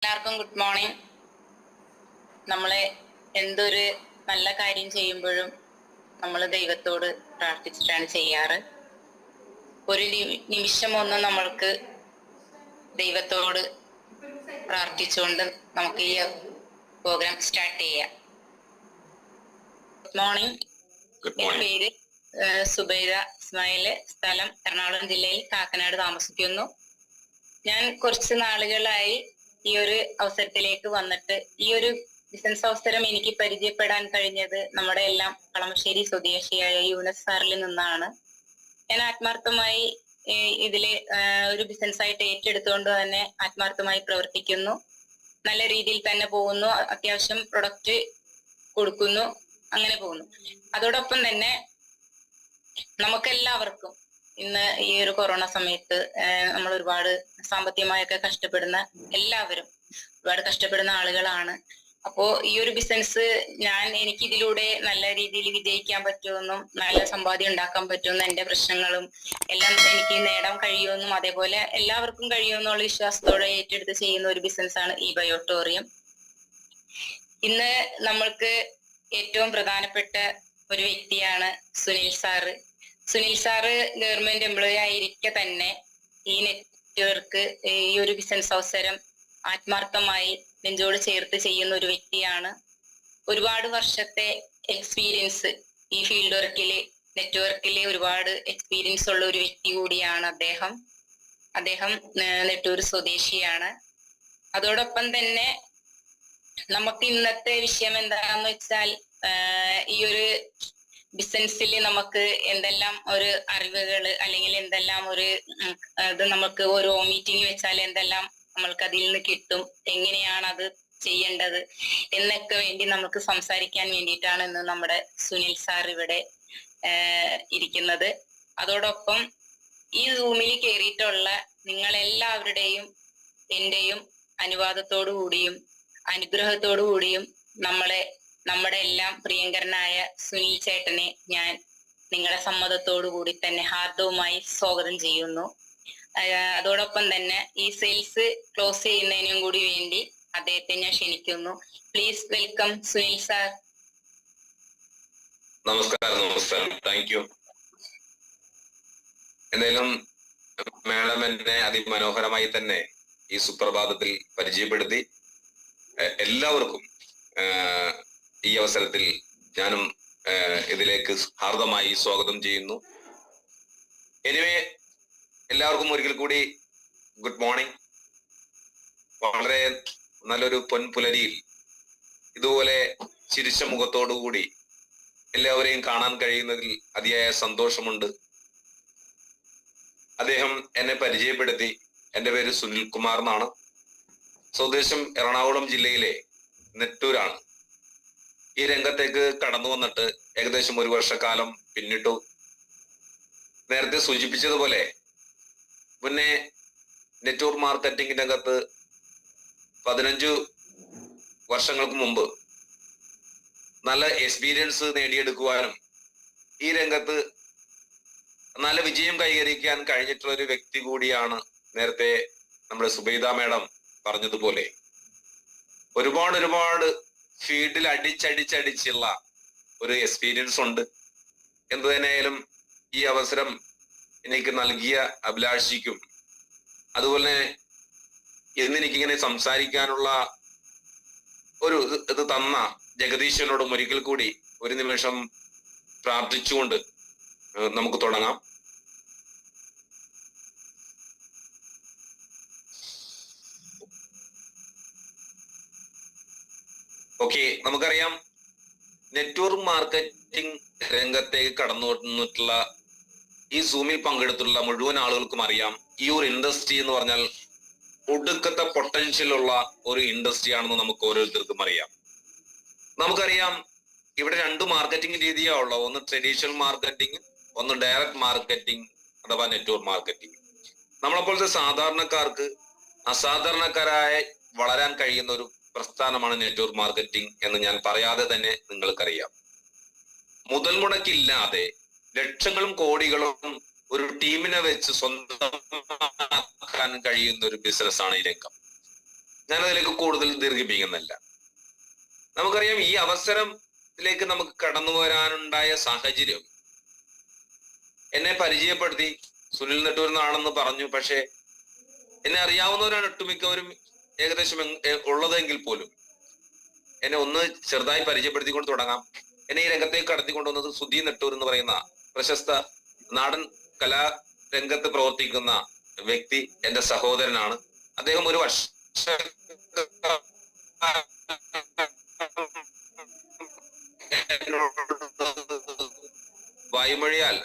എല്ലാവർക്കും good morning. നമ്മളെ എന്തൊരു നല്ല കാര്യം ചെയ്യുമ്പോഴും നമ്മൾ ദൈവത്തോട് പ്രാർത്ഥിച്ചിട്ടാണ് ചെയ്യാറ്. ഒരു നിമിഷം ഒന്ന് നമ്മൾക്ക് ദൈവത്തോട് പ്രാർത്ഥിച്ചുകൊണ്ട് നമുക്ക് ഈ പ്രോഗ്രാം സ്റ്റാർട്ട് ചെയ്യാം. Good morning. എൻ്റെ പേര് സുബൈദ ഇസ്മായിൽ, സ്ഥലം എറണാകുളം ജില്ലയിൽ കാക്കനാട് താമസിക്കുന്നു. ഞാൻ കുറച്ച് നാളുകളായി ഈ ഒരു അവസരത്തിലേക്ക് വന്നിട്ട് ഈ ഒരു ബിസിനസ് അവസരം എനിക്ക് പരിചയപ്പെടാൻ കഴിഞ്ഞത് നമ്മുടെ എല്ലാം കളമശ്ശേരി സ്വദേശിയായ യൂനസ് സാറിൽ നിന്നാണ്. ഞാൻ ആത്മാർത്ഥമായി ഇതില് ഒരു ബിസിനസ് ആയിട്ട് ഏറ്റെടുത്തുകൊണ്ട് തന്നെ ആത്മാർത്ഥമായി പ്രവർത്തിക്കുന്നു. നല്ല രീതിയിൽ തന്നെ പോകുന്നു. അത്യാവശ്യം പ്രൊഡക്റ്റ് കൊടുക്കുന്നു. അങ്ങനെ പോകുന്നു. അതോടൊപ്പം തന്നെ നമുക്കെല്ലാവർക്കും ഇന്ന് ഈ ഒരു കൊറോണ സമയത്ത് നമ്മൾ ഒരുപാട് സാമ്പത്തികമായൊക്കെ കഷ്ടപ്പെടുന്ന എല്ലാവരും ഒരുപാട് കഷ്ടപ്പെടുന്ന ആളുകളാണ്. അപ്പോ ഈ ഒരു ബിസിനസ് എനിക്ക് ഇതിലൂടെ നല്ല രീതിയിൽ വിജയിക്കാൻ പറ്റുമെന്നും നല്ല സമ്പാദ്യം ഉണ്ടാക്കാൻ പറ്റുമെന്നും എന്റെ പ്രശ്നങ്ങളും എല്ലാം എനിക്ക് നേടാൻ കഴിയുമെന്നും അതേപോലെ എല്ലാവർക്കും കഴിയുമെന്നുള്ള വിശ്വാസത്തോടെ ഏറ്റെടുത്ത് ചെയ്യുന്ന ഒരു ബിസിനസ്സാണ് ഈ ബയോട്ടോറിയം. ഇന്ന് നമ്മൾക്ക് ഏറ്റവും പ്രധാനപ്പെട്ട ഒരു വ്യക്തിയാണ് Sunil sir. Sunil sir government employee ആയിരിക്കെ തന്നെ ഈ നെറ്റ്വർക്ക് ഈ ഒരു ബിസിനസ് അവസരം ആത്മാർത്ഥമായി നെഞ്ചോട് ചേർത്ത് ചെയ്യുന്ന ഒരു വ്യക്തിയാണ്. ഒരുപാട് വർഷത്തെ എക്സ്പീരിയൻസ് ഈ ഫീൽഡ് വർക്കില് നെറ്റ്വർക്കില് ഒരുപാട് എക്സ്പീരിയൻസ് ഉള്ള ഒരു വ്യക്തി കൂടിയാണ് അദ്ദേഹം. നെട്ടൂർ സ്വദേശിയാണ്. അതോടൊപ്പം തന്നെ നമുക്ക് ഇന്നത്തെ വിഷയം എന്താണെന്ന് വെച്ചാൽ ഈ ഒരു ബിസിനസ്സിൽ നമുക്ക് എന്തെല്ലാം ഒരു അറിവുകൾ അല്ലെങ്കിൽ എന്തെല്ലാം ഒരു ഇത് നമുക്ക് ഓരോ മീറ്റിംഗ് വെച്ചാൽ എന്തെല്ലാം നമ്മൾക്ക് അതിൽ നിന്ന് കിട്ടും, എങ്ങനെയാണ് അത് ചെയ്യേണ്ടത് എന്നൊക്കെ വേണ്ടി നമുക്ക് സംസാരിക്കാൻ വേണ്ടിയിട്ടാണ് ഇന്ന് നമ്മുടെ സുനിൽ സാർ ഇവിടെ ഇരിക്കുന്നത്. അതോടൊപ്പം ഈ സൂമിൽ കയറിയിട്ടുള്ള നിങ്ങളെല്ലാവരുടെയും എന്റെയും അനുവാദത്തോടു കൂടിയും അനുഗ്രഹത്തോടു കൂടിയും നമ്മുടെ എല്ലാം പ്രിയങ്കരനായ സുനിൽ ചേട്ടനെ ഞാൻ നിങ്ങളുടെ സമ്മതത്തോടു കൂടി തന്നെ ഹാർദവുമായി സ്വാഗതം ചെയ്യുന്നു. അതോടൊപ്പം തന്നെ ഈ സെയിൽസ് ക്ലോസ് ചെയ്യുന്നതിനും കൂടി വേണ്ടി അദ്ദേഹത്തെ ഞാൻ ക്ഷണിക്കുന്നു. Please welcome Sunil sir. നമസ്കാരം. Thank you. എന്തായാലും മാഡം എന്നെ അതിമനോഹരമായി തന്നെ ഈ സുപ്രഭാതത്തിൽ പരിചയപ്പെടുത്തി. എല്ലാവർക്കും ഈ അവസരത്തിൽ ഞാനും ഇതിലേക്ക് ഹാർദമായി സ്വാഗതം ചെയ്യുന്നു. എനിവേ, എല്ലാവർക്കും ഒരിക്കൽ കൂടി ഗുഡ് മോർണിംഗ്. വളരെ നല്ലൊരു പൊൻപുലരിയിൽ ഇതുപോലെ ചിരിച്ച മുഖത്തോടുകൂടി എല്ലാവരെയും കാണാൻ കഴിയുന്നതിൽ അതിയായ സന്തോഷമുണ്ട്. അദ്ദേഹം എന്നെ പരിചയപ്പെടുത്തി. എൻ്റെ പേര് സുനിൽ കുമാർ എന്നാണ്. സ്വദേശം എറണാകുളം ജില്ലയിലെ നെട്ടൂരാണ്. ഈ രംഗത്തേക്ക് കടന്നു വന്നിട്ട് ഏകദേശം 1 വർഷക്കാലം പിന്നിട്ടു. നേരത്തെ സൂചിപ്പിച്ചതുപോലെ മുന്നേ നെറ്റ്വർക്ക് മാർക്കറ്റിംഗ് രംഗത്ത് 15 വർഷങ്ങൾക്ക് മുമ്പ് നല്ല എക്സ്പീരിയൻസ് നേടിയെടുക്കുവാനും ഈ രംഗത്ത് നല്ല വിജയം കൈവരിക്കാൻ കഴിഞ്ഞിട്ടുള്ള ഒരു വ്യക്തി കൂടിയാണ്. നേരത്തെ നമ്മുടെ സുബൈദ മാഡം പറഞ്ഞതുപോലെ ഒരുപാട് ഫീൽഡിൽ അടിച്ചടിച്ചുള്ള ഒരു എക്സ്പീരിയൻസ് ഉണ്ട്. എന്തു തന്നെയായാലും ഈ അവസരം എനിക്ക് നൽകിയ അഭിലാഷിക്കും അതുപോലെ ഇന്ന് എനിക്കിങ്ങനെ സംസാരിക്കാനുള്ള ഒരു ഇത് തന്ന ജഗദീശനോടും ഒരിക്കൽ കൂടി ഒരു നിമിഷം പ്രാർത്ഥിച്ചുകൊണ്ട് നമുക്ക് തുടങ്ങാം. ഓക്കെ, നമുക്കറിയാം നെറ്റ്വർക്ക് മാർക്കറ്റിംഗ് രംഗത്തേക്ക് കടന്നു വന്നിട്ടുള്ള ഈ സൂമിൽ പങ്കെടുത്തുള്ള മുഴുവൻ ആളുകൾക്കും അറിയാം ഈ ഒരു ഇൻഡസ്ട്രി എന്ന് പറഞ്ഞാൽ ഒടുക്കത്തെ പൊട്ടൻഷ്യൽ ഉള്ള ഒരു ഇൻഡസ്ട്രി ആണെന്ന് നമുക്ക് ഓരോരുത്തർക്കും അറിയാം. നമുക്കറിയാം ഇവിടെ 2 മാർക്കറ്റിംഗ് രീതിയാണ് ഉള്ളത്. ഒന്ന് ട്രഡീഷണൽ മാർക്കറ്റിംഗ്, ഒന്ന് ഡയറക്റ്റ് മാർക്കറ്റിംഗ് അഥവാ നെറ്റ്വർക്ക് മാർക്കറ്റിംഗ്. നമ്മളെപ്പോലത്തെ സാധാരണക്കാർക്ക് അസാധാരണക്കാരായി വളരാൻ കഴിയുന്ന ഒരു പ്രസ്ഥാനമാണ് നെറ്റ്വർക്ക് മാർക്കറ്റിംഗ് എന്ന് ഞാൻ പറയാതെ തന്നെ നിങ്ങൾക്കറിയാം. മുതൽ മുടക്കില്ലാതെ ലക്ഷങ്ങളും കോടികളും ഒരു ടീമിനെ വെച്ച് സ്വന്തമാക്കാൻ കഴിയുന്ന ഒരു ബിസിനസ്സാണ് ഈ രംഗം. ഞാനതിലേക്ക് കൂടുതൽ ദീർഘിപ്പിക്കുന്നില്ല. നമുക്കറിയാം ഈ അവസരത്തിലേക്ക് നമുക്ക് കടന്നു വരാനുണ്ടായ സാഹചര്യം എന്നെ പരിചയപ്പെടുത്തി സുനിൽ നെട്ടൂരിൽ നിന്നാണെന്ന് പറഞ്ഞു. പക്ഷെ എന്നെ അറിയാവുന്നവരാണ് ഒട്ടുമിക്കവരും ഏകദേശം ഉള്ളതെങ്കിൽ പോലും എന്നെ ഒന്ന് ചെറുതായി പരിചയപ്പെടുത്തിക്കൊണ്ട് തുടങ്ങാം. എന്നെ ഈ രംഗത്തേക്ക് കടത്തിക്കൊണ്ടുവന്നത് സുധി നെട്ടൂർ എന്ന് പറയുന്ന പ്രശസ്ത നാടൻ കലാരംഗത്ത് പ്രവർത്തിക്കുന്ന വ്യക്തി എന്റെ സഹോദരനാണ്. അദ്ദേഹം ഒരു വർഷം വായുമൊഴിയാൽ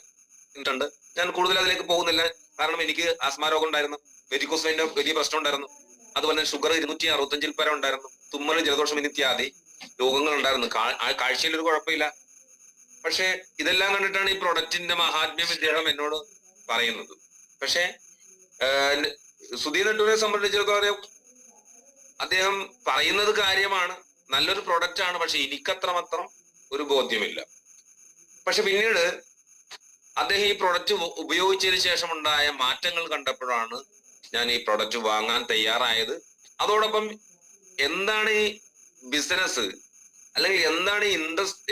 ഉണ്ട്. ഞാൻ കൂടുതൽ അതിലേക്ക് പോകുന്നില്ല, കാരണം എനിക്ക് ആസ്മ രോഗം ഉണ്ടായിരുന്നു, വെരിക്കോസ് വെയിന്റെ വലിയ പ്രശ്നം ഉണ്ടായിരുന്നു, അതുപോലെ തന്നെ ഷുഗർ 265 പരം ഉണ്ടായിരുന്നു, തുമ്മൽ, ജലദോഷം ഇത്യാദി രോഗങ്ങൾ ഉണ്ടായിരുന്നു. കാഴ്ചയിൽ ഒരു കുഴപ്പമില്ല. പക്ഷെ ഇതെല്ലാം കണ്ടിട്ടാണ് ഈ പ്രൊഡക്റ്റിന്റെ മഹാത്മ്യം ഇദ്ദേഹം എന്നോട് പറയുന്നത്. പക്ഷെ സുധീർ നെട്ടൂരെ സംബന്ധിച്ചിടത്തോളം അദ്ദേഹം പറയുന്നത് കാര്യമാണ്, നല്ലൊരു പ്രൊഡക്റ്റ് ആണ്. പക്ഷെ എനിക്കത്രമാത്രം ഒരു ബോധ്യമില്ല. പക്ഷെ പിന്നീട് അദ്ദേഹം ഈ പ്രൊഡക്റ്റ് ഉപയോഗിച്ചതിന് ശേഷം ഉണ്ടായ മാറ്റങ്ങൾ കണ്ടപ്പോഴാണ് ഞാൻ ഈ പ്രൊഡക്റ്റ് വാങ്ങാൻ തയ്യാറായത്. അതോടൊപ്പം എന്താണ് ഈ ബിസിനസ്, അല്ലെങ്കിൽ എന്താണ് ഈ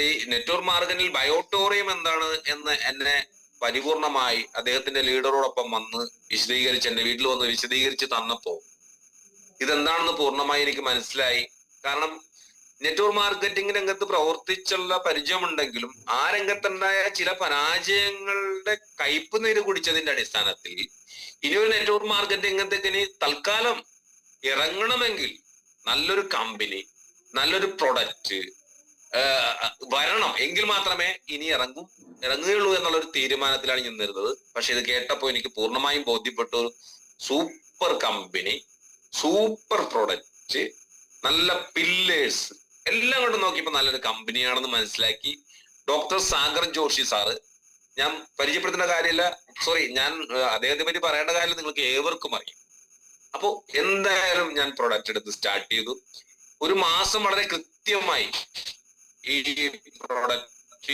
ഈ നെറ്റ്വർക്ക് മാർക്കറ്റിൽ ബയോട്ടോറിയം എന്താണ് എന്ന് എന്നെ പരിപൂർണമായി അദ്ദേഹത്തിന്റെ ലീഡറോടൊപ്പം വന്ന് വിശദീകരിച്ച്, എന്റെ വീട്ടിൽ വന്ന് വിശദീകരിച്ച് തന്നപ്പോ ഇതെന്താണെന്ന് പൂർണ്ണമായി എനിക്ക് മനസ്സിലായി. കാരണം നെറ്റ്വർക്ക് മാർക്കറ്റിംഗ് രംഗത്ത് പ്രവർത്തിച്ചുള്ള പരിചയമുണ്ടെങ്കിലും ആ രംഗത്തുണ്ടായ ചില പരാജയങ്ങളുടെ കയ്പ് നീര് കുടിച്ചതിന്റെ അടിസ്ഥാനത്തിൽ ഇനി ഒരു നെറ്റ്വർക്ക് മാർക്കറ്റിംഗ് രംഗത്തേക്ക് ഇനി തൽക്കാലം ഇറങ്ങണമെങ്കിൽ നല്ലൊരു കമ്പനി, നല്ലൊരു പ്രൊഡക്റ്റ് വരണം, എങ്കിൽ മാത്രമേ ഇനി ഇറങ്ങുകയുള്ളൂ എന്നുള്ളൊരു തീരുമാനത്തിലാണ് ഞാൻ നിന്നിരുന്നത്. പക്ഷെ ഇത് കേട്ടപ്പോൾ എനിക്ക് പൂർണ്ണമായും ബോധ്യപ്പെട്ടു. സൂപ്പർ കമ്പനി, സൂപ്പർ പ്രൊഡക്റ്റ്, നല്ല പില്ലേഴ്സ് എല്ലാം കൊണ്ട് നോക്കിയപ്പോൾ നല്ലൊരു കമ്പനിയാണെന്ന് മനസ്സിലാക്കി. ഡോക്ടർ സാഗർ ജോഷി സാറ്, ഞാൻ പരിചയപ്പെടുത്തുന്ന കാര്യമില്ല, സോറി, ഞാൻ അദ്ദേഹത്തെ പറ്റി പറയേണ്ട കാര്യം നിങ്ങൾക്ക് ഏവർക്കും അറിയാം. അപ്പോ എന്തായാലും ഞാൻ പ്രൊഡക്റ്റ് എടുത്ത് സ്റ്റാർട്ട് ചെയ്തു. ഒരു മാസം വളരെ കൃത്യമായി ഈ പ്രൊഡക്റ്റ്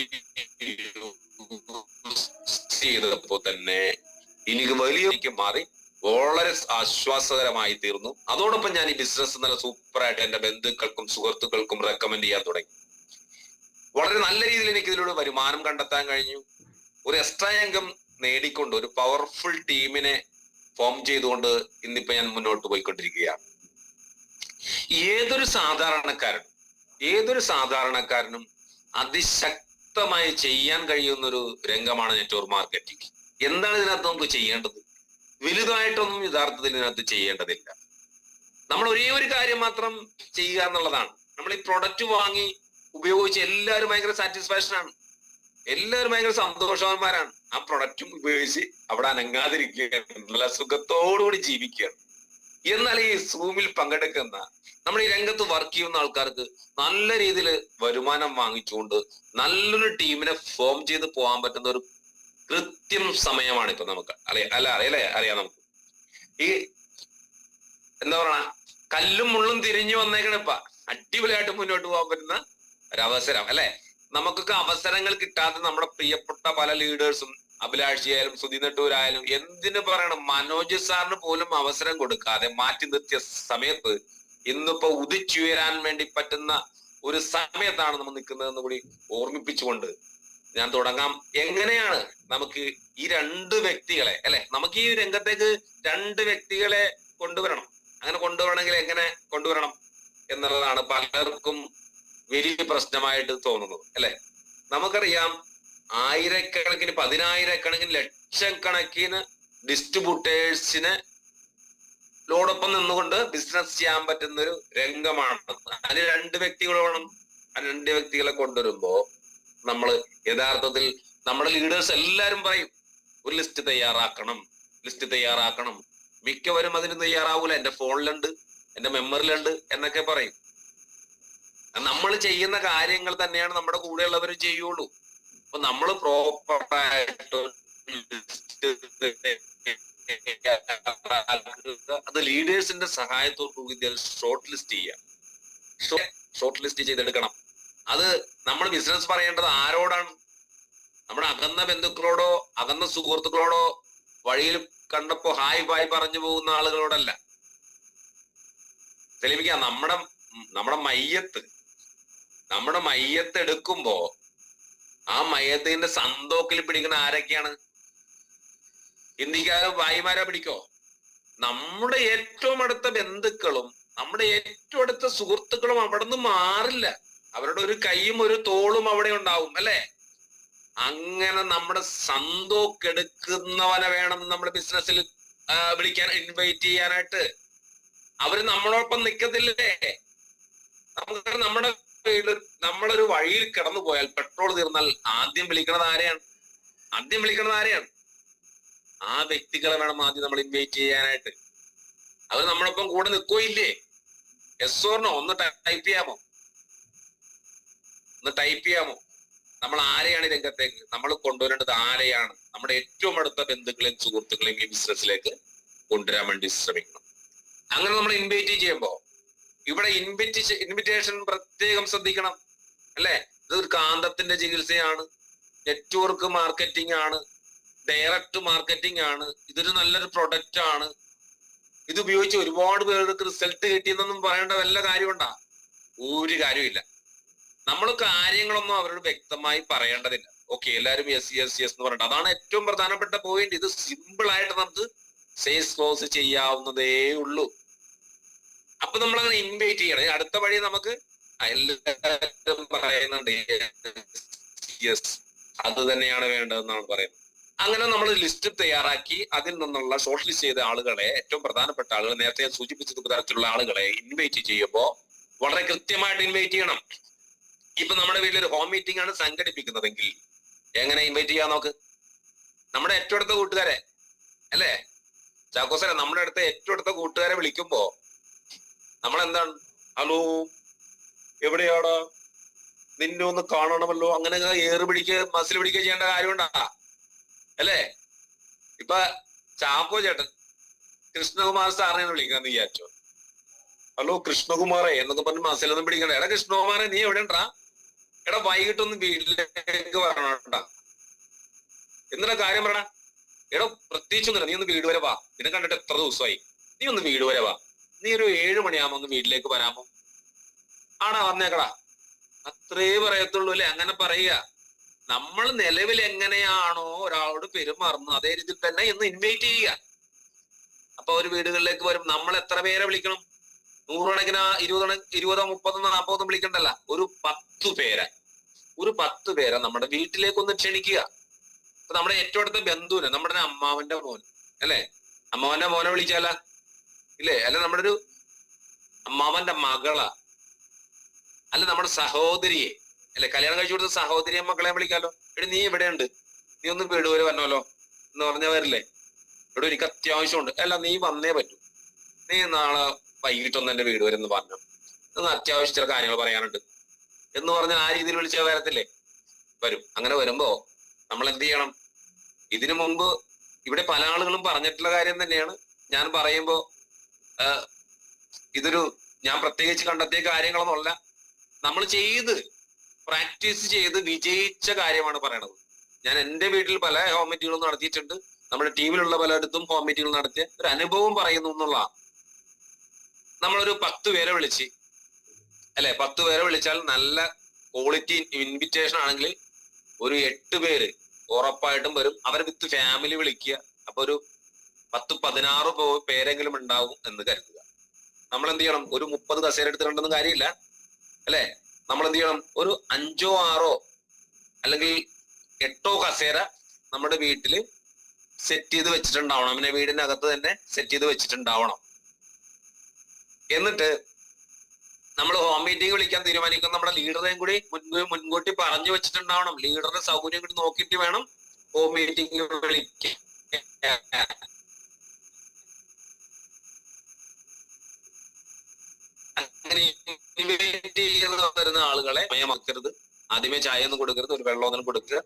ചെയ്തപ്പോ തന്നെ എനിക്ക് വലിയ മാറി, വളരെ ആശ്വാസകരമായി തീർന്നു. അതോടൊപ്പം ഞാൻ ഈ ബിസിനസ് നല്ല സൂപ്പറായിട്ട് എന്റെ ബന്ധുക്കൾക്കും സുഹൃത്തുക്കൾക്കും റെക്കമെൻഡ് ചെയ്യാൻ തുടങ്ങി. വളരെ നല്ല രീതിയിൽ എനിക്ക് ഇതിലൂടെ വരുമാനം കണ്ടെത്താൻ കഴിഞ്ഞു. ഒരു എക്സ്ട്രാ ഇൻകം നേടിക്കൊണ്ട് ഒരു പവർഫുൾ ടീമിനെ ഫോം ചെയ്തുകൊണ്ട് ഇന്നിപ്പോ ഞാൻ മുന്നോട്ട് പോയിക്കൊണ്ടിരിക്കുകയാണ്. ഏതൊരു സാധാരണക്കാരനും അതിശക്തമായി ചെയ്യാൻ കഴിയുന്ന ഒരു രംഗമാണ് നെറ്റ്വർക്ക് മാർക്കറ്റിംഗ്. എന്താണ് ഇതിനകത്ത് നമുക്ക് ചെയ്യേണ്ടത്? വലുതായിട്ടൊന്നും യഥാർത്ഥത്തിൽ ഇതിനകത്ത് ചെയ്യേണ്ടതില്ല. നമ്മൾ ഒരേ ഒരു കാര്യം മാത്രം ചെയ്യുക എന്നുള്ളതാണ്. നമ്മൾ ഈ പ്രൊഡക്റ്റ് വാങ്ങി ഉപയോഗിച്ച് എല്ലാവരും ഭയങ്കര സാറ്റിസ്ഫാക്ഷൻ ആണ്, എല്ലാവരും ഭയങ്കര സന്തോഷവാന്മാരാണ്. ആ പ്രൊഡക്റ്റും ഉപയോഗിച്ച് അവിടെ അനങ്ങാതിരിക്കുകയാണ്, നല്ല സുഖത്തോടുകൂടി ജീവിക്കുകയാണ്. എന്നാൽ ഈ സൂമിൽ പങ്കെടുക്കുന്ന, നമ്മൾ ഈ രംഗത്ത് വർക്ക് ചെയ്യുന്ന ആൾക്കാർക്ക് നല്ല രീതിയിൽ വരുമാനം വാങ്ങിച്ചുകൊണ്ട് നല്ലൊരു ടീമിനെ ഫോം ചെയ്ത് പോകാൻ പറ്റുന്ന ഒരു കൃത്യം സമയമാണ് ഇപ്പൊ നമുക്ക് അറിയാം. നമുക്ക് ഈ എന്താ പറയണ, കല്ലും മുള്ളും തിരിഞ്ഞു വന്നേക്കണ ഇപ്പൊ അടിപൊളിയായിട്ട് മുന്നോട്ട് പോകാൻ പറ്റുന്ന ഒരവസരം അല്ലെ. നമുക്കൊക്കെ അവസരങ്ങൾ കിട്ടാതെ നമ്മുടെ പ്രിയപ്പെട്ട പല ലീഡേഴ്സും, അഭിലാഷിയായാലും സുധി നെട്ടൂരായാലും, എന്തിനു പറയണം, മനോജ് സാറിന് പോലും അവസരം കൊടുക്കാതെ മാറ്റി നിർത്തിയ സമയത്ത് ഇന്നിപ്പോ ഉദിച്ചുയരാൻ വേണ്ടി പറ്റുന്ന ഒരു സമയത്താണ് നമ്മൾ നിൽക്കുന്നതെന്ന് കൂടി ഓർമ്മിപ്പിച്ചുകൊണ്ട് ഞാൻ തുടങ്ങാം. എങ്ങനെയാണ് നമുക്ക് ഈ രണ്ട് വ്യക്തികളെ അല്ലെ, നമുക്ക് ഈ രംഗത്തേക്ക് രണ്ട് വ്യക്തികളെ കൊണ്ടുവരണം. അങ്ങനെ കൊണ്ടുവരണമെങ്കിൽ എങ്ങനെ കൊണ്ടുവരണം എന്നുള്ളതാണ് പലർക്കും വലിയ പ്രശ്നമായിട്ട് തോന്നുന്നത് അല്ലെ. നമുക്കറിയാം, ആയിരക്കണക്കിന്, പതിനായിരക്കണക്കിന്, ലക്ഷക്കണക്കിന് ഡിസ്ട്രിബ്യൂട്ടേഴ്സിന് ോടൊപ്പം നിന്നുകൊണ്ട് ബിസിനസ് ചെയ്യാൻ പറ്റുന്ന ഒരു രംഗമാണ്. അതിന് രണ്ട് വ്യക്തികൾ വേണം. ആ രണ്ട് വ്യക്തികളെ കൊണ്ടുവരുമ്പോ നമ്മള് യഥാർത്ഥത്തിൽ നമ്മുടെ ലീഡേഴ്സ് എല്ലാരും പറയും ഒരു ലിസ്റ്റ് തയ്യാറാക്കണം. മിക്കവരും അതിന് തയ്യാറാവൂല. എന്റെ ഫോണിലുണ്ട്, എന്റെ മെമ്മറിലുണ്ട് എന്നൊക്കെ പറയും. നമ്മൾ ചെയ്യുന്ന കാര്യങ്ങൾ തന്നെയാണ് നമ്മുടെ കൂടെയുള്ളവരും ചെയ്യുള്ളൂ. അപ്പൊ നമ്മൾ പ്രോപ്പറായിട്ട് അത് ലീഡേഴ്സിന്റെ സഹായത്തോടുകൂടി ഷോർട്ട് ലിസ്റ്റ് ചെയ്തെടുക്കണം. അത് നമ്മൾ ബിസിനസ് പറയേണ്ടത് ആരോടാണ്? നമ്മുടെ അകന്ന ബന്ധുക്കളോടോ അകന്ന സുഹൃത്തുക്കളോടോ വഴിയിൽ കണ്ടപ്പോ ഹായ് ബായ് പറഞ്ഞു പോകുന്ന ആളുകളോടല്ല. സലീമിക്ക, നമ്മുടെ മയ്യത്ത് എടുക്കുമ്പോ ആ മയ്യത്തിന്റെ സന്തോക്കിൽ പിടിക്കുന്ന ആരൊക്കെയാണ്? ഹിന്ദിക്കാരോ ഭായിമാരോ പിടിക്കോ? നമ്മുടെ ഏറ്റവും അടുത്ത ബന്ധുക്കളും നമ്മുടെ ഏറ്റവും അടുത്ത സുഹൃത്തുക്കളും അവിടെ നിന്ന് മാറില്ല. അവരുടെ ഒരു കൈയും ഒരു തോളും അവിടെ ഉണ്ടാവും, അല്ലെ? അങ്ങനെ നമ്മുടെ സന്തോക്കെടുക്കുന്നവനെ വേണം നമ്മൾ ബിസിനസ്സിൽ വിളിക്കാൻ, ഇൻവൈറ്റ് ചെയ്യാനായിട്ട്. അവര് നമ്മളോടൊപ്പം നിൽക്കത്തില്ലേ? നമുക്ക് നമ്മുടെ വീട്, നമ്മളൊരു വഴിയിൽ കിടന്നു പോയാൽ, പെട്രോൾ തീർന്നാൽ ആദ്യം വിളിക്കുന്നത് ആരെയാണ്? ആ വ്യക്തികളെ വേണം ആദ്യം നമ്മൾ ഇൻവൈറ്റ് ചെയ്യാനായിട്ട്. അവർ നമ്മളൊപ്പം കൂടെ നിൽക്കോ ഇല്ലേ? Yes or no? ഒന്ന് ടൈപ്പ് ചെയ്യാമോ? നമ്മൾ ആരെയാണ് രംഗത്തേക്ക് നമ്മൾ കൊണ്ടുവരേണ്ടത്? ആരെയാണ്? നമ്മുടെ ഏറ്റവും അടുത്ത ബന്ധുക്കളെയും സുഹൃത്തുക്കളെയും ഈ ബിസിനസ്സിലേക്ക് കൊണ്ടുവരാൻ വേണ്ടി ശ്രമിക്കണം. അങ്ങനെ നമ്മൾ ഇൻവൈറ്റ് ചെയ്യുമ്പോ ഇവിടെ ഇൻവിറ്റേഷൻ പ്രത്യേകം ശ്രദ്ധിക്കണം, അല്ലെ? ഇതൊരു കാന്തത്തിന്റെ ചികിത്സയാണ്, നെറ്റ്വർക്ക് മാർക്കറ്റിംഗ് ആണ്, ഡയറക്റ്റ് മാർക്കറ്റിംഗ് ആണ്. ഇതൊരു നല്ലൊരു പ്രൊഡക്റ്റ് ആണ്. ഇത് ഉപയോഗിച്ച് ഒരുപാട് പേർക്ക് റിസൾട്ട് കിട്ടിയെന്നൊന്നും പറയേണ്ട വല്ല കാര്യമുണ്ടാ? ഒരു കാര്യമില്ല. നമ്മൾ കാര്യങ്ങളൊന്നും അവരോട് വ്യക്തമായി പറയേണ്ടതില്ല. ഓക്കെ, എല്ലാവരും യെസ് എന്ന് പറഞ്ഞിട്ട്, അതാണ് ഏറ്റവും പ്രധാനപ്പെട്ട പോയിന്റ്. ഇത് സിമ്പിൾ ആയിട്ട് നമുക്ക് സെയിൽസ് ക്ലോസ് ചെയ്യാവുന്നതേ ഉള്ളൂ. അപ്പൊ നമ്മൾ അങ്ങനെ ഇൻവൈറ്റ് ചെയ്യണം. അടുത്ത വഴി നമുക്ക് എല്ലാവരും പറയുന്നുണ്ട് യെസ്, അത് തന്നെയാണ് വേണ്ടതെന്നാണ് പറയുന്നത്. അങ്ങനെ നമ്മൾ ലിസ്റ്റ് തയ്യാറാക്കി അതിൽ നിന്നുള്ള ഷോർട്ട് ലിസ്റ്റ് ചെയ്ത ആളുകളെ, ഏറ്റവും പ്രധാനപ്പെട്ട ആളുകൾ, നേരത്തെ സൂചിപ്പിച്ചത് തരത്തിലുള്ള ആളുകളെ ഇൻവൈറ്റ് ചെയ്യുമ്പോൾ വളരെ കൃത്യമായിട്ട് ഇൻവൈറ്റ് ചെയ്യണം. ഇപ്പൊ നമ്മുടെ വീട്ടിലൊരു ഹോം മീറ്റിംഗ് ആണ് സംഘടിപ്പിക്കുന്നതെങ്കിൽ എങ്ങനെ ഇൻവൈറ്റ് ചെയ്യാൻ നോക്ക്? നമ്മുടെ ഏറ്റവും അടുത്ത കൂട്ടുകാരെ, അല്ലേ ചാക്കോസരെ, നമ്മുടെ അടുത്ത ഏറ്റവും അടുത്ത കൂട്ടുകാരെ വിളിക്കുമ്പോ നമ്മൾ എന്താണ്, ഹലോ എവിടെയാടാ, നിന്നെ ഒന്ന് കാണണമല്ലോ, അങ്ങനെ മസിൽ പിടിക്കുക ചെയ്യേണ്ട കാര്യമുണ്ടാ? അല്ലേ? ഇപ്പൊ ചാക്കോ ചേട്ടൻ കൃഷ്ണകുമാർ സാറിനെ വിളിക്കാന്ന് വിചാരിച്ചോ? ഹലോ കൃഷ്ണകുമാറെ എന്നൊക്കെ പറഞ്ഞ് മസിലൊന്നും പിടിക്കണ്ട. എടാ കൃഷ്ണകുമാറെ, നീ എവിടെ ഉണ്ടാ? എടാ വൈകിട്ടൊന്ന് വീട്ടിലേക്ക് വരണോട്ടാ. എന്തിനാ കാര്യം പറയണ? എടാ പ്രത്യേകിച്ചൊന്നുമില്ല, നീ ഒന്ന് വീട് വരെ വാ. നിന്നെ കണ്ടിട്ട് എത്ര ദിവസമായി? നീ ഒന്ന് വീട് വരെ വാ. നീ ഒരു 7 മണിയാകുമ്പോ ഒന്ന് വീട്ടിലേക്ക് വരാമോ? ആടാ വന്നേക്കടാ. അത്രേ പറയത്തുള്ളൂ, അല്ലെ? അങ്ങനെ പറയുക. നമ്മൾ നിലവിൽ എങ്ങനെയാണോ ഒരാളോട് പെരുമാറുന്നത് അതേ രീതിയിൽ തന്നെ ഇന്ന് ഇൻവൈറ്റ് ചെയ്യുക. അപ്പൊ ഒരു വീടുകളിലേക്ക് വരും. നമ്മൾ എത്ര പേരെ വിളിക്കണം? 100 കണക്കിന് 20, 30, 40 വിളിക്കണ്ടല്ല. ഒരു 10 പേരെ നമ്മുടെ വീട്ടിലേക്ക് ഒന്ന് ക്ഷണിക്കുക. അപ്പൊ നമ്മുടെ ഏറ്റവും അടുത്ത ബന്ധുവിനെ, നമ്മുടെ അമ്മാവന്റെ മോൻ, അല്ലെ? അമ്മാവന്റെ മോനെ വിളിച്ചാല ഇല്ലേ? അല്ല നമ്മുടെ ഒരു അമ്മാവന്റെ മകളാ, അല്ല നമ്മുടെ സഹോദരിയെ, അല്ലെ? കല്യാണം കഴിച്ചു കൊടുത്ത സഹോദരിയെ മക്കളെ വിളിക്കാലോ. എടി നീ ഇവിടെ ഉണ്ട്, നീ ഒന്ന് വീട് വരെ വരണമല്ലോ എന്ന് പറഞ്ഞ വരില്ലേ? ഇവിടെ എനിക്ക് അത്യാവശ്യമുണ്ട്, അല്ല നീ വന്നേ പറ്റൂ, നീ നാളെ വൈകിട്ടൊന്ന് എന്റെ വീട് വരെ എന്ന് പറഞ്ഞു, ഒന്ന് അത്യാവശ്യം ചില കാര്യങ്ങൾ പറയാനുണ്ട് എന്ന് പറഞ്ഞാൽ ആ രീതിയിൽ വിളിച്ചാൽ വരത്തില്ലേ? വരും. അങ്ങനെ വരുമ്പോ നമ്മൾ എന്ത് ചെയ്യണം? ഇതിനു മുമ്പ് ഇവിടെ പല ആളുകളും പറഞ്ഞിട്ടുള്ള കാര്യം തന്നെയാണ് ഞാൻ പറയുമ്പോ, ഞാൻ പ്രത്യേകിച്ച് കണ്ടെത്തിയ കാര്യങ്ങളൊന്നുമല്ല, നമ്മൾ പ്രാക്ടീസ് ചെയ്ത് വിജയിച്ച കാര്യമാണ് പറയണത്. ഞാൻ എന്റെ വീട്ടിൽ പല ഹോം മീറ്റിങ്ങുകളും നടത്തിയിട്ടുണ്ട്. നമ്മുടെ ടീമിലുള്ള പലയിടത്തും ഹോം മീറ്റിങ്ങുകൾ നടത്തിയ ഒരു അനുഭവം പറയുന്നു എന്നുള്ളതാണ്. നമ്മളൊരു 10 പേരെ വിളിച്ച്, അല്ലെ? 10 പേരെ വിളിച്ചാൽ നല്ല ക്വാളിറ്റി ഇൻവിറ്റേഷൻ ആണെങ്കിൽ ഒരു 8 പേര് ഉറപ്പായിട്ടും വരും. അവരെ വിത്ത് ഫാമിലി വിളിക്കുക. അപ്പൊ ഒരു 10-16 പേരെങ്കിലും ഉണ്ടാവും എന്ന് കരുതുക. നമ്മൾ എന്ത് ചെയ്യണം? ഒരു 30 കസേര എടുത്തിട്ടുണ്ടെന്ന് കാര്യമില്ല, അല്ലെ? നമ്മൾ എന്ത് ചെയ്യണം? ഒരു 5 6 അല്ലെങ്കിൽ 8 കസേര നമ്മുടെ വീട്ടില് സെറ്റ് ചെയ്ത് വെച്ചിട്ടുണ്ടാവണം. പിന്നെ വീടിനകത്ത് തന്നെ സെറ്റ് ചെയ്ത് വെച്ചിട്ടുണ്ടാവണം. എന്നിട്ട് നമ്മൾ ഹോം മീറ്റിംഗ് വിളിക്കാൻ തീരുമാനിക്കുന്ന നമ്മുടെ ലീഡറെയും കൂടി മുൻകൂട്ടി പറഞ്ഞു വെച്ചിട്ടുണ്ടാവണം. ലീഡറുടെ സൗകര്യം കൂടി നോക്കിയിട്ട് വേണം ഹോം മീറ്റിംഗ് വിളിക്കാൻ. അങ്ങനെ ഇൻവൈറ്റ് ചെയ്യുന്ന വരുന്ന ആളുകളെ മയമാക്കരുത്. ആദ്യമേ ചായ ഒന്നും കൊടുക്കരുത്, ഒരു വെള്ളം ഒന്നും കൊടുക്കുക.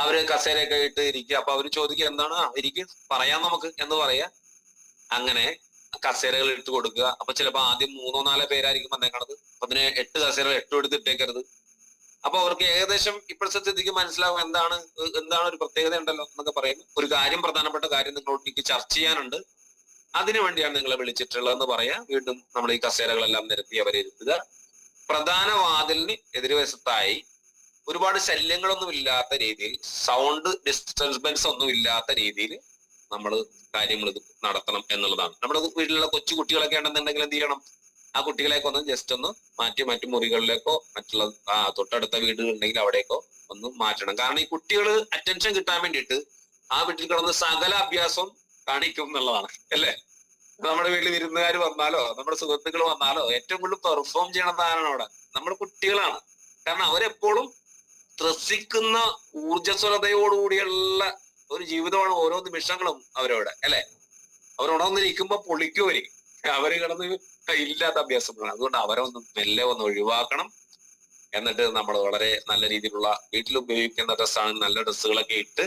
അവര് കസേരയൊക്കെ ഇട്ട് ഇരിക്കുക. അപ്പൊ അവര് ചോദിക്കുക എന്താണ്? ഇരിക്കും, പറയാം നമുക്ക് എന്ന് പറയാ. അങ്ങനെ കസേരകൾ ഇട്ട് കൊടുക്കുക. അപ്പൊ ചിലപ്പോ ആദ്യം 3 4 പേരായിരിക്കും വന്നേക്കണത്. അപ്പൊ അതിന് 8 കസേരകൾ 8 എടുത്ത് ഇട്ടേക്കരുത്. അപ്പൊ അവർക്ക് ഏകദേശം ഇപ്പോഴത്തെ സ്ഥിതിക്ക് മനസ്സിലാവും എന്താണ് ഒരു പ്രത്യേകത ഉണ്ടല്ലോ എന്നൊക്കെ പറയും. ഒരു പ്രധാനപ്പെട്ട കാര്യം നിങ്ങളോട് എനിക്ക് ചർച്ച ചെയ്യാനുണ്ട്. അതിനു വേണ്ടിയാണ് നിങ്ങളെ വിളിച്ചിട്ടുള്ളതെന്ന് പറയാ. വീണ്ടും നമ്മൾ ഈ കസേരകളെല്ലാം നിരത്തി അവരെ ഇരുത്തുക. പ്രധാന വാതിലിന് എതിർവശത്തായി ഒരുപാട് ശല്യങ്ങളൊന്നും ഇല്ലാത്ത രീതിയിൽ, സൗണ്ട് ഡിസ്റ്റർബൻസ് ഒന്നും ഇല്ലാത്ത രീതിയിൽ നമ്മൾ കാര്യങ്ങൾ ഇത് നടത്തണം എന്നുള്ളതാണ്. നമ്മുടെ വീട്ടിലുള്ള കൊച്ചു കുട്ടികളൊക്കെ ഉണ്ടെന്നുണ്ടെങ്കിൽ എന്ത് ചെയ്യണം? ആ കുട്ടികളെയൊക്കെ ഒന്ന് ജസ്റ്റ് ഒന്ന് മാറ്റി മറ്റു മുറികളിലേക്കോ മറ്റുള്ള തൊട്ടടുത്ത വീടുകളുണ്ടെങ്കിൽ അവിടേക്കോ ഒന്ന് മാറ്റണം. കാരണം ഈ കുട്ടികൾ അറ്റൻഷൻ കിട്ടാൻ വേണ്ടിയിട്ട് ആ വീട്ടിൽ കിടന്ന് സകല അഭ്യാസം കാണിക്കും എന്നുള്ളതാണ്, അല്ലേ? നമ്മുടെ വീട്ടിൽ വിരുന്നുകാർ വന്നാലോ നമ്മുടെ സുഹൃത്തുക്കൾ വന്നാലോ ഏറ്റവും കൂടുതൽ പെർഫോം ചെയ്യണത് ആരാണ് അവിടെ? നമ്മുടെ കുട്ടികളാണ്. കാരണം അവരെപ്പോഴും ത്രസിക്കുന്ന ഊർജ്ജസ്വലതയോടുകൂടിയുള്ള ഒരു ജീവിതമാണ് ഓരോ നിമിഷങ്ങളും അവരവിടെ, അല്ലെ? അവരുണർന്നിരിക്കുമ്പോ പൊളിക്കുവര്, അവര് കിടന്ന് ഇല്ലാത്ത അഭ്യാസങ്ങളാണ്. അതുകൊണ്ട് അവരെ ഒന്ന് മെല്ലെ ഒന്ന് ഒഴിവാക്കണം. എന്നിട്ട് നമ്മൾ വളരെ നല്ല രീതിയിലുള്ള വീട്ടിൽ ഉപയോഗിക്കുന്ന ഡ്രസ്സാണ്, നല്ല ഡ്രസ്സുകളൊക്കെ ഇട്ട്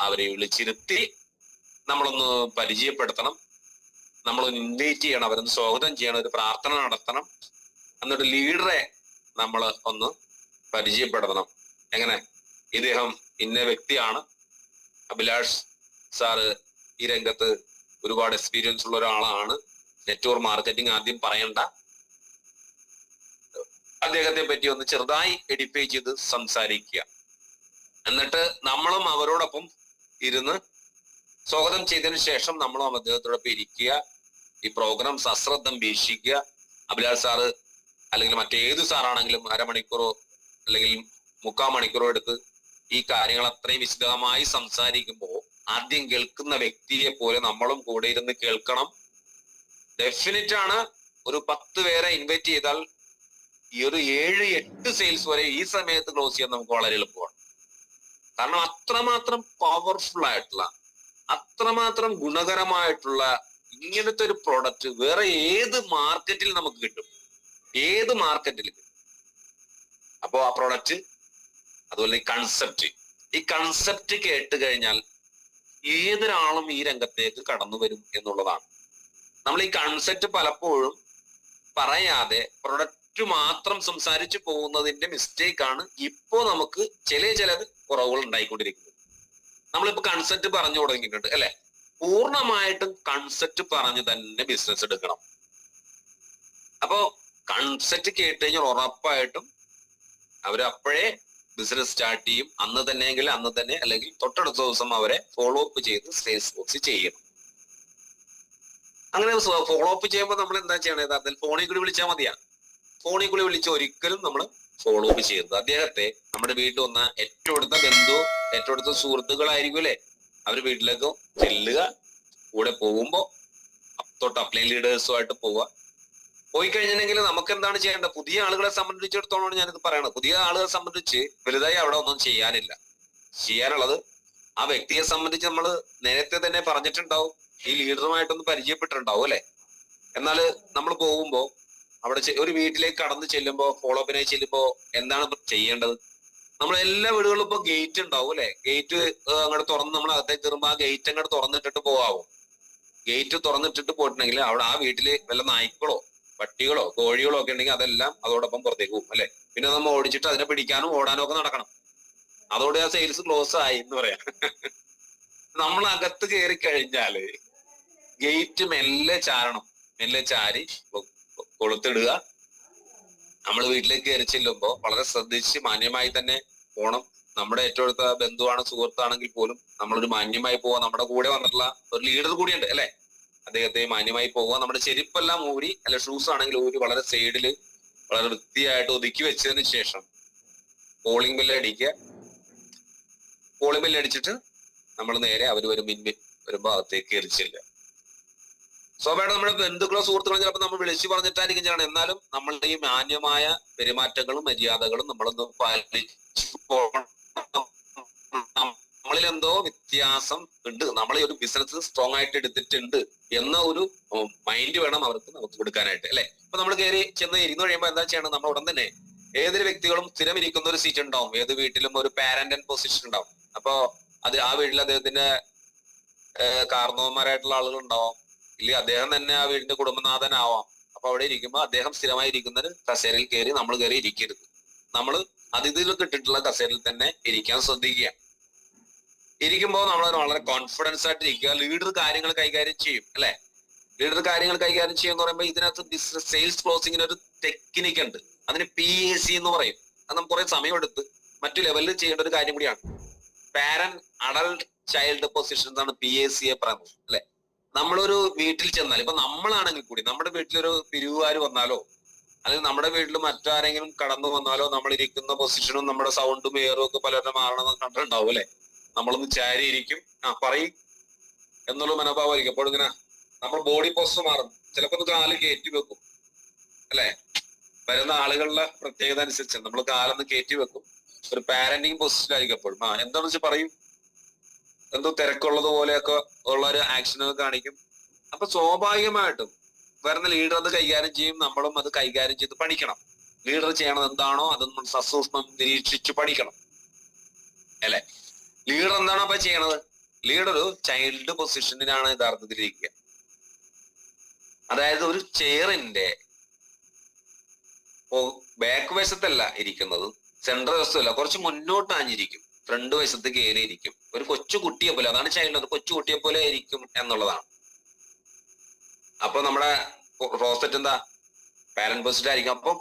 അവരെ വിളിച്ചിരുത്തി നമ്മളൊന്ന് പരിചയപ്പെടുത്തണം. നമ്മളൊന്ന് ഇൻവൈറ്റ് ചെയ്യണം, അവരൊന്ന് സ്വാഗതം ചെയ്യണം, ഒരു പ്രാർത്ഥന നടത്തണം. എന്നിട്ട് ലീഡറെ നമ്മൾ ഒന്ന് പരിചയപ്പെടുത്തണം. എങ്ങനെ? ഇദ്ദേഹം ഇന്ന വ്യക്തിയാണ്, അഭിലാഷ് സാറ് ഈ രംഗത്ത് ഒരുപാട് എക്സ്പീരിയൻസ് ഉള്ള ഒരാളാണ്, നെറ്റ്വർക്ക് മാർക്കറ്റിംഗ് ആദ്യം പറയണ്ട, അദ്ദേഹത്തെ പറ്റി ഒന്ന് ചെറുതായി എഡിഫൈ ചെയ്ത് സംസാരിക്കുക. എന്നിട്ട് നമ്മളും അവരോടൊപ്പം ഇരുന്ന് സ്വാഗതം ചെയ്തതിനു ശേഷം നമ്മളും അദ്ദേഹത്തോടൊപ്പം ഇരിക്കുക. ഈ പ്രോഗ്രാം സശ്രദ്ധം വീക്ഷിക്കുക. അഭിലാഷ് സാറ് അല്ലെങ്കിൽ മറ്റേത് സാറാണെങ്കിലും അരമണിക്കൂറോ അല്ലെങ്കിൽ 3/4 മണിക്കൂറോ എടുത്ത് ഈ കാര്യങ്ങൾ അത്രയും വിശദമായി സംസാരിക്കുമ്പോൾ ആദ്യം കേൾക്കുന്ന വ്യക്തിയെ പോലെ നമ്മളും കൂടെ ഇരുന്ന് കേൾക്കണം. ഡെഫിനറ്റ് ആണ്. ഒരു 10 പേരെ ഇൻവൈറ്റ് ചെയ്താൽ ഈ ഒരു 7-8 സെയിൽസ് വരെ ഈ സമയത്ത് ക്ലോസ് ചെയ്യാൻ നമുക്ക് വളരെ എളുപ്പമാണ്. കാരണം അത്രമാത്രം പവർഫുൾ ആയിട്ടുള്ള, അത്രമാത്രം ഗുണകരമായിട്ടുള്ള ഇങ്ങനത്തെ ഒരു പ്രോഡക്റ്റ് വേറെ ഏത് മാർക്കറ്റിൽ നമുക്ക് കിട്ടും? ഏത് മാർക്കറ്റിൽ കിട്ടും? അപ്പോ ആ പ്രോഡക്റ്റ്, അതുപോലെ ഈ കൺസെപ്റ്റ് കേട്ട് കഴിഞ്ഞാൽ ഏതൊരാളും ഈ രംഗത്തേക്ക് കടന്നു വരും എന്നുള്ളതാണ്. നമ്മൾ ഈ കൺസെപ്റ്റ് പലപ്പോഴും പറയാതെ പ്രൊഡക്റ്റ് മാത്രം സംസാരിച്ചു പോകുന്നതിന്റെ മിസ്റ്റേക്ക് ആണ് ഇപ്പോ നമുക്ക് ചിലത് കുറവുകൾ ഉണ്ടായിക്കൊണ്ടിരിക്കുന്നത്. നമ്മളിപ്പോ കൺസെപ്റ്റ് പറഞ്ഞു തുടങ്ങിയിട്ടുണ്ട്, അല്ലെ? പൂർണ്ണമായിട്ടും കൺസെപ്റ്റ് പറഞ്ഞു തന്നെ ബിസിനസ് എടുക്കണം. അപ്പോ കൺസെപ്റ്റ് കേട്ട് കഴിഞ്ഞാൽ ഉറപ്പായിട്ടും അവരപ്പോഴേ ബിസിനസ് സ്റ്റാർട്ട് ചെയ്യും. അന്ന് തന്നെയെങ്കിൽ അന്ന് തന്നെ, അല്ലെങ്കിൽ തൊട്ടടുത്ത ദിവസം അവരെ ഫോളോ അപ്പ് ചെയ്ത് സെയിൽസ് ബോക്സ് ചെയ്യണം. അങ്ങനെ ഫോളോ അപ്പ് ചെയ്യുമ്പോൾ നമ്മൾ എന്താ ചെയ്യണത്? അതിൽ ഫോണിൽ കൂടി വിളിച്ചാൽ മതിയാ. ഫോണിൽ കൂടി വിളിച്ച് ഒരിക്കലും നമ്മൾ ഫോളോ അപ്പ് ചെയ്യരുത്. അദ്ദേഹത്തെ നമ്മുടെ വീട്ടിൽ വന്ന ഏറ്റവും അടുത്ത ബന്ധു, ഏറ്റവും അടുത്ത സുഹൃത്തുക്കളായിരിക്കും, അല്ലെ? അവർ വീട്ടിലേക്ക് ചെല്ലുക, കൂടെ പോകുമ്പോ തൊട്ട് അപ്ലൈൻ ലീഡേഴ്സുമായിട്ട് പോവുക. പോയി കഴിഞ്ഞിട്ടുണ്ടെങ്കിൽ നമുക്ക് എന്താണ് ചെയ്യേണ്ടത്? പുതിയ ആളുകളെ സംബന്ധിച്ചിടത്തോളം ഞാനിത് പറയണത്, പുതിയ ആളുകളെ സംബന്ധിച്ച് വലുതായി അവിടെ ഒന്നും ചെയ്യാനുള്ളത് ആ വ്യക്തിയെ സംബന്ധിച്ച് നമ്മൾ നേരത്തെ തന്നെ പറഞ്ഞിട്ടുണ്ടാവും, ഈ ലീഡറുമായിട്ടൊന്ന് പരിചയപ്പെട്ടിട്ടുണ്ടാവും, അല്ലെ? എന്നാല് നമ്മൾ പോകുമ്പോ അവിടെ ഒരു വീട്ടിലേക്ക് കടന്നു ചെല്ലുമ്പോ, ഫോളോ അപ്പിനായി ചെല്ലുമ്പോ എന്താണ് ചെയ്യേണ്ടത്? നമ്മൾ എല്ലാ വീടുകളിലും ഇപ്പൊ ഗേറ്റ് ഉണ്ടാവും, അല്ലെ? ഗേറ്റ് അങ്ങോട്ട് തുറന്ന് നമ്മൾ അകത്തേക്ക് കയറുമ്പോ ആ ഗേറ്റ് അങ്ങോട്ട് തുറന്നിട്ടിട്ട് പോവാമോ? ഗേറ്റ് തുറന്നിട്ടിട്ട് പോയിട്ടുണ്ടെങ്കിൽ അവിടെ ആ വീട്ടില് വല്ല നായ്ക്കളോ പട്ടികളോ കോഴികളോ ഒക്കെ ഉണ്ടെങ്കിൽ അതെല്ലാം അതോടൊപ്പം പുറത്തേക്ക് പോകും, അല്ലെ? പിന്നെ നമ്മൾ ഓടിച്ചിട്ട് അതിനെ പിടിക്കാനും ഓടാനും ഒക്കെ നടക്കണം. അതോടെ ആ സെയിൽസ് ക്ലോസ് ആയി എന്ന് പറയാം. നമ്മൾ അകത്ത് കയറി കഴിഞ്ഞാല് ഗേറ്റ് മെല്ലെ ചാരി കൊളുത്തിടുക. നമ്മൾ വീട്ടിലേക്ക് കയറി ചെല്ലുമ്പോ വളരെ ശ്രദ്ധിച്ച് മാന്യമായി തന്നെ പോണം. നമ്മുടെ ഏറ്റവും അടുത്ത ബന്ധുവാണ്, സുഹൃത്താണെങ്കിൽ പോലും നമ്മളൊരു മാന്യമായി പോവാ. നമ്മുടെ കൂടെ വന്നിട്ടുള്ള ഒരു ലീഡർ കൂടിയുണ്ട്, അല്ലെ? അദ്ദേഹത്തെ മാന്യമായി പോവുക. നമ്മുടെ ചെരുപ്പെല്ലാം ഊരി, അല്ലെ ഷൂസ് ആണെങ്കിൽ ഊരി വളരെ സൈഡില് വളരെ വൃത്തിയായിട്ട് ഒതുക്കി വെച്ചതിന് ശേഷം കോളിംഗ് ബെല്ല് അടിക്കുക. കോളിംഗ് ബെല്ല് അടിച്ചിട്ട് നമ്മൾ നേരെ അവർ വരുമ്പോ അകത്തേക്ക് കയറി ചെല്ലുക. സ്വാഭാവികമായിട്ട് നമ്മുടെ ബന്ധുക്കളോ സുഹൃത്തുക്കളോ ചിലപ്പോൾ നമ്മൾ വിളിച്ചു പറഞ്ഞിട്ടായിരിക്കും ചെയ്യണം. എന്നാലും നമ്മളുടെ ഈ മാന്യമായ പെരുമാറ്റങ്ങളും മര്യാദകളും നമ്മളൊന്ന് പാലിച്ചു പോകണം. നമ്മളിൽ എന്തോ വ്യത്യാസം ഉണ്ട്, നമ്മളെ ഒരു ബിസിനസ് സ്ട്രോങ് ആയിട്ട് എടുത്തിട്ടുണ്ട് എന്ന ഒരു മൈൻഡ് വേണം നമുക്ക് കൊടുക്കാനായിട്ട്, അല്ലെ? അപ്പൊ നമ്മൾ കയറി ചെന്ന് ഇരുന്ന് കഴിയുമ്പോൾ എന്താ ചെയ്യണം? നമ്മൾ ഉടൻ തന്നെ ഏതൊരു വ്യക്തികളും സ്ഥിരം ഇരിക്കുന്ന ഒരു സീറ്റ് ഉണ്ടാവും. ഏത് വീട്ടിലും ഒരു പാരന്റ് ആൻഡ് പൊസിഷൻ ഉണ്ടാവും. അപ്പൊ അത് ആ വീട്ടിൽ അദ്ദേഹത്തിന്റെ കാരണവന്മാരായിട്ടുള്ള ആളുകൾ ഉണ്ടാവാം, ഇല്ലെങ്കിൽ അദ്ദേഹം തന്നെ ആ വീടിന്റെ കുടുംബനാഥനാവാം. അപ്പൊ അവിടെ ഇരിക്കുമ്പോൾ അദ്ദേഹം സ്ഥിരമായി ഇരിക്കുന്ന കസേരയിൽ കയറി നമ്മൾ കയറി ഇരിക്കരുത്. നമ്മൾ അതിഥികൾക്ക് ഇട്ടിട്ടുള്ള കസേരയിൽ തന്നെ ഇരിക്കാൻ ശ്രദ്ധിക്കുക. ഇരിക്കുമ്പോൾ നമ്മൾ വളരെ കോൺഫിഡൻസ് ആയിട്ട് ഇരിക്കുക. ലീഡർ കാര്യങ്ങൾ കൈകാര്യം ചെയ്യും അല്ലെ. ലീഡർ കാര്യങ്ങൾ കൈകാര്യം ചെയ്യുക എന്ന് പറയുമ്പോൾ ഇതിനകത്ത് ബിസിനസ് സെയിൽസ് ക്ലോസിങ്ങിന് ഒരു ടെക്നിക്ക് ഉണ്ട്. അതിന് PAC എന്ന് പറയും. അത് നമുക്ക് കുറെ സമയമെടുത്ത് മറ്റു ലെവലിൽ ചെയ്യേണ്ട ഒരു കാര്യം കൂടിയാണ്. പാരന്റ് അഡൾട്ട് ചൈൽഡ് പൊസിഷൻ എന്നാണ് PAC പറയുന്നത് അല്ലെ. നമ്മളൊരു വീട്ടിൽ ചെന്നാൽ, ഇപ്പൊ നമ്മളാണെങ്കിൽ കൂടി നമ്മുടെ വീട്ടിലൊരു പിരിവുകാർ വന്നാലോ അല്ലെങ്കിൽ നമ്മുടെ വീട്ടിൽ മറ്റാരെങ്കിലും കടന്നു വന്നാലോ നമ്മൾ ഇരിക്കുന്ന പൊസിഷനും നമ്മുടെ സൗണ്ടും എയറും ഒക്കെ പലരുടെ മാറണമെന്ന് കണ്ടിട്ടുണ്ടാവും അല്ലെ. നമ്മളൊന്ന് ചാരി ഇരിക്കും, പറയും എന്നുള്ള മനോഭാവമായിരിക്കും. അപ്പോൾ ഇങ്ങനെ നമ്മൾ ബോഡി പോസ്റ്റർ മാറും. ചിലപ്പോ ഒന്ന് കാല് കയറ്റി വെക്കും അല്ലെ. വരുന്ന ആളുകളുടെ പ്രത്യേകത അനുസരിച്ച് നമ്മൾ കാലൊന്ന് കയറ്റി വെക്കും. ഒരു പാരന്റിങ് പൊസിഷനായിരിക്കും എപ്പോഴും. എന്താണെന്ന് വെച്ചാൽ പറയും, എന്തോ തിരക്കുള്ളത് പോലെയൊക്കെ ഉള്ള ഒരു ആക്ഷനൊക്കെ കാണിക്കും. അപ്പൊ സ്വാഭാവികമായിട്ടും വരുന്ന ലീഡർ അത് കൈകാര്യം ചെയ്യും. നമ്മളും അത് കൈകാര്യം ചെയ്ത് പഠിക്കണം. ലീഡർ ചെയ്യണത് എന്താണോ അത് നമ്മൾ സസൂക്ഷ്മം നിരീക്ഷിച്ച് പഠിക്കണം അല്ലെ. ലീഡർ എന്താണോ അപ്പൊ ചെയ്യണത്? ലീഡർ ഒരു ചൈൽഡ് പൊസിഷനിലാണ് യഥാർത്ഥത്തിൽ ഇരിക്കുക. അതായത് ഒരു ചെയറിന്റെ ബാക്ക് വശത്തല്ല ഇരിക്കുന്നത്, സെൻട്രൽ വശത്തല്ല, കുറച്ച് മുന്നോട്ട് ആഞ്ഞിരിക്കും, ഫ്രണ്ട് വശത്ത് കയറിയിരിക്കും. ഒരു കൊച്ചു കുട്ടിയെ പോലെ, അതാണ് ചൈൽഡ്, ഒരു കൊച്ചു കുട്ടിയെ പോലെ ഇരിക്കും എന്നുള്ളതാണ്. അപ്പൊ നമ്മുടെ റോസ്റ്ററ്റ് എന്താ? പാരന്റ് പൊസിഷൻ ആയിരിക്കും. അപ്പൊ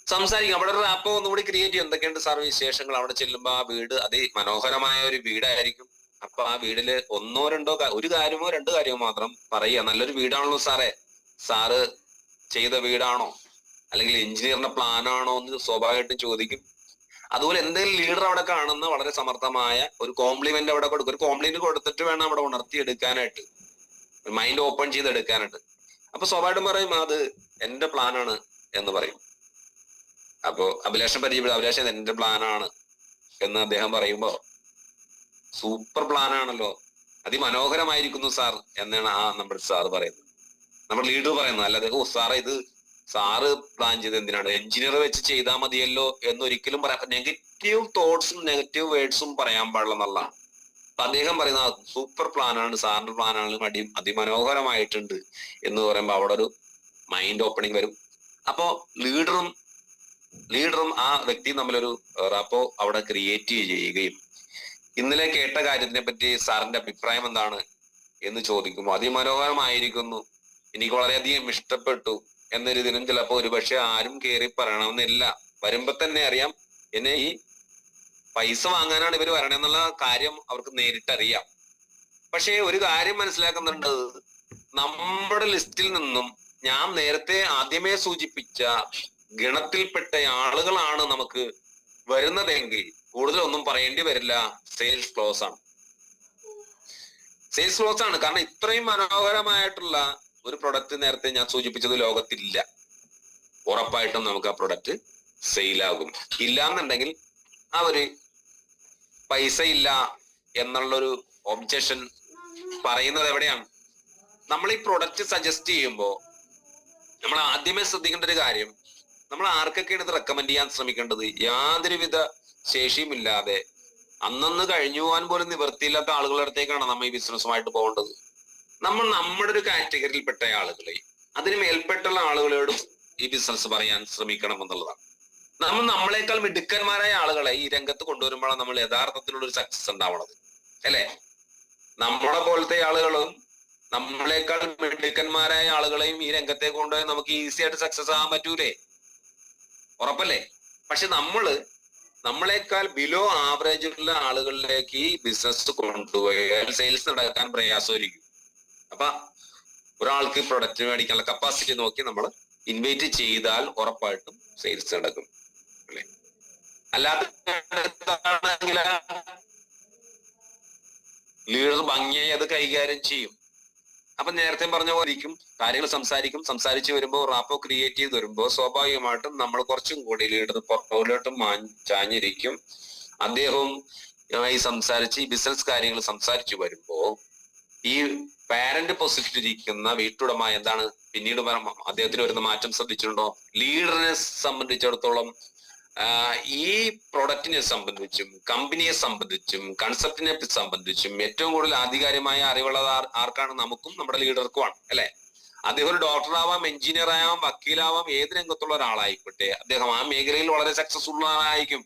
സംസാരിക്കും. അവിടെ ഒരു റാപ്പോ ഒന്നുകൂടി ക്രിയേറ്റ് ചെയ്യും. എന്തൊക്കെയുണ്ട് സാർ വിശേഷങ്ങൾ? അവിടെ ചെല്ലുമ്പോ ആ വീട് അതിമനോഹരമായ ഒരു വീടായിരിക്കും. അപ്പൊ ആ വീടില് ഒന്നോ രണ്ടോ ഒരു കാര്യമോ രണ്ട് കാര്യമോ മാത്രം പറയുക. നല്ലൊരു വീടാണല്ലോ സാറേ, സാറ് ചെയ്ത വീടാണോ അല്ലെങ്കിൽ എഞ്ചിനീയറിന്റെ പ്ലാനാണോ എന്ന് സ്വാഭാവികമായിട്ടും ചോദിക്കും. അതുപോലെ എന്തെങ്കിലും ലീഡർ അവിടെ കാണുന്ന വളരെ സമർത്ഥമായ ഒരു കോംപ്ലിമെന്റ് അവിടെ കൊടുക്കും. ഒരു കോംപ്ലിമെന്റ് കൊടുത്തിട്ട് വേണം അവിടെ ഉണർത്തിയെടുക്കാനായിട്ട്, മൈൻഡ് ഓപ്പൺ ചെയ്തെടുക്കാനായിട്ട്. അപ്പൊ സ്വാഭാവികം പറയും അത് എന്റെ പ്ലാനാണ് എന്ന് പറയും. അപ്പോ അഭിലാഷം പരിചയപ്പെടും. അഭിലാഷം എന്റെ പ്ലാനാണ് എന്ന് അദ്ദേഹം പറയുമ്പോ സൂപ്പർ പ്ലാനാണല്ലോ, അതിമനോഹരമായിരിക്കുന്നു സാർ എന്നാണ് നമ്മുടെ സാർ പറയുന്നത്, നമ്മുടെ ലീഡർ പറയുന്നത്. അല്ലാതെ ഓ സാറേ ഇത് സാറ് പ്ലാൻ ചെയ്ത് എന്തിനാണ്, എഞ്ചിനീയർ വെച്ച് ചെയ്താൽ മതിയല്ലോ എന്നൊരിക്കലും പറയാം. നെഗറ്റീവ് തോട്ട്സും നെഗറ്റീവ് വേർഡ്സും പറയാൻ പാടില്ല എന്നുള്ളതാണ്. അപ്പൊ അദ്ദേഹം പറയുന്ന സൂപ്പർ പ്ലാനാണ്, സാറിന്റെ പ്ലാനാണ്, അതിമനോഹരമായിട്ടുണ്ട് എന്ന് പറയുമ്പോ അവിടെ ഒരു മൈൻഡ് ഓപ്പണിംഗ് വരും. അപ്പോ ലീഡറും ആ വ്യക്തിയും തമ്മിലൊരു റാപ്പോ അവിടെ ക്രിയേറ്റ് ചെയ്യുകയും ഇന്നലെ കേട്ട കാര്യത്തിനെ പറ്റി സാറിന്റെ അഭിപ്രായം എന്താണ് എന്ന് ചോദിക്കുമ്പോൾ അതിമനോഹരമായിരിക്കുന്നു, എനിക്ക് വളരെയധികം ഇഷ്ടപ്പെട്ടു എന്നൊരു ദിനം ചിലപ്പോ ഒരുപക്ഷെ ആരും കയറി പറയണമെന്നില്ല. വരുമ്പോ തന്നെ അറിയാം എന്നെ ഈ പൈസ വാങ്ങാനാണ് ഇവർ വരണമെന്നുള്ള കാര്യം അവർക്ക് നേരിട്ടറിയാം. പക്ഷേ ഒരു കാര്യം മനസ്സിലാക്കുന്നുണ്ട്, നമ്മുടെ ലിസ്റ്റിൽ നിന്നും ഞാൻ നേരത്തെ ആദ്യമേ സൂചിപ്പിച്ച ഗണത്തിൽപ്പെട്ട ആളുകളാണ് നമുക്ക് വരുന്നതെങ്കിൽ കൂടുതലൊന്നും പറയേണ്ടി വരില്ല, സെയിൽസ് ക്ലോസ് ആണ്. സെയിൽസ് ക്ലോസ് ആണ്. കാരണം ഇത്രയും മനോഹരമായിട്ടുള്ള ഒരു പ്രൊഡക്റ്റ് നേരത്തെ ഞാൻ സൂചിപ്പിച്ചത് ലോകത്തില്ല. ഉറപ്പായിട്ടും നമുക്ക് ആ പ്രൊഡക്റ്റ് സെയിലാകും. ഇല്ലാന്നുണ്ടെങ്കിൽ അവര് പൈസ ഇല്ല എന്നുള്ളൊരു ഒബ്ജക്ഷൻ പറയുന്നത് എവിടെയാണ്? നമ്മൾ ഈ പ്രൊഡക്റ്റ് സജസ്റ്റ് ചെയ്യുമ്പോൾ നമ്മൾ ആദ്യമേ ശ്രദ്ധിക്കേണ്ട ഒരു കാര്യം, നമ്മൾ ആർക്കൊക്കെയാണ് ഇത് റെക്കമെൻഡ് ചെയ്യാൻ ശ്രമിക്കേണ്ടത്? യാതൊരുവിധ ശേഷിയുമില്ലാതെ അന്നന്ന് കഴിഞ്ഞു പോകാൻ പോലും നിവൃത്തിയില്ലാത്ത ആളുകളുടെ അടുത്തേക്കാണ് നമ്മൾ ഈ ബിസിനസ്സുമായിട്ട് പോകേണ്ടത്. നമ്മൾ നമ്മുടെ ഒരു കാറ്റഗറിയിൽപ്പെട്ട ആളുകളെ, അതിന് മേൽപ്പെട്ടുള്ള ആളുകളോടും ഈ ബിസിനസ് പറയാൻ ശ്രമിക്കണം എന്നുള്ളതാണ്. നമ്മൾ നമ്മളെക്കാൾ മിടുക്കന്മാരായ ആളുകളെ ഈ രംഗത്ത് കൊണ്ടുവരുമ്പോഴാണ് നമ്മൾ യഥാർത്ഥത്തിലുള്ള ഒരു സക്സസ് ഉണ്ടാവണത് അല്ലെ. നമ്മളെ പോലത്തെ ആളുകളും നമ്മളെക്കാൾ മിടുക്കന്മാരായ ആളുകളെയും ഈ രംഗത്തേക്ക് കൊണ്ടുപോയി നമുക്ക് ഈസി ആയിട്ട് സക്സസ് ആകാൻ പറ്റൂലേ? ഉറപ്പല്ലേ? പക്ഷെ നമ്മളെക്കാൾ ബിലോ ആവറേജ് ഉള്ള ആളുകളിലേക്ക് ഈ ബിസിനസ് കൊണ്ടുപോയാൽ സെയിൽസ് നടക്കാൻ പ്രയാസമായിരിക്കും. അപ്പൊ ഒരാൾക്ക് പ്രൊഡക്റ്റ് മേടിക്കാനുള്ള കപ്പാസിറ്റി നോക്കി നമ്മൾ ഇൻവൈറ്റ് ചെയ്താൽ ഉറപ്പായിട്ടും സെയിൽസ് നടക്കും അല്ലെ. അല്ലാതെ ലീഡർ ഭംഗിയായി അത് കൈകാര്യം ചെയ്യും. അപ്പൊ നേരത്തെ പറഞ്ഞ പോലെ ഇരിക്കും, കാര്യങ്ങൾ സംസാരിച്ചു വരുമ്പോൾ റാപ്പോ ക്രിയേറ്റ് ചെയ്ത് വരുമ്പോൾ സ്വാഭാവികമായിട്ടും നമ്മൾ കുറച്ചും കൂടി ലീഡർ പുറത്തോട്ടും ചാഞ്ഞിരിക്കും. അദ്ദേഹവും ഈ സംസാരിച്ച് ഈ ബിസിനസ് കാര്യങ്ങൾ സംസാരിച്ചു വരുമ്പോ ഈ പാരന്റ് പൊസിഷനിലിരിക്കുന്ന വീട്ടുടമ എന്താണ് പിന്നീട് അദ്ദേഹത്തിന് വരുന്ന മാറ്റം ശ്രദ്ധിച്ചിട്ടുണ്ടോ? ലീഡറിനെ സംബന്ധിച്ചിടത്തോളം ഈ പ്രൊഡക്റ്റിനെ സംബന്ധിച്ചും കമ്പനിയെ സംബന്ധിച്ചും കൺസെപ്റ്റിനെ സംബന്ധിച്ചും ഏറ്റവും കൂടുതൽ ആധികാരികമായ അറിവുള്ളത് ആർക്കാണ്? നമുക്കും നമ്മുടെ ലീഡർക്കുമാണ് അല്ലെ. അദ്ദേഹം ഒരു ഡോക്ടറാവാം, എഞ്ചിനീയർ ആവാം, വക്കീലാവാം, ഏത് രംഗത്തുള്ള ഒരാളായിക്കോട്ടെ, അദ്ദേഹം ആ മേഖലയിൽ വളരെ സക്സസ്ഫുൾ ആയിരിക്കും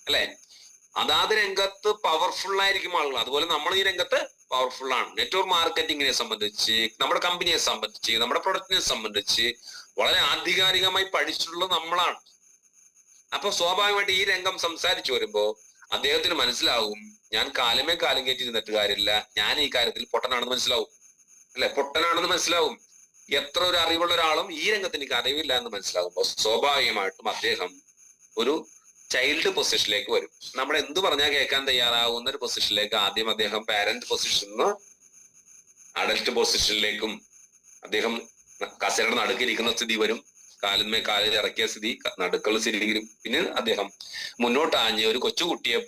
അല്ലെ. അതാത് രംഗത്ത് പവർഫുൾ ആയിരിക്കും ആളുകൾ. അതുപോലെ നമ്മൾ ഈ രംഗത്ത് പവർഫുൾ ആണ്. നെറ്റ്വർക്ക് മാർക്കറ്റിങ്ങിനെ സംബന്ധിച്ച്, നമ്മുടെ കമ്പനിയെ സംബന്ധിച്ച്, നമ്മുടെ പ്രൊഡക്റ്റിനെ സംബന്ധിച്ച് വളരെ ആധികാരികമായി പഠിച്ചിട്ടുള്ളത് നമ്മളാണ്. അപ്പൊ സ്വാഭാവികമായിട്ട് ഈ രംഗം സംസാരിച്ചു വരുമ്പോ അദ്ദേഹത്തിന് മനസ്സിലാവും, ഞാൻ കാലമേ കാലം കയറ്റി നിന്നിട്ട് കാര്യമില്ല, ഞാൻ ഈ കാര്യത്തിൽ പൊട്ടനാണെന്ന് മനസ്സിലാവും. അല്ലെ, പൊട്ടനാണെന്ന് മനസ്സിലാവും. എത്ര ഒരു അറിവുള്ള ഒരാളും ഈ രംഗത്ത് എനിക്ക് അറിവില്ല എന്ന് മനസ്സിലാകുമ്പോൾ സ്വാഭാവികമായിട്ടും അദ്ദേഹം ഒരു ചൈൽഡ് പൊസിഷനിലേക്ക് വരും. നമ്മൾ എന്ത് പറഞ്ഞാൽ കേൾക്കാൻ തയ്യാറാവുന്ന ഒരു പൊസിഷനിലേക്ക് ആദ്യം അദ്ദേഹം പാരന്റ് പൊസിഷനിൽ നിന്ന് അഡൽട്ട് പൊസിഷനിലേക്കും അദ്ദേഹം കസേരയുടെ നടുക്കിരിക്കുന്ന സ്ഥിതി വരും. കാലിന്മേ കാലിൽ ഇറക്കിയ സ്ഥിതി, നടുക്കുള്ള സ്ഥിതി. പിന്നെ അദ്ദേഹം മുന്നോട്ട് ആഞ്ഞ് ഒരു കൊച്ചുകുട്ടിയെ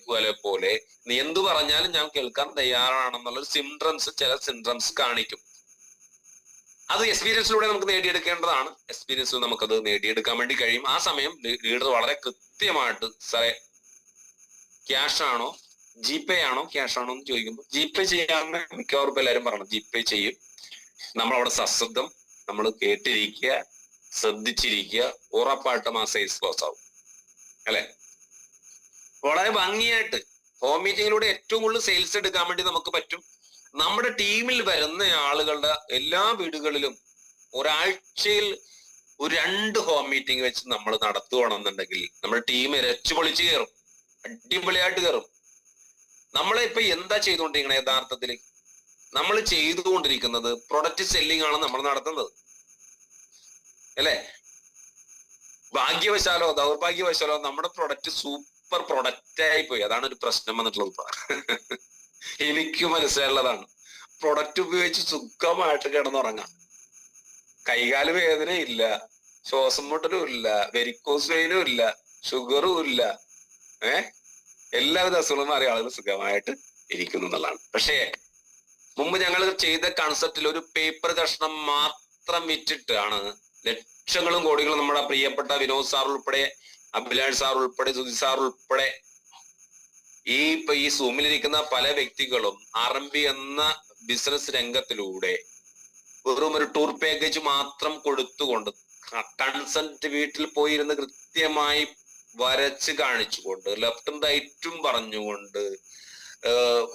പോലെ നീ എന്തു പറഞ്ഞാലും ഞാൻ കേൾക്കാൻ തയ്യാറാണെന്നുള്ള സിംറ്റംസ്, ചില സിംറ്റംസ് കാണിക്കും. അത് എക്സ്പീരിയൻസിലൂടെ നമുക്ക് നേടിയെടുക്കേണ്ടതാണ്. എക്സ്പീരിയൻസ് നമുക്കത് നേടിയെടുക്കാൻ വേണ്ടി കഴിയും. ആ സമയം ലീഡർ വളരെ കൃത്യമായിട്ട് സാറേ ക്യാഷ് ആണോ ജിപേ ആണോ ക്യാഷ് ആണോ എന്ന് ചോദിക്കുമ്പോൾ ജിപേ ചെയ്യാമെന്ന് മിക്കവാറും എല്ലാവരും പറയണം. ജിപേ ചെയ്യും. നമ്മളവിടെ സശ്രദ്ധം, നമ്മൾ കേട്ടിരിക്കുക, ശ്രദ്ധിച്ചിരിക്കുക, ഉറപ്പായിട്ടും ആ സെയിൽസ് ക്ലോസ് ആവും. അല്ലെ, വളരെ ഭംഗിയായിട്ട് ഹോം മീറ്റിങ്ങിലൂടെ ഏറ്റവും കൂടുതൽ സെയിൽസ് എടുക്കാൻ വേണ്ടി നമുക്ക് പറ്റും. നമ്മുടെ ടീമിൽ വരുന്ന ആളുകളുടെ എല്ലാ വീടുകളിലും ഒരാഴ്ചയിൽ ഒരു 2 ഹോം മീറ്റിംഗ് വെച്ച് നമ്മൾ നടത്തുകയാണെന്നുണ്ടെങ്കിൽ നമ്മുടെ ടീം ഇരച്ചു പൊളിച്ച് കയറും, അടിപൊളിയായിട്ട് കയറും. നമ്മളെ ഇപ്പൊ എന്താ ചെയ്തുകൊണ്ടിരിക്കണത്? യഥാർത്ഥത്തിൽ നമ്മൾ ചെയ്തുകൊണ്ടിരിക്കുന്നത് പ്രൊഡക്റ്റ് സെല്ലിംഗ് ആണ് നമ്മൾ നടത്തുന്നത്. അല്ലെ, ഭാഗ്യവശാലോ ദൗർഭാഗ്യവശാലോ നമ്മുടെ പ്രൊഡക്റ്റ് സൂപ്പർ പ്രൊഡക്റ്റ് ആയി പോയി. അതാണ് ഒരു പ്രശ്നം വന്നിട്ടുള്ളത്. എനിക്ക് മനസ്സിലുള്ളതാണ്. പ്രൊഡക്റ്റ് ഉപയോഗിച്ച് സുഖമായിട്ട് കിടന്നുറങ്ങാം, കൈകാല് വേദന ഇല്ല, ശ്വാസം മുട്ടലും ഇല്ല, വെരിക്കോസ് വെയിനും ഇല്ല, ഷുഗറും ഇല്ല, എല്ലാവിധ അസുഖങ്ങളും മാറിയ ആളുകൾ സുഖമായിട്ട് ഇരിക്കുന്നു എന്നുള്ളതാണ്. പക്ഷേ മുമ്പ് ഞങ്ങൾ ചെയ്ത കൺസെപ്റ്റിൽ ഒരു പേപ്പർ കഷ്ണം മാത്രം വിറ്റിട്ടാണ് ലക്ഷങ്ങളും കോടികളും നമ്മുടെ പ്രിയപ്പെട്ട വിനോദ് സാർ ഉൾപ്പെടെ, അഭിലാഷ് സാർ ഉൾപ്പെടെ, സുധി സാർ ഉൾപ്പെടെ ഇപ്പൊ ഈ സൂമിലിരിക്കുന്ന പല വ്യക്തികളും RMB എന്ന ബിസിനസ് രംഗത്തിലൂടെ വെറും ഒരു ടൂർ പാക്കേജ് മാത്രം കൊടുത്തുകൊണ്ട്, കൺസൾട്ട് വീട്ടിൽ പോയിരുന്ന് കൃത്യമായി വരച്ച് കാണിച്ചുകൊണ്ട്, ലെഫ്റ്റും റൈറ്റും പറഞ്ഞുകൊണ്ട്,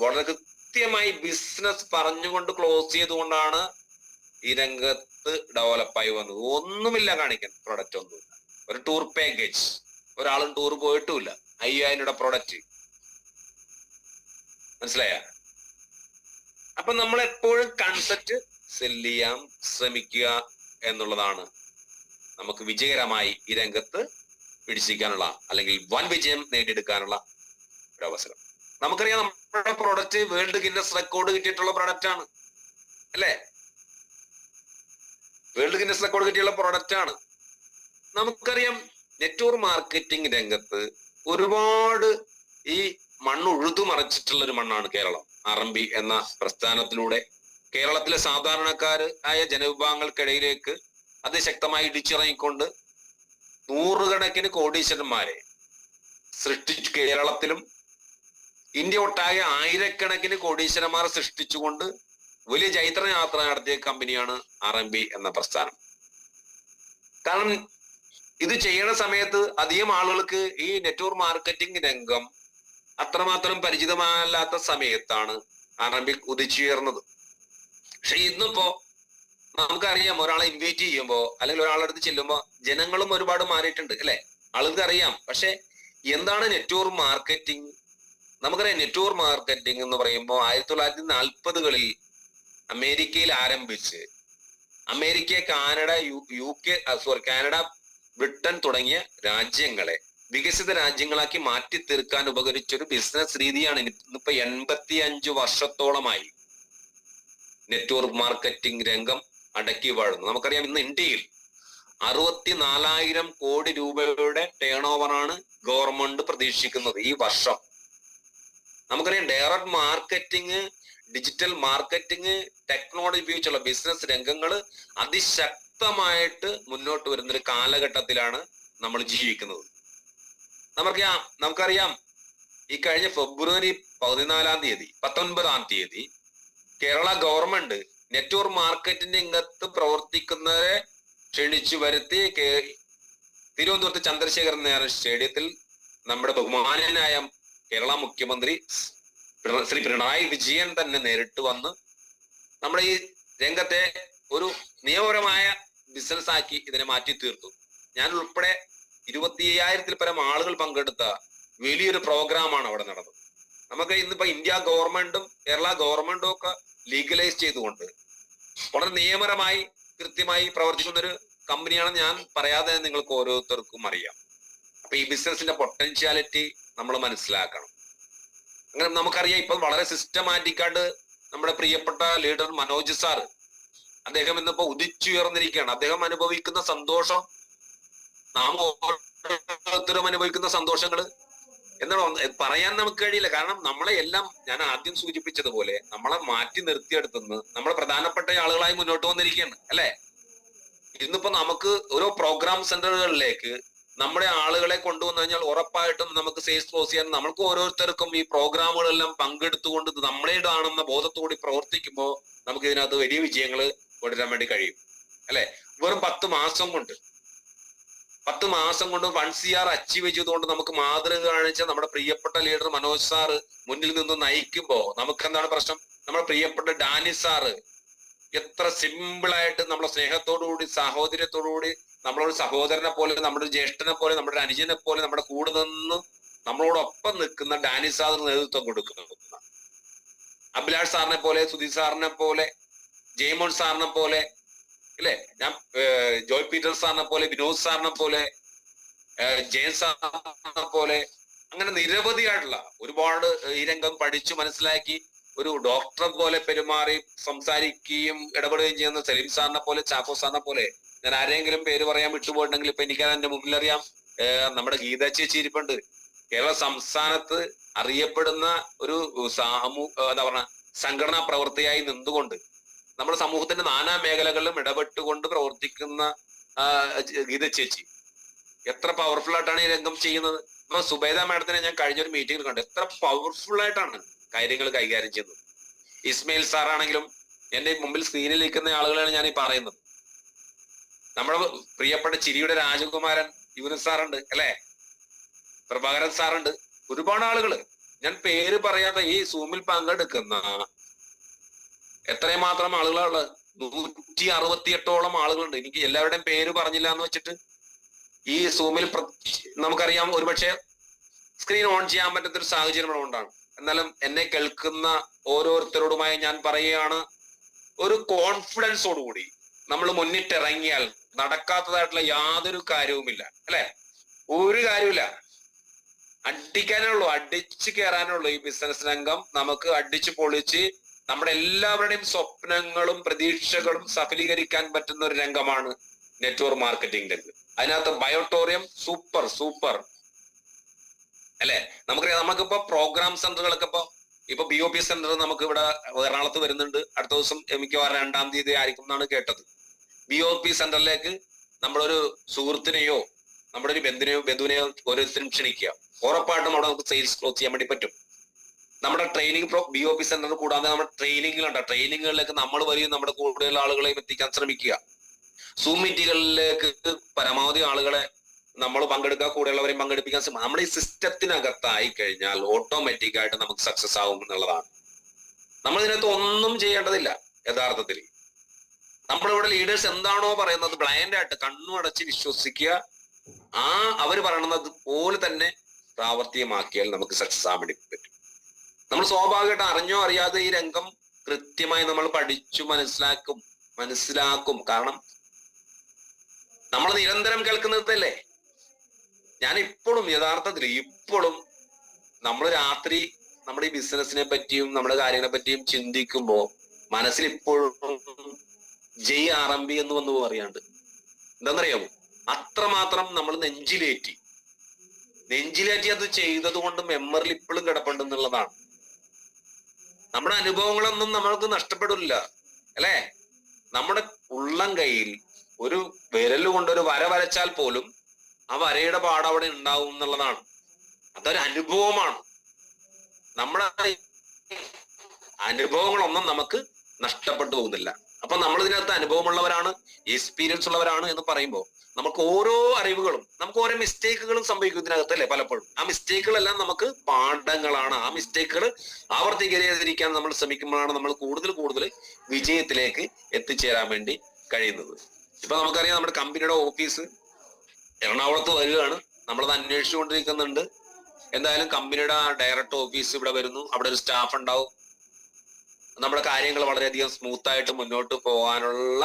വളരെ കൃത്യമായി ബിസിനസ് പറഞ്ഞുകൊണ്ട് ക്ലോസ് ചെയ്തുകൊണ്ടാണ് ഈ രംഗത്ത് ഡെവലപ്പായി വന്നത്. ഒന്നുമില്ല കാണിക്കാൻ, പ്രൊഡക്റ്റ് ഒന്നുമില്ല. ഒരു ടൂർ പാക്കേജ്, ഒരാളും ടൂർ പോയിട്ടുമില്ല, 5000 രൂപ പ്രൊഡക്റ്റ്. മനസ്സിലായ? അപ്പൊ നമ്മൾ എപ്പോഴും കൺസെപ്റ്റ് സെല്ല് ചെയ്യാൻ ശ്രമിക്കുക എന്നുള്ളതാണ് നമുക്ക് വിജയകരമായി ഈ രംഗത്ത് പിടിച്ചിരിക്കാനുള്ള, അല്ലെങ്കിൽ വൻ വിജയം നേടിയെടുക്കാനുള്ള ഒരു അവസരം. നമുക്കറിയാം, നമ്മുടെ പ്രൊഡക്റ്റ് വേൾഡ് ഗിന്നസ് റെക്കോർഡ് കിട്ടിയിട്ടുള്ള പ്രൊഡക്റ്റ് ആണ്. അല്ലെ, വേൾഡ് ഗിന്നസ് റെക്കോർഡ് കിട്ടിയുള്ള പ്രൊഡക്റ്റ് ആണ്. നമുക്കറിയാം, നെറ്റ്വർക്ക് മാർക്കറ്റിംഗ് രംഗത്ത് ഒരുപാട് ഈ മണ്ണ് ഉഴുതു മറിച്ചിട്ടുള്ള ഒരു മണ്ണാണ് കേരളം. RMB എന്ന പ്രസ്ഥാനത്തിലൂടെ കേരളത്തിലെ സാധാരണക്കാര് ആയ ജനവിഭാഗങ്ങൾക്കിടയിലേക്ക് അതിശക്തമായി ഇടിച്ചിറങ്ങിക്കൊണ്ട് നൂറുകണക്കിന് കോടീശ്വരന്മാരെ സൃഷ്ടിച്ചു. കേരളത്തിലും ഇന്ത്യ ഒട്ടാകെ ആയിരക്കണക്കിന് കോടീശ്വരന്മാരെ സൃഷ്ടിച്ചുകൊണ്ട് വലിയ ചൈത്രയാത്ര നടത്തിയ കമ്പനിയാണ് RMB എന്ന പ്രസ്ഥാനം. കാരണം ഇത് ചെയ്യണ സമയത്ത് അധികം ആളുകൾക്ക് ഈ നെറ്റ്വർക്ക് മാർക്കറ്റിംഗ് രംഗം അത്രമാത്രം പരിചിതമല്ലാത്ത സമയത്താണ് RMB ഉദിച്ചുയർന്നത്. പക്ഷെ ഇന്നിപ്പോ നമുക്കറിയാം, ഒരാളെ ഇൻവൈറ്റ് ചെയ്യുമ്പോ അല്ലെങ്കിൽ ഒരാളുടെ അടുത്ത് ചെല്ലുമ്പോ ജനങ്ങളും ഒരുപാട് മാറിയിട്ടുണ്ട്. അല്ലെ, ആളുകൾക്ക് അറിയാം. പക്ഷെ എന്താണ് നെറ്റ്വർക്ക് മാർക്കറ്റിംഗ്? നമുക്കറിയാം, നെറ്റ്വർക്ക് മാർക്കറ്റിംഗ് എന്ന് പറയുമ്പോൾ 1940-കളിൽ അമേരിക്കയിൽ ആരംഭിച്ച് അമേരിക്ക, കാനഡ, കാനഡ, ബ്രിട്ടൻ തുടങ്ങിയ രാജ്യങ്ങളെ വികസിത രാജ്യങ്ങളാക്കി മാറ്റി തീർക്കാൻ ഉപകരിച്ചൊരു ബിസിനസ് രീതിയാണ് ഇന്നിപ്പോ 85 വർഷത്തോളമായി നെറ്റ്വർക്ക് മാർക്കറ്റിംഗ് രംഗം അടക്കി വാഴുന്നു. നമുക്കറിയാം, ഇന്ന് ഇന്ത്യയിൽ 64,000 കോടി രൂപയുടെ ടേൺ ഓവറാണ് ഗവൺമെന്റ് പ്രതീക്ഷിക്കുന്നത് ഈ വർഷം. നമുക്കറിയാം, direct marketing, digital marketing, technology ഉപയോഗിച്ചുള്ള ബിസിനസ് രംഗങ്ങൾ അതിശക്തമായിട്ട് മുന്നോട്ട് വരുന്നൊരു കാലഘട്ടത്തിലാണ് നമ്മൾ ജീവിക്കുന്നത്. നമുക്കറിയാം, ഈ കഴിഞ്ഞ ഫെബ്രുവരി 19-ാം തീയതി കേരള ഗവൺമെന്റ് നെറ്റ്വർക്ക് മാർക്കറ്റിംഗ് രംഗത്ത് പ്രവർത്തിക്കുന്നവരെ ക്ഷണിച്ചു വരുത്തി തിരുവനന്തപുരത്ത് ചന്ദ്രശേഖരൻ നായർ സ്റ്റേഡിയത്തിൽ നമ്മുടെ ബഹുമാനനായ കേരള മുഖ്യമന്ത്രി ശ്രീ പിണറായി വിജയൻ തന്നെ നേരിട്ട് വന്ന് നമ്മുടെ ഈ രംഗത്തെ ഒരു നിയമപരമായ ബിസിനസ് ആക്കി ഇതിനെ മാറ്റി തീർത്തു. ഞാൻ ഉൾപ്പെടെ 25,000-ൽ പരം ആളുകൾ പങ്കെടുത്ത വലിയൊരു പ്രോഗ്രാമാണ് അവിടെ നടന്നത്. നമുക്ക് ഇന്നിപ്പോ ഇന്ത്യ ഗവൺമെന്റും കേരള ഗവൺമെന്റും ഒക്കെ ലീഗലൈസ് ചെയ്തുകൊണ്ട് വളരെ നിയമപരമായി കൃത്യമായി പ്രവർത്തിക്കുന്ന ഒരു കമ്പനിയാണ്. ഞാൻ പറയാതെ നിങ്ങൾക്ക് ഓരോരുത്തർക്കും അറിയാം. അപ്പൊ ഈ ബിസിനസിന്റെ പൊട്ടൻഷ്യാലിറ്റി നമ്മൾ മനസ്സിലാക്കണം. അങ്ങനെ നമുക്കറിയാം, ഇപ്പൊ വളരെ സിസ്റ്റമാറ്റിക് ആയിട്ട് നമ്മുടെ പ്രിയപ്പെട്ട ലീഡർ മനോജ് സാർ, അദ്ദേഹം ഇന്നിപ്പോ ഉദിച്ചുയർന്നിരിക്കുകയാണ്. അദ്ദേഹം അനുഭവിക്കുന്ന സന്തോഷം, നാം ഓരോരുത്തരും അനുഭവിക്കുന്ന സന്തോഷങ്ങൾ എന്താണ് പറയാൻ നമുക്ക് കഴിയില്ല. കാരണം നമ്മളെ എല്ലാം ഞാൻ ആദ്യം സൂചിപ്പിച്ചതുപോലെ നമ്മളെ മാറ്റി നിർത്തിയെടുത്തുനിന്ന് നമ്മളെ പ്രധാനപ്പെട്ട ആളുകളായി മുന്നോട്ട് വന്നിരിക്കുകയാണ് അല്ലെ. ഇന്നിപ്പോ നമുക്ക് ഓരോ പ്രോഗ്രാം സെന്ററുകളിലേക്ക് നമ്മുടെ ആളുകളെ കൊണ്ടുവന്നു കഴിഞ്ഞാൽ ഉറപ്പായിട്ടും നമുക്ക് സെയിൽസ് ക്ലോസ് ചെയ്യാൻ, നമ്മൾക്ക് ഓരോരുത്തർക്കും ഈ പ്രോഗ്രാമുകളെല്ലാം പങ്കെടുത്തുകൊണ്ട് നമ്മുടേതാണെന്ന ബോധത്തോടെ പ്രവർത്തിക്കുമ്പോൾ നമുക്ക് ഇതിനകത്ത് വലിയ വിജയങ്ങൾ കൊണ്ടുവരാൻ വേണ്ടി കഴിയും അല്ലെ. വെറും 10 മാസം കൊണ്ട് 1 CR അച്ചീവ് ചെയ്തുകൊണ്ട് നമുക്ക് മാതൃക കാണിച്ച നമ്മുടെ പ്രിയപ്പെട്ട ലീഡർ മനോജ് സാറ് മുന്നിൽ നിന്ന് നയിക്കുമ്പോ നമുക്ക് എന്താണ് പ്രശ്നം? നമ്മുടെ പ്രിയപ്പെട്ട ഡാനി സാറ് എത്ര സിമ്പിളായിട്ട് നമ്മളെ സ്നേഹത്തോടുകൂടി സാഹോദര്യത്തോടുകൂടി നമ്മളൊരു സഹോദരനെ പോലെ, നമ്മുടെ ഒരു ജ്യേഷ്ഠനെ പോലെ, നമ്മുടെ ഒരു അനുജനെ പോലെ നമ്മുടെ കൂടെ നിന്ന് നമ്മളോടൊപ്പം നിൽക്കുന്ന ഡാനി സാറിന് നേതൃത്വം കൊടുക്കുന്ന അഭിലാഷ് സാറിനെ പോലെ, സുധീർ സാറിനെ പോലെ, ജയ്മോൻ സാറിനെ പോലെ ഇല്ലേ, ഞാൻ ജോയ് പീറ്റർ സാറിനെ പോലെ, വിനോദ് സാറിനെ പോലെ, ജയൻ സാറിനെ പോലെ, അങ്ങനെ നിരവധിയായിട്ടുള്ള ഒരുപാട് ഈ രംഗം പഠിച്ചു മനസ്സിലാക്കി ഒരു ഡോക്ടറെ പോലെ പെരുമാറി സംസാരിക്കുകയും ഇടപെടുകയും ചെയ്യുന്ന സലീം സാറിനെ പോലെ, ചാക്കോ സാറിനെ പോലെ, ഞാൻ ആരെങ്കിലും പേര് പറയാൻ വിട്ടുപോയിട്ടുണ്ടെങ്കിൽ ഇപ്പൊ എനിക്കത് എന്റെ മുമ്പിലറിയാം. നമ്മുടെ ഗീത ചേച്ചി ഇരിപ്പുണ്ട്. കേരള സംസ്ഥാനത്ത് അറിയപ്പെടുന്ന ഒരു എന്താ പറഞ്ഞ സംഘടനാ പ്രവർത്തകയായി നിന്നുകൊണ്ട് നമ്മുടെ സമൂഹത്തിന്റെ നാനാ മേഖലകളിലും ഇടപെട്ടുകൊണ്ട് പ്രവർത്തിക്കുന്ന ഗീത ചേച്ചി എത്ര പവർഫുൾ ആയിട്ടാണ് ഈ രംഗം ചെയ്യുന്നത്. അപ്പൊ സുബൈദ മാഡത്തിനെ ഞാൻ കഴിഞ്ഞൊരു മീറ്റിംഗിൽ കണ്ടു. എത്ര പവർഫുൾ ആയിട്ടാണ് കാര്യങ്ങൾ കൈകാര്യം ചെയ്യുന്നത്. ഇസ്മയിൽ സാറാണെങ്കിലും എന്റെ മുമ്പിൽ സ്ക്രീനിൽ നിൽക്കുന്ന ആളുകളാണ് ഞാൻ ഈ പറയുന്നത്. നമ്മുടെ പ്രിയപ്പെട്ട ചിരിയുടെ രാജകുമാരൻ യൂനിസ് സാറുണ്ട് അല്ലെ, പ്രഭാകരൻ സാറുണ്ട്, ഒരുപാട് ആളുകള്. ഞാൻ പേര് പറയാതെ ഈ സൂമിൽ പങ്കെടുക്കുന്ന എത്രയും മാത്രം ആളുകളുള്ളത്, 168ഓളം ആളുകളുണ്ട്. എനിക്ക് എല്ലാവരുടെയും പേര് പറഞ്ഞില്ല എന്ന് വെച്ചിട്ട് ഈ സൂമിൽ നമുക്കറിയാം ഒരുപക്ഷെ സ്ക്രീൻ ഓൺ ചെയ്യാൻ പറ്റാത്തൊരു സാഹചര്യം കൊണ്ടാണ്. എന്നാലും എന്നെ കേൾക്കുന്ന ഓരോരുത്തരോടുമായി ഞാൻ പറയുകയാണ്, ഒരു കോൺഫിഡൻസോടുകൂടി നമ്മൾ മുന്നിട്ടിറങ്ങിയാൽ നടക്കാത്തതായിട്ടുള്ള യാതൊരു കാര്യവുമില്ല അല്ലെ. ഒരു കാര്യമില്ല, അടിക്കാനേ ഉള്ളൂ, അടിച്ചു കയറാനുള്ളൂ. ഈ ബിസിനസ് രംഗം നമുക്ക് അടിച്ചു പൊളിച്ച് നമ്മുടെ എല്ലാവരുടെയും സ്വപ്നങ്ങളും പ്രതീക്ഷകളും സഫലീകരിക്കാൻ പറ്റുന്ന ഒരു രംഗമാണ് നെറ്റ്വർക്ക് മാർക്കറ്റിംഗ് രംഗം. അതിനകത്ത് ബയോട്ടോറിയം സൂപ്പർ അല്ലെ. നമുക്കറിയാം, നമുക്കിപ്പോ പ്രോഗ്രാം സെന്ററുകളൊക്കെ ഇപ്പൊ BOP സെന്റർ നമുക്ക് ഇവിടെ എറണാകുളത്ത് വരുന്നുണ്ട്. അടുത്ത ദിവസം മിക്കവാറും 2-ാം തീയതി ആയിരിക്കും എന്നാണ് കേട്ടത്. BOP സെന്ററിലേക്ക് നമ്മളൊരു സുഹൃത്തിനെയോ നമ്മുടെ ഒരു ബന്ധുവിനെയോ ഓരോരുത്തരും ക്ഷണിക്കുക. ഉറപ്പായിട്ടും അവിടെ നമുക്ക് സെയിൽസ് ക്ലോസ് ചെയ്യാൻ വേണ്ടി പറ്റും. നമ്മുടെ ട്രെയിനിങ് BOP സെന്റർ കൂടാതെ നമ്മുടെ ട്രെയിനിങ്ങുകളുണ്ട്. ട്രെയിനിങ്ങുകളിലേക്ക് നമ്മൾ വരെയും നമ്മുടെ കൂടുതൽ ആളുകളെയും എത്തിക്കാൻ ശ്രമിക്കുക. സൂം മീറ്റുകളിലേക്ക് പരമാവധി ആളുകളെ നമ്മൾ പങ്കെടുക്കുക, കൂടെയുള്ളവരെയും പങ്കെടുപ്പിക്കാൻ ശ്രമിക്കുക. നമ്മുടെ ഈ സിസ്റ്റത്തിനകത്തായി കഴിഞ്ഞാൽ ഓട്ടോമാറ്റിക് ആയിട്ട് നമുക്ക് സക്സസ് ആവും എന്നുള്ളതാണ്. നമ്മൾ ഇതിനകത്ത് ഒന്നും ചെയ്യേണ്ടതില്ല. യഥാർത്ഥത്തിൽ നമ്മളിവിടെ ലീഡേഴ്സ് എന്താണോ പറയുന്നത് ബ്ലൈൻഡ് ആയിട്ട് കണ്ണും അടച്ച് വിശ്വസിക്കുക. അവർ പറയണത് പോലെ തന്നെ പ്രാവർത്തികമാക്കിയാൽ നമുക്ക് സക്സസ് ആവാൻ വേണ്ടി പറ്റും. നമ്മൾ സ്വാഭാവികമായിട്ട് അറിഞ്ഞോ അറിയാതെ ഈ രംഗം കൃത്യമായി നമ്മൾ പഠിച്ചു മനസ്സിലാക്കും. കാരണം നമ്മൾ നിരന്തരം കേൾക്കുന്നതല്ലേ. ഞാൻ യഥാർത്ഥത്തിൽ ഇപ്പോഴും നമ്മൾ രാത്രി നമ്മുടെ ഈ ബിസിനസിനെ പറ്റിയും നമ്മുടെ കാര്യങ്ങളെ പറ്റിയും ചിന്തിക്കുമ്പോ മനസ്സിൽ ഇപ്പോഴും ജയ് RMB എന്ന് വന്നു പറയാണ്ട്. എന്താണെന്നറിയാമോ? അത്രമാത്രം നമ്മൾ നെഞ്ചിലേറ്റി അത് ചെയ്തത് കൊണ്ട് മെമ്മറിൽ ഇപ്പോഴും കിടപ്പുണ്ടെന്നുള്ളതാണ്. നമ്മുടെ അനുഭവങ്ങളൊന്നും നമ്മൾക്ക് നഷ്ടപ്പെടില്ല അല്ലെ. നമ്മുടെ ഉള്ളം കയ്യിൽ ഒരു വിരൽ കൊണ്ട് ഒരു വര വരച്ചാൽ പോലും ആ വരയുടെ പാഠം അവിടെ ഉണ്ടാവും എന്നുള്ളതാണ്. അതൊരു അനുഭവമാണ്. നമ്മുടെ അനുഭവങ്ങളൊന്നും നമുക്ക് നഷ്ടപ്പെട്ടു പോകുന്നില്ല. അപ്പൊ നമ്മൾ ഇതിനകത്ത് അനുഭവമുള്ളവരാണ്, എക്സ്പീരിയൻസ് ഉള്ളവരാണ് എന്ന് പറയുമ്പോൾ നമുക്ക് ഓരോ അറിവുകളും, നമുക്ക് ഓരോ മിസ്റ്റേക്കുകളും സംഭവിക്കും ഇതിനകത്ത് അല്ലെ പലപ്പോഴും. ആ മിസ്റ്റേക്കുകളെല്ലാം നമുക്ക് പാഠങ്ങളാണ്. ആ മിസ്റ്റേക്കുകൾ ആവർത്തിക്കാതിരിക്കാൻ നമ്മൾ ശ്രമിക്കുമ്പോഴാണ് നമ്മൾ കൂടുതൽ കൂടുതൽ വിജയത്തിലേക്ക് എത്തിച്ചേരാൻ വേണ്ടി കഴിയുന്നത്. ഇപ്പൊ നമുക്കറിയാം നമ്മുടെ കമ്പനിയുടെ ഓഫീസ് എറണാകുളത്ത് വരികയാണ്, നമ്മളത് അന്വേഷിച്ചുകൊണ്ടിരിക്കുന്നുണ്ട്. എന്തായാലും കമ്പനിയുടെ ഡയറക്ടർ ഓഫീസ് ഇവിടെ വരുന്നു, അവിടെ ഒരു സ്റ്റാഫ് ഉണ്ടാവും. നമ്മുടെ കാര്യങ്ങൾ വളരെയധികം സ്മൂത്ത് ആയിട്ട് മുന്നോട്ട് പോകാനുള്ള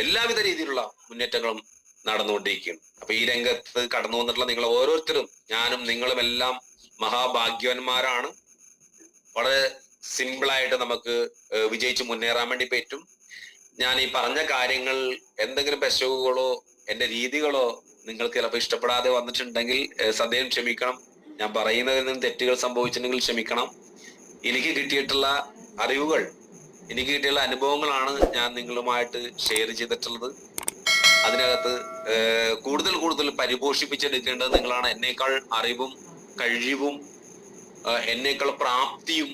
എല്ലാവിധ രീതിയിലുള്ള മുന്നേറ്റങ്ങളും നടന്നുകൊണ്ടിരിക്കുകയാണ്. അപ്പൊ ഈ രംഗത്ത് കടന്നു വന്നിട്ടുള്ള നിങ്ങൾ ഓരോരുത്തരും, ഞാനും നിങ്ങളും എല്ലാം മഹാഭാഗ്യവാന്മാരാണ്. വളരെ സിമ്പിളായിട്ട് നമുക്ക് വിജയിച്ച് മുന്നേറാൻ വേണ്ടി പറ്റും. ഞാൻ ഈ പറഞ്ഞ കാര്യങ്ങൾ എന്തെങ്കിലും പെശകുകളോ എന്റെ രീതികളോ നിങ്ങൾക്ക് ചിലപ്പോൾ ഇഷ്ടപ്പെടാതെ വന്നിട്ടുണ്ടെങ്കിൽ സദയം ക്ഷമിക്കണം. ഞാൻ പറയുന്നതിൽ നിന്ന് തെറ്റുകൾ സംഭവിച്ചിട്ടുണ്ടെങ്കിൽ ക്ഷമിക്കണം. എനിക്ക് കിട്ടിയിട്ടുള്ള അറിവുകൾ, എനിക്ക് കിട്ടിയുള്ള അനുഭവങ്ങളാണ് ഞാൻ നിങ്ങളുമായിട്ട് ഷെയർ ചെയ്തിട്ടുള്ളത്. അതിനകത്ത് കൂടുതൽ കൂടുതൽ പരിപോഷിപ്പിച്ചെടുക്കേണ്ടത് നിങ്ങളാണ്. എന്നേക്കാൾ അറിവും കഴിവും എന്നേക്കാൾ പ്രാപ്തിയും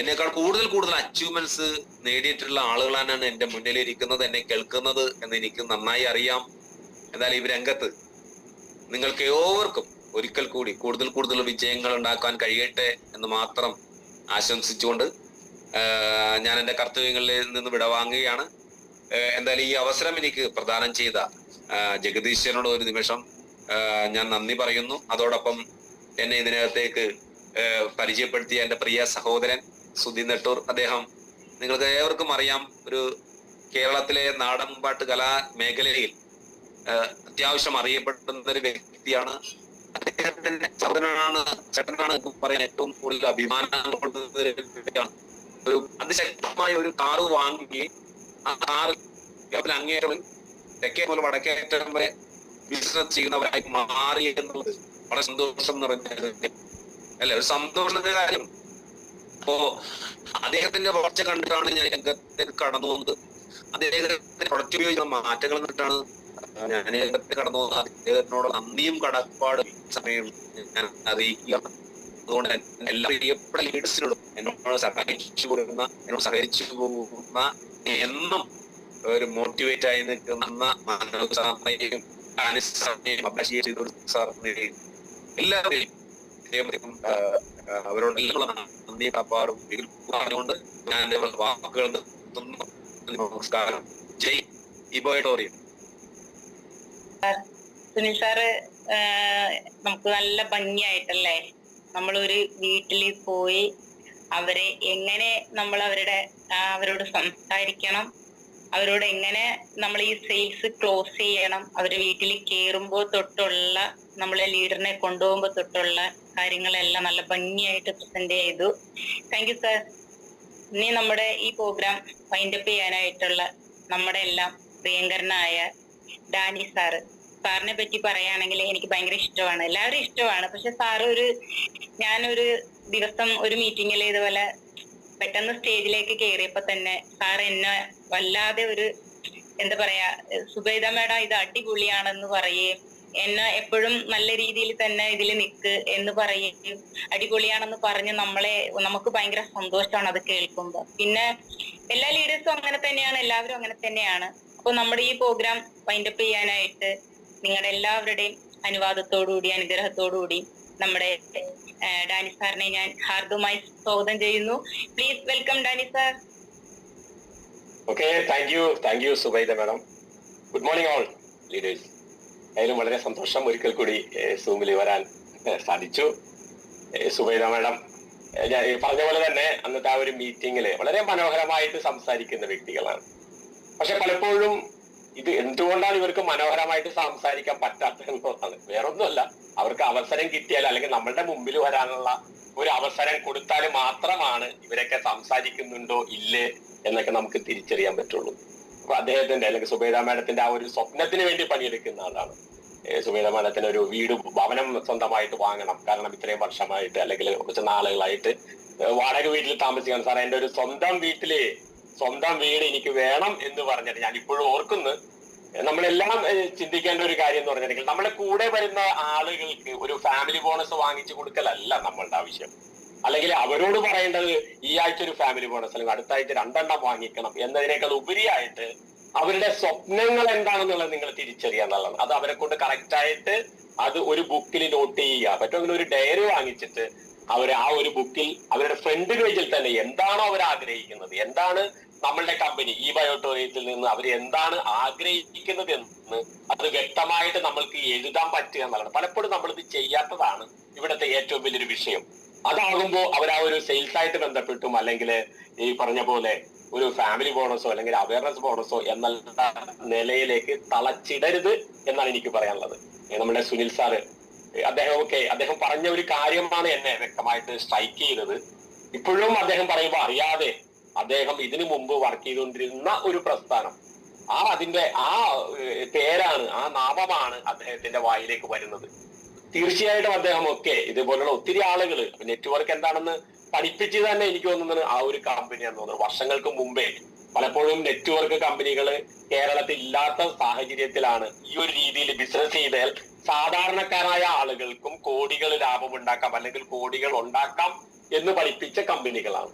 എന്നേക്കാൾ കൂടുതൽ കൂടുതൽ അച്ചീവ്മെന്റ്സ് നേടിയിട്ടുള്ള ആളുകളാണ് എന്റെ മുന്നിൽ ഇരിക്കുന്നത്, എന്നെ കേൾക്കുന്നത് എന്ന് എനിക്ക് നന്നായി അറിയാം. എന്നാൽ ഈ രംഗത്ത് നിങ്ങൾക്ക് ഏവർക്കും ഒരിക്കൽ കൂടി കൂടുതൽ കൂടുതൽ വിജയങ്ങൾ ഉണ്ടാക്കാൻ കഴിയട്ടെ എന്ന് മാത്രം ആശംസിച്ചുകൊണ്ട് ഞാൻ എൻ്റെ കർത്തവ്യങ്ങളിൽ നിന്ന് വിടവാങ്ങുകയാണ്. എന്തായാലും ഈ അവസരം എനിക്ക് പ്രദാനം ചെയ്ത ജഗദീശ്വരനോട് ഒരു നിമിഷം ഞാൻ നന്ദി പറയുന്നു. അതോടൊപ്പം എന്നെ ഇതിനകത്തേക്ക് പരിചയപ്പെടുത്തിയ എൻ്റെ പ്രിയ സഹോദരൻ സുധി നെട്ടൂർ, അദ്ദേഹം നിങ്ങൾക്ക് ഏവർക്കും അറിയാം, ഒരു കേരളത്തിലെ നാടൻപാട്ട് കലാ മേഖലയിൽ അത്യാവശ്യം അറിയപ്പെടുന്ന ഒരു വ്യക്തിയാണ്. അദ്ദേഹത്തിന്റെ സഹോദരനാണ്, ചേട്ടനാണ് പറയാൻ ഏറ്റവും കൂടുതൽ അഭിമാനം കൊടുക്കുന്ന ഒരു വ്യക്തിയാണ്. ഒരു അതിശക്തമായ ഒരു കാറ് വാങ്ങി ആ കാറിൽ കേരളത്തിൽ അങ്ങേറ്റം തെക്കേ പോലെ വടക്കേറ്റം വരെ ബിസിനസ് ചെയ്യുന്നവരായി മാറി എന്നുള്ളത് വളരെ സന്തോഷം നിറഞ്ഞ അല്ലെ, ഒരു സന്തോഷത്തിന്റെ കാര്യം. അപ്പോ അദ്ദേഹത്തിന്റെ വളർച്ച കണ്ടിട്ടാണ് ഞാൻ രംഗത്തേക്ക് കടന്നു പോകുന്നത്. അദ്ദേഹത്തിന്റെ പ്രൊഡക്റ്റ് ഉപയോഗിക്കുന്ന മാറ്റങ്ങൾ എന്നിട്ടാണ് ഞാൻ രംഗത്ത് കടന്നു പോകുന്നത്. അദ്ദേഹത്തിനോട് നന്ദിയും കടപ്പാടും സമയം ഞാൻ അറിയിക്കുക. അതുകൊണ്ട് എല്ലാ പ്രിയപ്പെട്ട ലീഡേഴ്സിനോടും എന്നോട് സഹായിച്ചു കൊടുക്കുന്ന, എന്നോട് സഹകരിച്ചു പോകുന്ന, എന്നും ഒരു മോട്ടിവേറ്റ് ആയി നിൽക്കുന്ന മാനവ് സാറിനെയും സാറിനെയും എല്ലാവരെയും അവരോടെല്ലാം നന്ദി കടപ്പാടും പറഞ്ഞുകൊണ്ട് ഞാൻ എന്റെ വാക്കുകൾ നിർത്തുന്നു. നമസ്കാരം. ജയ് ഇബോയിട്ടോറിയം. സുനിൽ സാറ് നമുക്ക് നല്ല ഭംഗിയായിട്ടല്ലേ നമ്മളൊരു വീട്ടിൽ പോയി അവരെ എങ്ങനെ നമ്മൾ അവരോട് സംസാരിക്കണം, അവരോട് എങ്ങനെ നമ്മൾ ഈ സെയിൽസ് ക്ലോസ് ചെയ്യണം, അവരുടെ വീട്ടിൽ കയറുമ്പോൾ തൊട്ടുള്ള നമ്മളെ ലീഡറിനെ കൊണ്ടുപോകുമ്പോൾ തൊട്ടുള്ള കാര്യങ്ങളെല്ലാം നല്ല ഭംഗിയായിട്ട് പ്രസന്റ് ചെയ്തു. Thank you sir. ഇനി നമ്മുടെ ഈ പ്രോഗ്രാം വൈൻഡപ്പ് ചെയ്യാനായിട്ടുള്ള നമ്മുടെ എല്ലാം പ്രിയങ്കരനായ ഡാനി സാറിനെ പറ്റി പറയുകയാണെങ്കിൽ എനിക്ക് ഭയങ്കര ഇഷ്ടമാണ്, എല്ലാവരും ഇഷ്ടമാണ്. പക്ഷെ സാറ് ഞാനൊരു ദിവസം ഒരു മീറ്റിങ്ങിൽ ഇതുപോലെ പെട്ടെന്ന് സ്റ്റേജിലേക്ക് കയറിയപ്പോ തന്നെ സാർ എന്നെ വല്ലാതെ എന്താ പറയാ, സുബൈദ മേഡം ഇത് അടിപൊളിയാണെന്ന് പറയുകയും എന്നെ എപ്പോഴും നല്ല രീതിയിൽ തന്നെ ഇതിൽ നിൽക്ക് എന്ന് പറയുകയും അടിപൊളിയാണെന്ന് പറഞ്ഞ് നമുക്ക് ഭയങ്കര സന്തോഷമാണ് അത് കേൾക്കുമ്പോ. പിന്നെ എല്ലാ ലീഡേഴ്സും അങ്ങനെ തന്നെയാണ്, എല്ലാവരും അങ്ങനെ തന്നെയാണ്. അപ്പൊ നമ്മുടെ ഈ പ്രോഗ്രാം വൈൻഡപ്പ് ചെയ്യാനായിട്ട് നിങ്ങളുടെ എല്ലാവരുടെയും അനുവാദത്തോടുകൂടി അനുഗ്രഹത്തോടുകൂടി നമ്മുടെ ഡാനി സാറിനെ ഞാൻ ഹാർദമായി സ്വാഗതം ചെയ്യുന്നു. Please welcome Danny sir. Okay, thank you Zubaida madam. Good morning all leaders. അതിലും വളരെ സന്തോഷം ഒരിക്കൽ കൂടി സൂമിൽ വരാൻ സാധിച്ചു. സുബൈദ മാഡം ഞാൻ പറഞ്ഞ പോലെ തന്നെ അന്നത്തെ ആ ഒരു മീറ്റിങ്ങില് വളരെ മനോഹരമായിട്ട് സംസാരിക്കുന്ന വ്യക്തികളാണ്. പക്ഷെ പലപ്പോഴും ഇത് എന്തുകൊണ്ടാണ് ഇവർക്ക് മനോഹരമായിട്ട് സംസാരിക്കാൻ പറ്റാത്തതെന്നുള്ളതാണ്. വേറൊന്നുമല്ല, അവർക്ക് അവസരം കിട്ടിയാൽ അല്ലെങ്കിൽ നമ്മളുടെ മുമ്പിൽ വരാനുള്ള ഒരു അവസരം കൊടുത്താൽ മാത്രമാണ് ഇവരൊക്കെ സംസാരിക്കുന്നുണ്ടോ ഇല്ലേ എന്നൊക്കെ നമുക്ക് തിരിച്ചറിയാൻ പറ്റുള്ളൂ. അപ്പൊ അദ്ദേഹത്തിന്റെ അല്ലെങ്കിൽ സുബൈദ മാഡത്തിന്റെ ആ ഒരു സ്വപ്നത്തിന് വേണ്ടി പണിയെടുക്കുന്ന ആളാണ്. സുബൈദ മാഡത്തിന് ഒരു ഭവനം സ്വന്തമായിട്ട് വാങ്ങണം. കാരണം ഇത്രയും വർഷമായിട്ട് അല്ലെങ്കിൽ കുറച്ച് നാളുകളായിട്ട് വാടക വീട്ടിൽ താമസിക്കണം. സാർ എന്റെ ഒരു സ്വന്തം വീട് എനിക്ക് വേണം എന്ന് പറഞ്ഞിട്ട് ഞാൻ ഇപ്പോഴും ഓർക്കുന്നു. നമ്മളെല്ലാം ചിന്തിക്കേണ്ട ഒരു കാര്യം എന്ന് പറഞ്ഞിട്ടുണ്ടെങ്കിൽ നമ്മുടെ കൂടെ വരുന്ന ആളുകൾക്ക് ഒരു ഫാമിലി ബോണസ് വാങ്ങിച്ചു കൊടുക്കലല്ല നമ്മളുടെ ആവശ്യം. അല്ലെങ്കിൽ അവരോട് പറയേണ്ടത് ഈ ആഴ്ച ഒരു ഫാമിലി ബോണസ് അല്ലെങ്കിൽ അടുത്ത ആഴ്ച 2 വാങ്ങിക്കണം എന്നതിനേക്കാൾ ഉപരിയായിട്ട് അവരുടെ സ്വപ്നങ്ങൾ എന്താണെന്നുള്ളത് നിങ്ങൾ തിരിച്ചറിയുക എന്നുള്ളതാണ്. അത് അവരെ കൊണ്ട് കറക്റ്റ് ആയിട്ട് അത് ഒരു ബുക്കിൽ നോട്ട് ചെയ്യുക. പറ്റുമെങ്കിൽ ഒരു ഡയറി വാങ്ങിച്ചിട്ട് അവർ ആ ഒരു ബുക്കിൽ അവരുടെ ഫ്രണ്ട് പേജിൽ തന്നെ എന്താണോ അവർ ആഗ്രഹിക്കുന്നത്, എന്താണ് നമ്മളുടെ കമ്പനി ഈ ബയോടോറിയത്തിൽ നിന്ന് അവർ എന്താണ് ആഗ്രഹിക്കുന്നത് എന്ന് അത് വ്യക്തമായിട്ട് നമ്മൾക്ക് എഴുതാൻ പറ്റുക എന്നുള്ളതാണ്. പലപ്പോഴും നമ്മളിത് ചെയ്യാത്തതാണ് ഇവിടുത്തെ ഏറ്റവും വലിയൊരു വിഷയം. അതാകുമ്പോൾ അവർ ആ ഒരു സെയിൽസ് ആയിട്ട് ബന്ധപ്പെട്ടും അല്ലെങ്കിൽ ഈ പറഞ്ഞ പോലെ ഒരു ഫാമിലി ബോണസോ അല്ലെങ്കിൽ അവയർനെസ് ബോണസോ എന്നുള്ള നിലയിലേക്ക് തളച്ചിടരുത് എന്നാണ് എനിക്ക് പറയാനുള്ളത്. നമ്മുടെ സുനിൽ സാറ് അദ്ദേഹം പറഞ്ഞ ഒരു കാര്യമാണ് എന്നെ വ്യക്തമായിട്ട് സ്ട്രൈക്ക് ചെയ്തത്. ഇപ്പോഴും അദ്ദേഹം പറയുമ്പോൾ അറിയാതെ അദ്ദേഹം ഇതിനു മുമ്പ് വർക്ക് ചെയ്തുകൊണ്ടിരുന്ന ഒരു പ്രസ്ഥാനം, അതിന്റെ പേരാണ്, നാമമാണ് അദ്ദേഹത്തിന്റെ വായിലേക്ക് വരുന്നത്. തീർച്ചയായിട്ടും അദ്ദേഹം ഇതുപോലുള്ള ഒത്തിരി ആളുകൾ നെറ്റ്വർക്ക് എന്താണെന്ന് പഠിപ്പിച്ച് തന്നെ എനിക്ക് തോന്നുന്നത് ആ ഒരു കമ്പനിയാണെന്ന് തോന്നുന്നത്. വർഷങ്ങൾക്ക് മുമ്പേ പലപ്പോഴും നെറ്റ്വർക്ക് കമ്പനികൾ കേരളത്തിൽ ഇല്ലാത്ത സാഹചര്യത്തിലാണ് ഈ ഒരു രീതിയിൽ ബിസിനസ് ചെയ്താൽ സാധാരണക്കാരായ ആളുകൾക്കും കോടികൾ ലാഭം ഉണ്ടാക്കാം അല്ലെങ്കിൽ കോടികൾ ഉണ്ടാക്കാം എന്ന് പഠിപ്പിച്ച കമ്പനികളാണ്.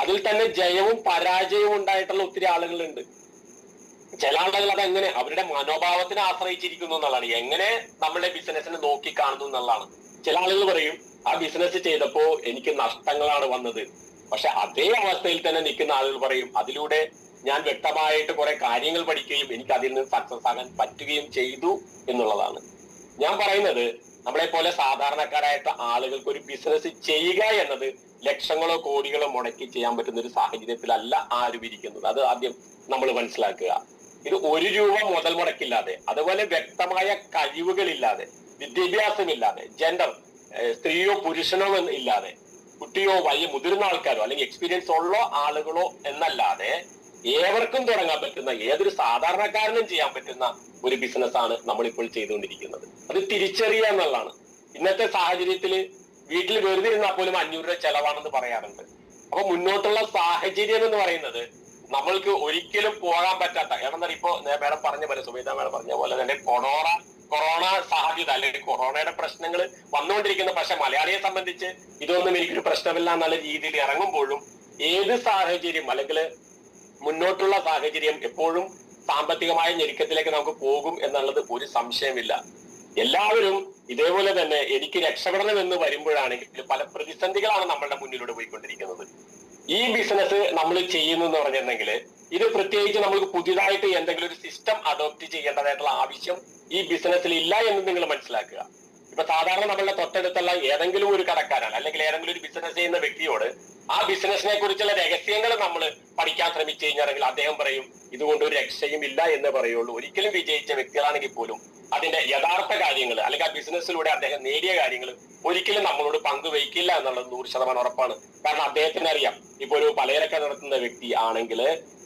അതിൽ തന്നെ ജയവും പരാജയവും ഉണ്ടായിട്ടുള്ള ഒത്തിരി ആളുകളുണ്ട്. ചില ആളുകൾ അതെങ്ങനെ അവരുടെ മനോഭാവത്തിനെ ആശ്രയിച്ചിരിക്കുന്നു എന്നുള്ളതാണ്, എങ്ങനെ നമ്മുടെ ബിസിനസിനെ നോക്കി കാണുന്നു എന്നുള്ളതാണ്. ചില ആളുകൾ പറയും ആ ബിസിനസ് ചെയ്തപ്പോ എനിക്ക് നഷ്ടങ്ങളാണ് വന്നത്. പക്ഷെ അതേ അവസ്ഥയിൽ തന്നെ നിൽക്കുന്ന ആളുകൾ പറയും അതിലൂടെ ഞാൻ വ്യക്തമായിട്ട് കുറെ കാര്യങ്ങൾ പഠിക്കുകയും എനിക്ക് അതിൽ നിന്ന് സക്സസ് ആകാൻ പറ്റുകയും ചെയ്തു എന്നുള്ളതാണ്. ഞാൻ പറയുന്നത് നമ്മളെ പോലെ സാധാരണക്കാരായിട്ട് ആളുകൾക്ക് ഒരു ബിസിനസ് ചെയ്യുക എന്നത് ലക്ഷങ്ങളോ കോടികളോ മുടക്കി ചെയ്യാൻ പറ്റുന്ന ഒരു സാഹചര്യത്തിലല്ല ആരും ഇരിക്കുന്നത്. അത് ആദ്യം നമ്മൾ മനസ്സിലാക്കുക. ഇത് 1 രൂപ മുതൽ മുടക്കില്ലാതെ, അതുപോലെ വ്യക്തമായ കഴിവുകളില്ലാതെ, വിദ്യാഭ്യാസമില്ലാതെ, ജെൻഡർ സ്ത്രീയോ പുരുഷനോ ഇല്ലാതെ, കുട്ടിയോ വലിയ മുതിർന്ന ആൾക്കാരോ അല്ലെങ്കിൽ എക്സ്പീരിയൻസ് ഉള്ള ആളുകളോ എന്നല്ലാതെ ഏവർക്കും തുടങ്ങാൻ പറ്റുന്ന, ഏതൊരു സാധാരണക്കാരനും ചെയ്യാൻ പറ്റുന്ന ഒരു ബിസിനസ്സാണ് നമ്മളിപ്പോൾ ചെയ്തുകൊണ്ടിരിക്കുന്നത്. അത് തിരിച്ചറിയുക എന്നുള്ളതാണ്. ഇന്നത്തെ സാഹചര്യത്തിൽ വീട്ടിൽ വെറുതെ ഇരുന്നാൽ പോലും 500 രൂപ ചെലവാണെന്ന് പറയാറുണ്ട്. അപ്പൊ മുന്നോട്ടുള്ള സാഹചര്യം എന്ന് പറയുന്നത് നമ്മൾക്ക് ഒരിക്കലും പോകാൻ പറ്റാത്ത, ഏതെന്നാ ഇപ്പോ മേഡം പറഞ്ഞ പോലെ, സുബൈദ മേഡം പറഞ്ഞ പോലെ തന്നെ കൊറോണ സാധ്യത അല്ലെങ്കിൽ കൊറോണയുടെ പ്രശ്നങ്ങൾ വന്നുകൊണ്ടിരിക്കുന്ന, പക്ഷെ മലയാളിയെ സംബന്ധിച്ച് ഇതൊന്നും എനിക്കൊരു പ്രശ്നമില്ല എന്നുള്ള രീതിയിൽ ഇറങ്ങുമ്പോഴും ഏത് സാഹചര്യം അല്ലെങ്കിൽ മുന്നോട്ടുള്ള സാഹചര്യം എപ്പോഴും സാമ്പത്തികമായ ഞെരുക്കത്തിലേക്ക് നമുക്ക് പോകും എന്നുള്ളത് ഒരു സംശയമില്ല. എല്ലാവരും ഇതേപോലെ തന്നെ എനിക്ക് രക്ഷപ്പെടണം എന്ന് വരുമ്പോഴാണെങ്കിൽ പല പ്രതിസന്ധികളാണ് നമ്മളുടെ മുന്നിലൂടെ പോയിക്കൊണ്ടിരിക്കുന്നത്. ഈ ബിസിനസ് നമ്മൾ ചെയ്യുന്നു എന്ന് പറഞ്ഞിട്ടുണ്ടെങ്കിൽ ഇത് പ്രത്യേകിച്ച് നമ്മൾക്ക് പുതിയതായിട്ട് എന്തെങ്കിലും ഒരു സിസ്റ്റം അഡോപ്റ്റ് ചെയ്യേണ്ടതായിട്ടുള്ള ആവശ്യം ഈ ബിസിനസ്സിൽ ഇല്ല എന്ന് നിങ്ങൾ മനസ്സിലാക്കുക. ഇപ്പൊ സാധാരണ നമ്മളുടെ തൊട്ടടുത്തുള്ള ഏതെങ്കിലും ഒരു കടക്കാരൻ അല്ലെങ്കിൽ ഏതെങ്കിലും ഒരു ബിസിനസ് ചെയ്യുന്ന വ്യക്തിയോട് ആ ബിസിനസിനെ കുറിച്ചുള്ള രഹസ്യങ്ങൾ നമ്മൾ പഠിക്കാൻ ശ്രമിച്ചു കഴിഞ്ഞാണെങ്കിൽ അദ്ദേഹം പറയും ഇതുകൊണ്ട് ഒരു രക്ഷയും ഇല്ല എന്ന് പറയുള്ളൂ. ഒരിക്കലും വിജയിച്ച വ്യക്തികളാണെങ്കിൽ പോലും അതിന്റെ യഥാർത്ഥ കാര്യങ്ങൾ അല്ലെങ്കിൽ ആ ബിസിനസ്സിലൂടെ അദ്ദേഹം നേടിയ കാര്യങ്ങൾ ഒരിക്കലും നമ്മളോട് പങ്കുവയ്ക്കില്ല എന്നുള്ളത് 100% ഉറപ്പാണ്. കാരണം അദ്ദേഹത്തിന് അറിയാം, ഇപ്പൊ ഒരു പലചരക്ക് നടത്തുന്ന വ്യക്തി ആണെങ്കിൽ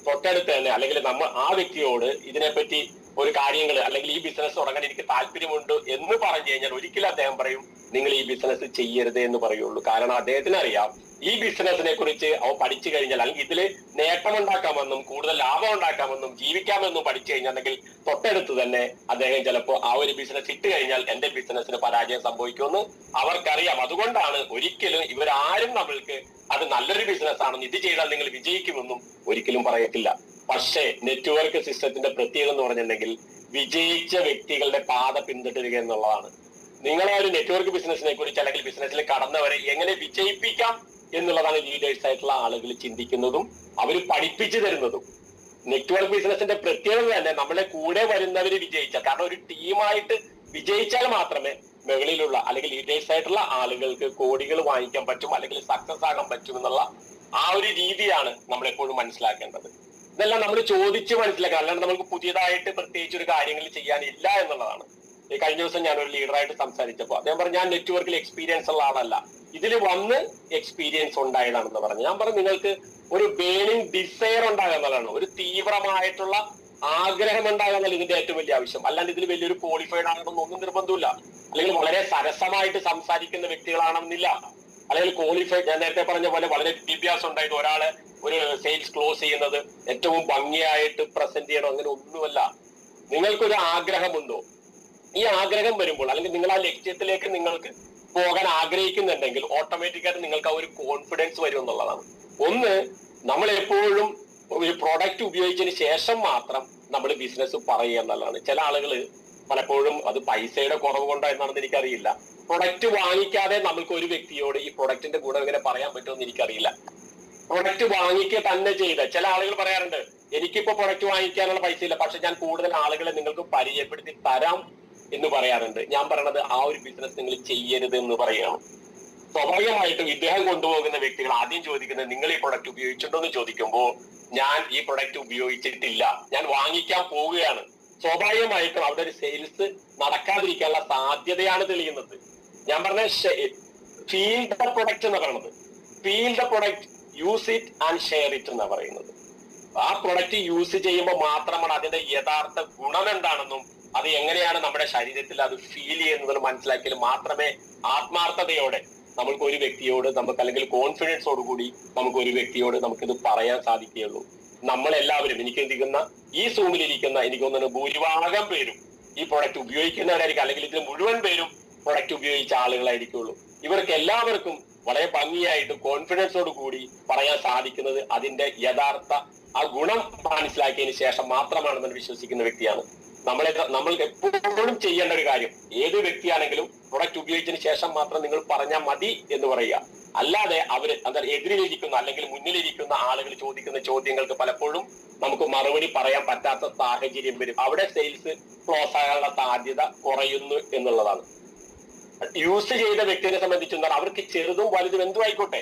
തൊട്ടടുത്ത് തന്നെ അല്ലെങ്കിൽ നമ്മൾ ആ വ്യക്തിയോട് ഇതിനെപ്പറ്റി ഒരു കാര്യങ്ങൾ അല്ലെങ്കിൽ ഈ ബിസിനസ് തുടങ്ങാൻ എനിക്ക് താല്പര്യമുണ്ട് എന്ന് പറഞ്ഞു കഴിഞ്ഞാൽ ഒരിക്കലും അദ്ദേഹം പറയും നിങ്ങൾ ഈ ബിസിനസ് ചെയ്യരുത് എന്ന് പറയുള്ളൂ. കാരണം അദ്ദേഹത്തിന് അറിയാം ഈ ബിസിനസിനെ കുറിച്ച് അവൻ പഠിച്ചു കഴിഞ്ഞാൽ അല്ലെങ്കിൽ ഇതിൽ നേട്ടമുണ്ടാക്കാമെന്നും കൂടുതൽ ലാഭം ഉണ്ടാക്കാമെന്നും ജീവിക്കാമെന്നും പഠിച്ചു കഴിഞ്ഞാൽ തൊട്ടടുത്ത് തന്നെ അദ്ദേഹം ചിലപ്പോൾ ആ ഒരു ബിസിനസ് ഇട്ട് കഴിഞ്ഞാൽ എന്റെ ബിസിനസ്സിന് പരാജയം സംഭവിക്കുമെന്ന് അവർക്കറിയാം. അതുകൊണ്ടാണ് ഒരിക്കലും ഇവരാരും നമ്മൾക്ക് അത് നല്ലൊരു ബിസിനസ് ആണെന്ന്, ഇത് ചെയ്താൽ നിങ്ങൾ വിജയിക്കുമെന്നും ഒരിക്കലും പറയത്തില്ല. പക്ഷേ നെറ്റ്വർക്ക് സിസ്റ്റത്തിന്റെ പ്രത്യേകത എന്ന് പറഞ്ഞിട്ടുണ്ടെങ്കിൽ വിജയിച്ച വ്യക്തികളുടെ പാത പിന്തുടരുക എന്നുള്ളതാണ്. നിങ്ങളെ ഒരു നെറ്റ്വർക്ക് ബിസിനസിനെ കുറിച്ച് അല്ലെങ്കിൽ ബിസിനസ്സിൽ കടന്നവരെ എങ്ങനെ വിജയിപ്പിക്കാം എന്നുള്ളതാണ് ലീഡേഴ്സ് ആയിട്ടുള്ള ആളുകൾ ചിന്തിക്കുന്നതും അവർ പഠിപ്പിച്ചു തരുന്നതും. നെറ്റ്വർക്ക് ബിസിനസിന്റെ പ്രത്യേകത തന്നെ നമ്മളെ കൂടെ വരുന്നവര് വിജയിച്ചാൽ, കാരണം ഒരു ടീമായിട്ട് വിജയിച്ചാൽ മാത്രമേ മുകളിലുള്ള അല്ലെങ്കിൽ ലീഡേഴ്സ് ആയിട്ടുള്ള ആളുകൾക്ക് കോടികൾ വാങ്ങിക്കാൻ പറ്റും അല്ലെങ്കിൽ സക്സസ് ആകാൻ പറ്റും എന്നുള്ള ആ ഒരു രീതിയാണ് നമ്മൾ എപ്പോഴും മനസ്സിലാക്കേണ്ടത്. ഇതെല്ലാം നമ്മൾ ചോദിച്ച് മനസ്സിലാക്കണം, അല്ലാണ്ട് നമുക്ക് പുതിയതായിട്ട് പ്രത്യേകിച്ച് ഒരു കാര്യങ്ങൾ ചെയ്യാനില്ല എന്നുള്ളതാണ്. ഈ കഴിഞ്ഞ ദിവസം ഞാനൊരു ലീഡറായിട്ട് സംസാരിച്ചപ്പോൾ അദ്ദേഹം പറഞ്ഞു ഞാൻ നെറ്റ്വർക്കിൽ എക്സ്പീരിയൻസ് ഉള്ള ആളല്ല, ഇതിൽ വന്ന് എക്സ്പീരിയൻസ് ഉണ്ടായതാണെന്ന് പറഞ്ഞു. ഞാൻ പറഞ്ഞു നിങ്ങൾക്ക് ഒരു ബേണിംഗ് ഡിസയർ ഉണ്ടാകുക എന്നുള്ളതാണ്, ഒരു തീവ്രമായിട്ടുള്ള ആഗ്രഹം ഉണ്ടാകുക എന്നുള്ള ഇതിന്റെ ഏറ്റവും വലിയ ആവശ്യം. അല്ലാണ്ട് ഇതിൽ വലിയൊരു ക്വാളിഫൈഡ് ആകണമെന്ന് ഒന്നും നിർബന്ധമില്ല, അല്ലെങ്കിൽ വളരെ സരസമായിട്ട് സംസാരിക്കുന്ന വ്യക്തികളാണെന്നില്ല, അല്ലെങ്കിൽ ക്വാളിഫൈഡ്, ഞാൻ നേരത്തെ പറഞ്ഞ പോലെ വളരെ വിദ്യാഭ്യാസം ഉണ്ടായിട്ട് ഒരാള് ഒരു സെയിൽസ് ക്ലോസ് ചെയ്യുന്നത് ഏറ്റവും ഭംഗിയായിട്ട് പ്രസന്റ് ചെയ്യണം, അങ്ങനെ ഒന്നുമല്ല. നിങ്ങൾക്കൊരു ആഗ്രഹമുണ്ടോ? ഈ ആഗ്രഹം വരുമ്പോൾ അല്ലെങ്കിൽ നിങ്ങൾ ആ ലക്ഷ്യത്തിലേക്ക് നിങ്ങൾക്ക് പോകാൻ ആഗ്രഹിക്കുന്നുണ്ടെങ്കിൽ ഓട്ടോമാറ്റിക്കായിട്ട് നിങ്ങൾക്ക് ആ ഒരു കോൺഫിഡൻസ് വരും എന്നുള്ളതാണ്. ഒന്ന്, നമ്മൾ എപ്പോഴും ഒരു പ്രൊഡക്റ്റ് ഉപയോഗിച്ചതിന് ശേഷം മാത്രം നമ്മൾ ബിസിനസ് പറയുക എന്നുള്ളതാണ്. ചില ആളുകൾ പലപ്പോഴും അത് പൈസയുടെ കുറവ് കൊണ്ടോ എന്നാണെന്ന് എനിക്കറിയില്ല, പ്രൊഡക്റ്റ് വാങ്ങിക്കാതെ നമ്മൾക്ക് ഒരു വ്യക്തിയോട് ഈ പ്രൊഡക്റ്റിന്റെ ഗുണം എങ്ങനെ പറയാൻ പറ്റുമെന്ന് എനിക്കറിയില്ല. പ്രൊഡക്റ്റ് വാങ്ങിക്കുക തന്നെ ചെയ്ത ചില ആളുകൾ പറയാറുണ്ട്, എനിക്കിപ്പോ പ്രൊഡക്റ്റ് വാങ്ങിക്കാനുള്ള പൈസ ഇല്ല, പക്ഷെ ഞാൻ കൂടുതൽ ആളുകളെ നിങ്ങൾക്ക് പരിചയപ്പെടുത്തി തരാം എന്ന് പറയാറുണ്ട്. ഞാൻ പറയണത് ആ ഒരു ബിസിനസ് നിങ്ങൾ ചെയ്യരുത് എന്ന് പറയുകയാണ്. സ്വാഭാവികമായിട്ടും ഇദ്ദേഹം കൊണ്ടുപോകുന്ന വ്യക്തികൾ ആദ്യം ചോദിക്കുന്നത് നിങ്ങൾ ഈ പ്രൊഡക്റ്റ് ഉപയോഗിച്ചിട്ടുണ്ടോ എന്ന് ചോദിക്കുമ്പോൾ ഞാൻ ഈ പ്രൊഡക്റ്റ് ഉപയോഗിച്ചിട്ടില്ല, ഞാൻ വാങ്ങിക്കാൻ പോവുകയാണ്. സ്വാഭാവികമായിട്ടും അവിടെ ഒരു സെയിൽസ് നടക്കാതിരിക്കാനുള്ള സാധ്യതയാണ് തെളിയുന്നത്. ഞാൻ പറഞ്ഞ ഫീൽ ദ പ്രൊഡക്റ്റ് എന്ന് പറയുന്നത്, feel the product, use it and share it എന്നാണ് പറയുന്നത്. ആ പ്രൊഡക്റ്റ് യൂസ് ചെയ്യുമ്പോൾ മാത്രമാണ് അതിന്റെ യഥാർത്ഥ ഗുണം എന്താണെന്നും അത് എങ്ങനെയാണ് നമ്മുടെ ശരീരത്തിൽ അത് ഫീൽ ചെയ്യുന്നത് മനസ്സിലാക്കിയാൽ മാത്രമേ ആത്മാർത്ഥതയോടെ നമ്മൾക്ക് ഒരു വ്യക്തിയോട് നമുക്ക്, അല്ലെങ്കിൽ കോൺഫിഡൻസോട് കൂടി നമുക്ക് ഒരു വ്യക്തിയോട് നമുക്കിത് പറയാൻ സാധിക്കുകയുള്ളൂ. നമ്മളെല്ലാവരും, എനിക്ക് ഇരിക്കുന്ന ഈ സൂമിലിരിക്കുന്ന എനിക്ക് തോന്നുന്നു ഭൂരിഭാഗം പേരും ഈ പ്രൊഡക്റ്റ് ഉപയോഗിക്കുന്നവരായിരിക്കും, അല്ലെങ്കിൽ ഇതിൽ മുഴുവൻ പേരും പ്രൊഡക്റ്റ് ഉപയോഗിച്ച ആളുകളായിരിക്കുള്ളൂ. ഇവർക്ക് എല്ലാവർക്കും വളരെ ഭംഗിയായിട്ട് കോൺഫിഡൻസോട് കൂടി പറയാൻ സാധിക്കുന്നത് അതിന്റെ യഥാർത്ഥ ആ ഗുണം മനസ്സിലാക്കിയതിന് ശേഷം മാത്രമാണെന്ന് വിശ്വസിക്കുന്ന വ്യക്തിയാണ്. നമ്മൾ എപ്പോഴും ചെയ്യേണ്ട ഒരു കാര്യം, ഏത് വ്യക്തിയാണെങ്കിലും പ്രൊഡക്റ്റ് ഉപയോഗിച്ചതിന് ശേഷം മാത്രം നിങ്ങൾ പറഞ്ഞാൽ മതി എന്ന് പറയുക. അല്ലാതെ എതിരിലിരിക്കുന്ന അല്ലെങ്കിൽ മുന്നിലിരിക്കുന്ന ആളുകൾ ചോദിക്കുന്ന ചോദ്യങ്ങൾക്ക് പലപ്പോഴും നമുക്ക് മറുപടി പറയാൻ പറ്റാത്ത സാഹചര്യം വരും. അവിടെ സെയിൽസ് ക്ലോസ് ആകാനുള്ള സാധ്യത കുറയുന്നു എന്നുള്ളതാണ്. യൂസ് ചെയ്ത വ്യക്തിയെ സംബന്ധിച്ചെന്നാൽ അവർക്ക് ചെറുതും വലുതും എന്തും ആയിക്കോട്ടെ,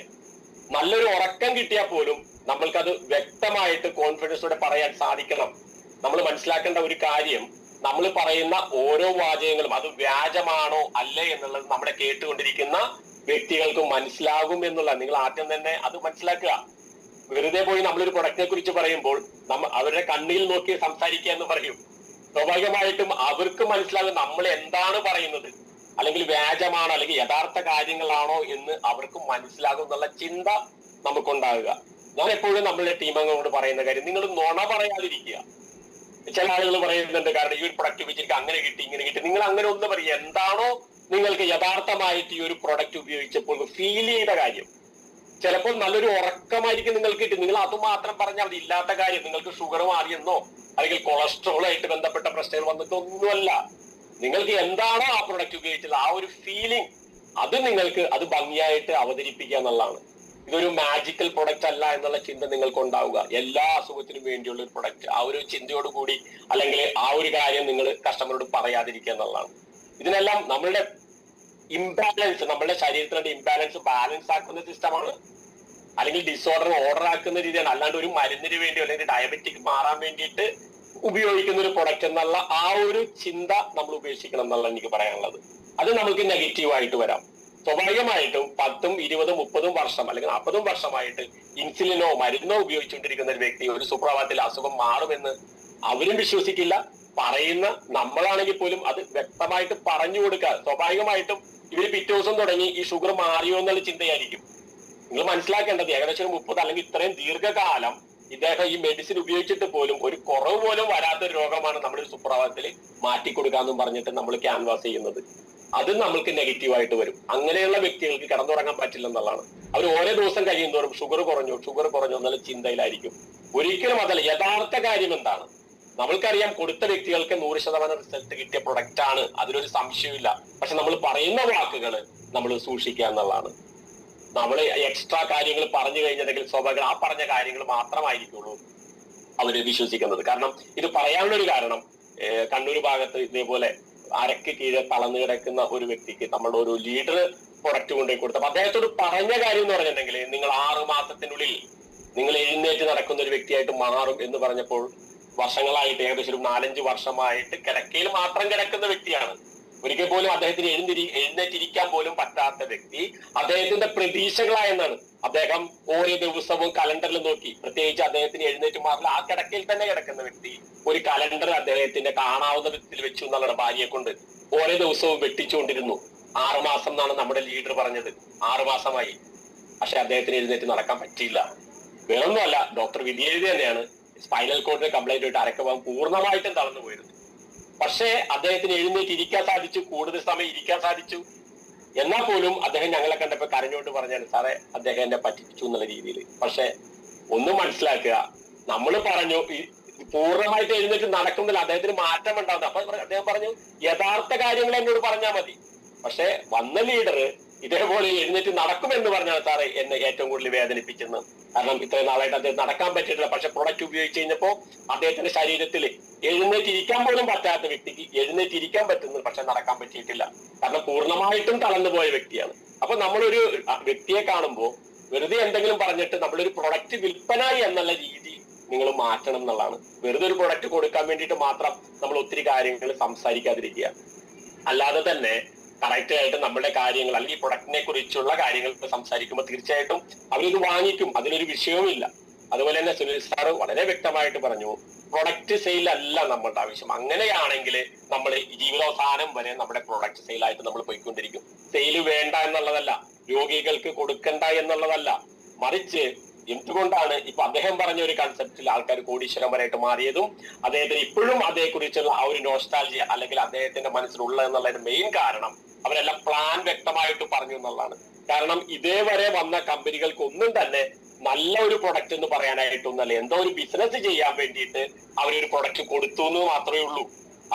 നല്ലൊരു ഉറക്കം കിട്ടിയാൽ പോലും നമ്മൾക്കത് വ്യക്തമായിട്ട് കോൺഫിഡൻസോടെ പറയാൻ സാധിക്കണം. നമ്മൾ മനസ്സിലാക്കേണ്ട ഒരു കാര്യം, നമ്മൾ പറയുന്ന ഓരോ വാചകങ്ങളും അത് വ്യാജമാണോ അല്ലേ എന്നുള്ളത് നമ്മുടെ കേട്ടുകൊണ്ടിരിക്കുന്ന വ്യക്തികൾക്ക് മനസ്സിലാകും എന്നുള്ള നിങ്ങൾ ആദ്യം തന്നെ അത് മനസ്സിലാക്കുക. വെറുതെ പോയി നമ്മളൊരു പ്രൊഡക്റ്റിനെ കുറിച്ച് പറയുമ്പോൾ അവരുടെ കണ്ണിൽ നോക്കി സംസാരിക്കുക എന്ന് പറയും. സ്വാഭാവികമായിട്ടും അവർക്ക് മനസ്സിലാകും നമ്മൾ എന്താണ് പറയുന്നത്, അല്ലെങ്കിൽ വ്യാജമാണോ അല്ലെങ്കിൽ യഥാർത്ഥ കാര്യങ്ങളാണോ എന്ന് അവർക്ക് മനസ്സിലാകും എന്നുള്ള ചിന്ത നമുക്കുണ്ടാകുക. ഞാൻ എപ്പോഴും നമ്മളുടെ ടീമംഗങ്ങളോട് പറയുന്ന കാര്യം, നിങ്ങൾ നുണ പറയാതിരിക്കുക. ചില ആളുകൾ പറയുന്നുണ്ട്, കാരണം ഈ ഒരു പ്രൊഡക്റ്റ് ഉപയോഗിച്ചിട്ട് അങ്ങനെ കിട്ടി ഇങ്ങനെ കിട്ടി. നിങ്ങൾ അങ്ങനെ ഒന്ന് പറയുക, എന്താണോ നിങ്ങൾക്ക് യഥാർത്ഥമായിട്ട് ഈ ഒരു പ്രൊഡക്റ്റ് ഉപയോഗിച്ചപ്പോൾ ഫീൽ ചെയ്ത കാര്യം. ചിലപ്പോൾ നല്ലൊരു ഉറക്കമായിരിക്കും നിങ്ങൾക്ക് കിട്ടി, നിങ്ങൾ അത് മാത്രം പറഞ്ഞാൽ മതി. ഇല്ലാത്ത കാര്യം, നിങ്ങൾക്ക് ഷുഗർ മാറിയെന്നോ അല്ലെങ്കിൽ കൊളസ്ട്രോളായിട്ട് ബന്ധപ്പെട്ട പ്രശ്നങ്ങൾ വന്നിട്ടൊന്നുമല്ല. നിങ്ങൾക്ക് എന്താണോ ആ പ്രൊഡക്റ്റ് ഉപയോഗിച്ചത് ആ ഒരു ഫീലിംഗ്, അത് നിങ്ങൾക്ക് അത് ഭംഗിയായിട്ട് അവതരിപ്പിക്കുക എന്നുള്ളതാണ്. ഇതൊരു മാജിക്കൽ പ്രൊഡക്റ്റ് അല്ല എന്നുള്ള ചിന്ത നിങ്ങൾക്ക് ഉണ്ടാവുക. എല്ലാ അസുഖത്തിനും വേണ്ടിയുള്ള ഒരു പ്രൊഡക്റ്റ്, ആ ഒരു ചിന്തയോട് കൂടി അല്ലെങ്കിൽ ആ ഒരു കാര്യം നിങ്ങൾ കസ്റ്റമറോട് പറയാതിരിക്കുക എന്നുള്ളതാണ്. ഇതിനെല്ലാം നമ്മളുടെ ഇംബാലൻസ്, നമ്മുടെ ശരീരത്തിലുള്ള ഇംബാലൻസ് ബാലൻസ് ആക്കുന്ന സിസ്റ്റമാണ്, അല്ലെങ്കിൽ ഡിസോർഡർ ഓർഡർ ആക്കുന്ന രീതിയാണ്. അല്ലാണ്ട് ഒരു മരുന്നിന് വേണ്ടി അല്ലെങ്കിൽ ഡയബറ്റിക് മാറാൻ വേണ്ടിയിട്ട് ഉപയോഗിക്കുന്ന ഒരു പ്രൊഡക്റ്റ് എന്നുള്ള ആ ഒരു ചിന്ത നമ്മൾ ഉപേക്ഷിക്കണം എന്നുള്ള എനിക്ക് പറയാനുള്ളത്. അത് നമുക്ക് നെഗറ്റീവായിട്ട് വരാം. സ്വാഭാവികമായിട്ടും 10, 20, 30 വർഷം അല്ലെങ്കിൽ 40 വർഷമായിട്ട് ഇൻസുലിനോ മരുന്നോ ഉപയോഗിച്ചുകൊണ്ടിരിക്കുന്ന ഒരു വ്യക്തി ഒരു സുപ്രഭാതത്തിൽ അസുഖം മാറുമെന്ന് അവരും വിശ്വസിക്കില്ല. പറയുന്ന നമ്മളാണെങ്കിൽ പോലും അത് വ്യക്തമായിട്ട് പറഞ്ഞു കൊടുക്കുക. സ്വാഭാവികമായിട്ടും ഇവര് പിറ്റേ ദിവസം തുടങ്ങി ഈ ഷുഗർ മാറിയോ എന്നുള്ള ചിന്തയായിരിക്കും. നിങ്ങൾ മനസ്സിലാക്കേണ്ടത്, ഏകദേശം 30 അല്ലെങ്കിൽ ഇത്രയും ദീർഘകാലം ഇദ്ദേഹം ഈ മെഡിസിൻ ഉപയോഗിച്ചിട്ട് പോലും ഒരു കുറവ് പോലും വരാത്തൊരു രോഗമാണ് നമ്മൾ സുപ്രഭാതത്തിൽ മാറ്റിക്കൊടുക്കാന്നും പറഞ്ഞിട്ട് നമ്മൾ ക്യാൻവാസ് ചെയ്യുന്നത്. അത് നമ്മൾക്ക് നെഗറ്റീവായിട്ട് വരും. അങ്ങനെയുള്ള വ്യക്തികൾക്ക് കിടന്നുറങ്ങാൻ പറ്റില്ല എന്നുള്ളതാണ്. അവർ ഓരോ ദിവസം കഴിയുന്നതോറും ഷുഗർ കുറഞ്ഞു എന്നുള്ള ചിന്തയിലായിരിക്കും. ഒരിക്കലും അതല്ല. യഥാർത്ഥ കാര്യം എന്താണ്? നമ്മൾക്കറിയാം, കൊടുത്ത വ്യക്തികൾക്ക് 100% റിസൾട്ട് കിട്ടിയ പ്രൊഡക്റ്റ് ആണ്, അതിലൊരു സംശയമില്ല. പക്ഷെ നമ്മൾ പറയുന്ന വാക്കുകൾ നമ്മൾ സൂക്ഷിക്കുക എന്നുള്ളതാണ്. നമ്മൾ എക്സ്ട്രാ കാര്യങ്ങൾ പറഞ്ഞു കഴിഞ്ഞിട്ടുണ്ടെങ്കിൽ സ്വാഭാവികം ആ പറഞ്ഞ കാര്യങ്ങൾ മാത്രമായിരിക്കുള്ളൂ അവര് വിശ്വസിക്കുന്നത്. കാരണം ഇത് പറയാനുള്ള ഒരു കാരണം, കണ്ണൂർ ഭാഗത്ത് ഇതേപോലെ അരക്ക് കീഴെ തളർന്നു കിടക്കുന്ന ഒരു വ്യക്തിക്ക് നമ്മുടെ ഒരു ലീഡർ പ്രൊഡക്റ്റ് കൊണ്ടുപോയി കൊടുത്തപ്പോൾ അദ്ദേഹത്തോട് പറഞ്ഞ കാര്യം എന്ന് പറഞ്ഞിട്ടുണ്ടെങ്കിൽ, നിങ്ങൾ 6 മാസത്തിനുള്ളിൽ നിങ്ങൾ എഴുന്നേറ്റ് നടക്കുന്ന ഒരു വ്യക്തിയായിട്ട് മാറും എന്ന് പറഞ്ഞപ്പോൾ, വർഷങ്ങളായിട്ട് ഏകദേശം ഒരു 4-5 വർഷമായിട്ട് കിടക്കയിൽ മാത്രം കിടക്കുന്ന വ്യക്തിയാണ്. ഒരിക്കൽ പോലും അദ്ദേഹത്തിന് എഴുന്നേറ്റിരിക്കാൻ പോലും പറ്റാത്ത വ്യക്തി അദ്ദേഹത്തിന്റെ പ്രതീക്ഷകളായെന്നാണ്. അദ്ദേഹം ഓരോ ദിവസവും കലണ്ടറിൽ നോക്കി, പ്രത്യേകിച്ച് അദ്ദേഹത്തിന് എഴുന്നേറ്റ് മാറില്ല, ആ കിടക്കയിൽ തന്നെ കിടക്കുന്ന വ്യക്തി ഒരു കലണ്ടർ അദ്ദേഹത്തിന്റെ കാണാവുന്ന വിധത്തിൽ വെച്ചു എന്നുള്ളത് ഭാര്യയെ കൊണ്ട് ഓരോ ദിവസവും വെട്ടിച്ചുകൊണ്ടിരുന്നു. 6 മാസം എന്നാണ് നമ്മുടെ ലീഡർ പറഞ്ഞത്. 6 മാസമായി. പക്ഷെ അദ്ദേഹത്തിന് എഴുന്നേറ്റ് നടക്കാൻ പറ്റിയില്ല. വേറൊന്നുമല്ല, ഡോക്ടർ വിധി എഴുതി തന്നെയാണ്. സ്പൈനൽ കോഡിന് കംപ്ലൈന്റ് ആയിട്ട് അരക്കഭാഗം പൂർണ്ണമായിട്ടും തളർന്നു പോയിരുന്നു. പക്ഷേ അദ്ദേഹത്തിന് എഴുന്നേറ്റ് ഇരിക്കാൻ സാധിച്ചു, കൂടുതൽ സമയം ഇരിക്കാൻ സാധിച്ചു. എന്നാൽ പോലും അദ്ദേഹം ഞങ്ങളെ കണ്ടപ്പോ കരഞ്ഞുകൊണ്ട് പറഞ്ഞാണ് സാറേ അദ്ദേഹം എന്നെ പറ്റിച്ചു എന്നുള്ള രീതിയിൽ. പക്ഷെ ഒന്നും മനസ്സിലാക്കുക, നമ്മൾ പറഞ്ഞു പൂർണ്ണമായിട്ട് എഴുന്നേറ്റ് നടക്കുന്നില്ല, അദ്ദേഹത്തിന് മാറ്റം ഉണ്ടാവുന്നത്. അപ്പൊ അദ്ദേഹം പറഞ്ഞു യഥാർത്ഥ കാര്യങ്ങൾ എന്നോട് പറഞ്ഞാൽ മതി. പക്ഷെ വന്ന ലീഡർ ഇതേപോലെ എഴുന്നേറ്റ് നടക്കുമെന്ന് പറഞ്ഞാണ് സാറേ എന്നെ ഏറ്റവും കൂടുതൽ വേദനിപ്പിക്കുന്നത്. കാരണം ഇത്രയും നാളായിട്ട് അദ്ദേഹം നടക്കാൻ പറ്റിയിട്ടില്ല. പക്ഷെ പ്രൊഡക്റ്റ് ഉപയോഗിച്ച് കഴിഞ്ഞപ്പോ അദ്ദേഹത്തിന്റെ ശരീരത്തിൽ എഴുന്നേറ്റിരിക്കാൻ പോലും പറ്റാത്ത വ്യക്തിക്ക് എഴുന്നേറ്റിരിക്കാൻ പറ്റുന്നു, പക്ഷെ നടക്കാൻ പറ്റിയിട്ടില്ല. കാരണം പൂർണ്ണമായിട്ടും തളർന്നു പോയ വ്യക്തിയാണ്. അപ്പൊ നമ്മളൊരു വ്യക്തിയെ കാണുമ്പോൾ വെറുതെ എന്തെങ്കിലും പറഞ്ഞിട്ട് നമ്മളൊരു പ്രൊഡക്റ്റ് വിൽപ്പനായി എന്നുള്ള രീതി നിങ്ങൾ മാറ്റണം എന്നുള്ളതാണ്. വെറുതെ ഒരു പ്രൊഡക്റ്റ് കൊടുക്കാൻ വേണ്ടിയിട്ട് മാത്രം നമ്മൾ ഒത്തിരി കാര്യങ്ങൾ സംസാരിക്കാതിരിക്കുക. അല്ലാതെ തന്നെ കറക്റ്റ് ആയിട്ട് നമ്മുടെ കാര്യങ്ങൾ അല്ലെങ്കിൽ ഈ പ്രൊഡക്റ്റിനെ കുറിച്ചുള്ള കാര്യങ്ങൾ സംസാരിക്കുമ്പോൾ തീർച്ചയായിട്ടും അവരിത് വാങ്ങിക്കും, അതിലൊരു വിഷയവുമില്ല. അതുപോലെ തന്നെ സുനിൽ സാറ് വളരെ വ്യക്തമായിട്ട് പറഞ്ഞു, പ്രൊഡക്റ്റ് സെയിൽ അല്ല നമ്മളുടെ ആവശ്യം. അങ്ങനെയാണെങ്കിൽ നമ്മൾ ജീവിതാവസാനം വരെ നമ്മുടെ പ്രൊഡക്റ്റ് സെയിലായിട്ട് നമ്മൾ പോയിക്കൊണ്ടിരിക്കും. സെയിൽ വേണ്ട എന്നുള്ളതല്ല, രോഗികൾക്ക് കൊടുക്കണ്ട എന്നുള്ളതല്ല, മറിച്ച് എന്തുകൊണ്ടാണ് ഇപ്പൊ അദ്ദേഹം പറഞ്ഞ ഒരു കൺസെപ്റ്റിൽ ആൾക്കാർ കോടീശ്വരന്മാരായിട്ട് മാറിയതും അദ്ദേഹത്തിന് ഇപ്പോഴും അതേക്കുറിച്ചുള്ള ആ ഒരു നോസ്റ്റാൾജിയ അല്ലെങ്കിൽ അദ്ദേഹത്തിന്റെ മനസ്സിലുള്ള എന്നുള്ളതിന്റെ മെയിൻ കാരണം അവരെല്ലാം പ്ലാൻ വ്യക്തമായിട്ട് പറഞ്ഞു എന്നുള്ളതാണ്. കാരണം ഇതേവരെ വന്ന കമ്പനികൾക്ക് ഒന്നും തന്നെ നല്ല ഒരു പ്രൊഡക്റ്റ് എന്ന് പറയാനായിട്ടൊന്നല്ല, എന്തോ ഒരു ബിസിനസ് ചെയ്യാൻ വേണ്ടിയിട്ട് അവരൊരു പ്രൊഡക്റ്റ് കൊടുത്തു എന്ന് മാത്രമേ ഉള്ളൂ.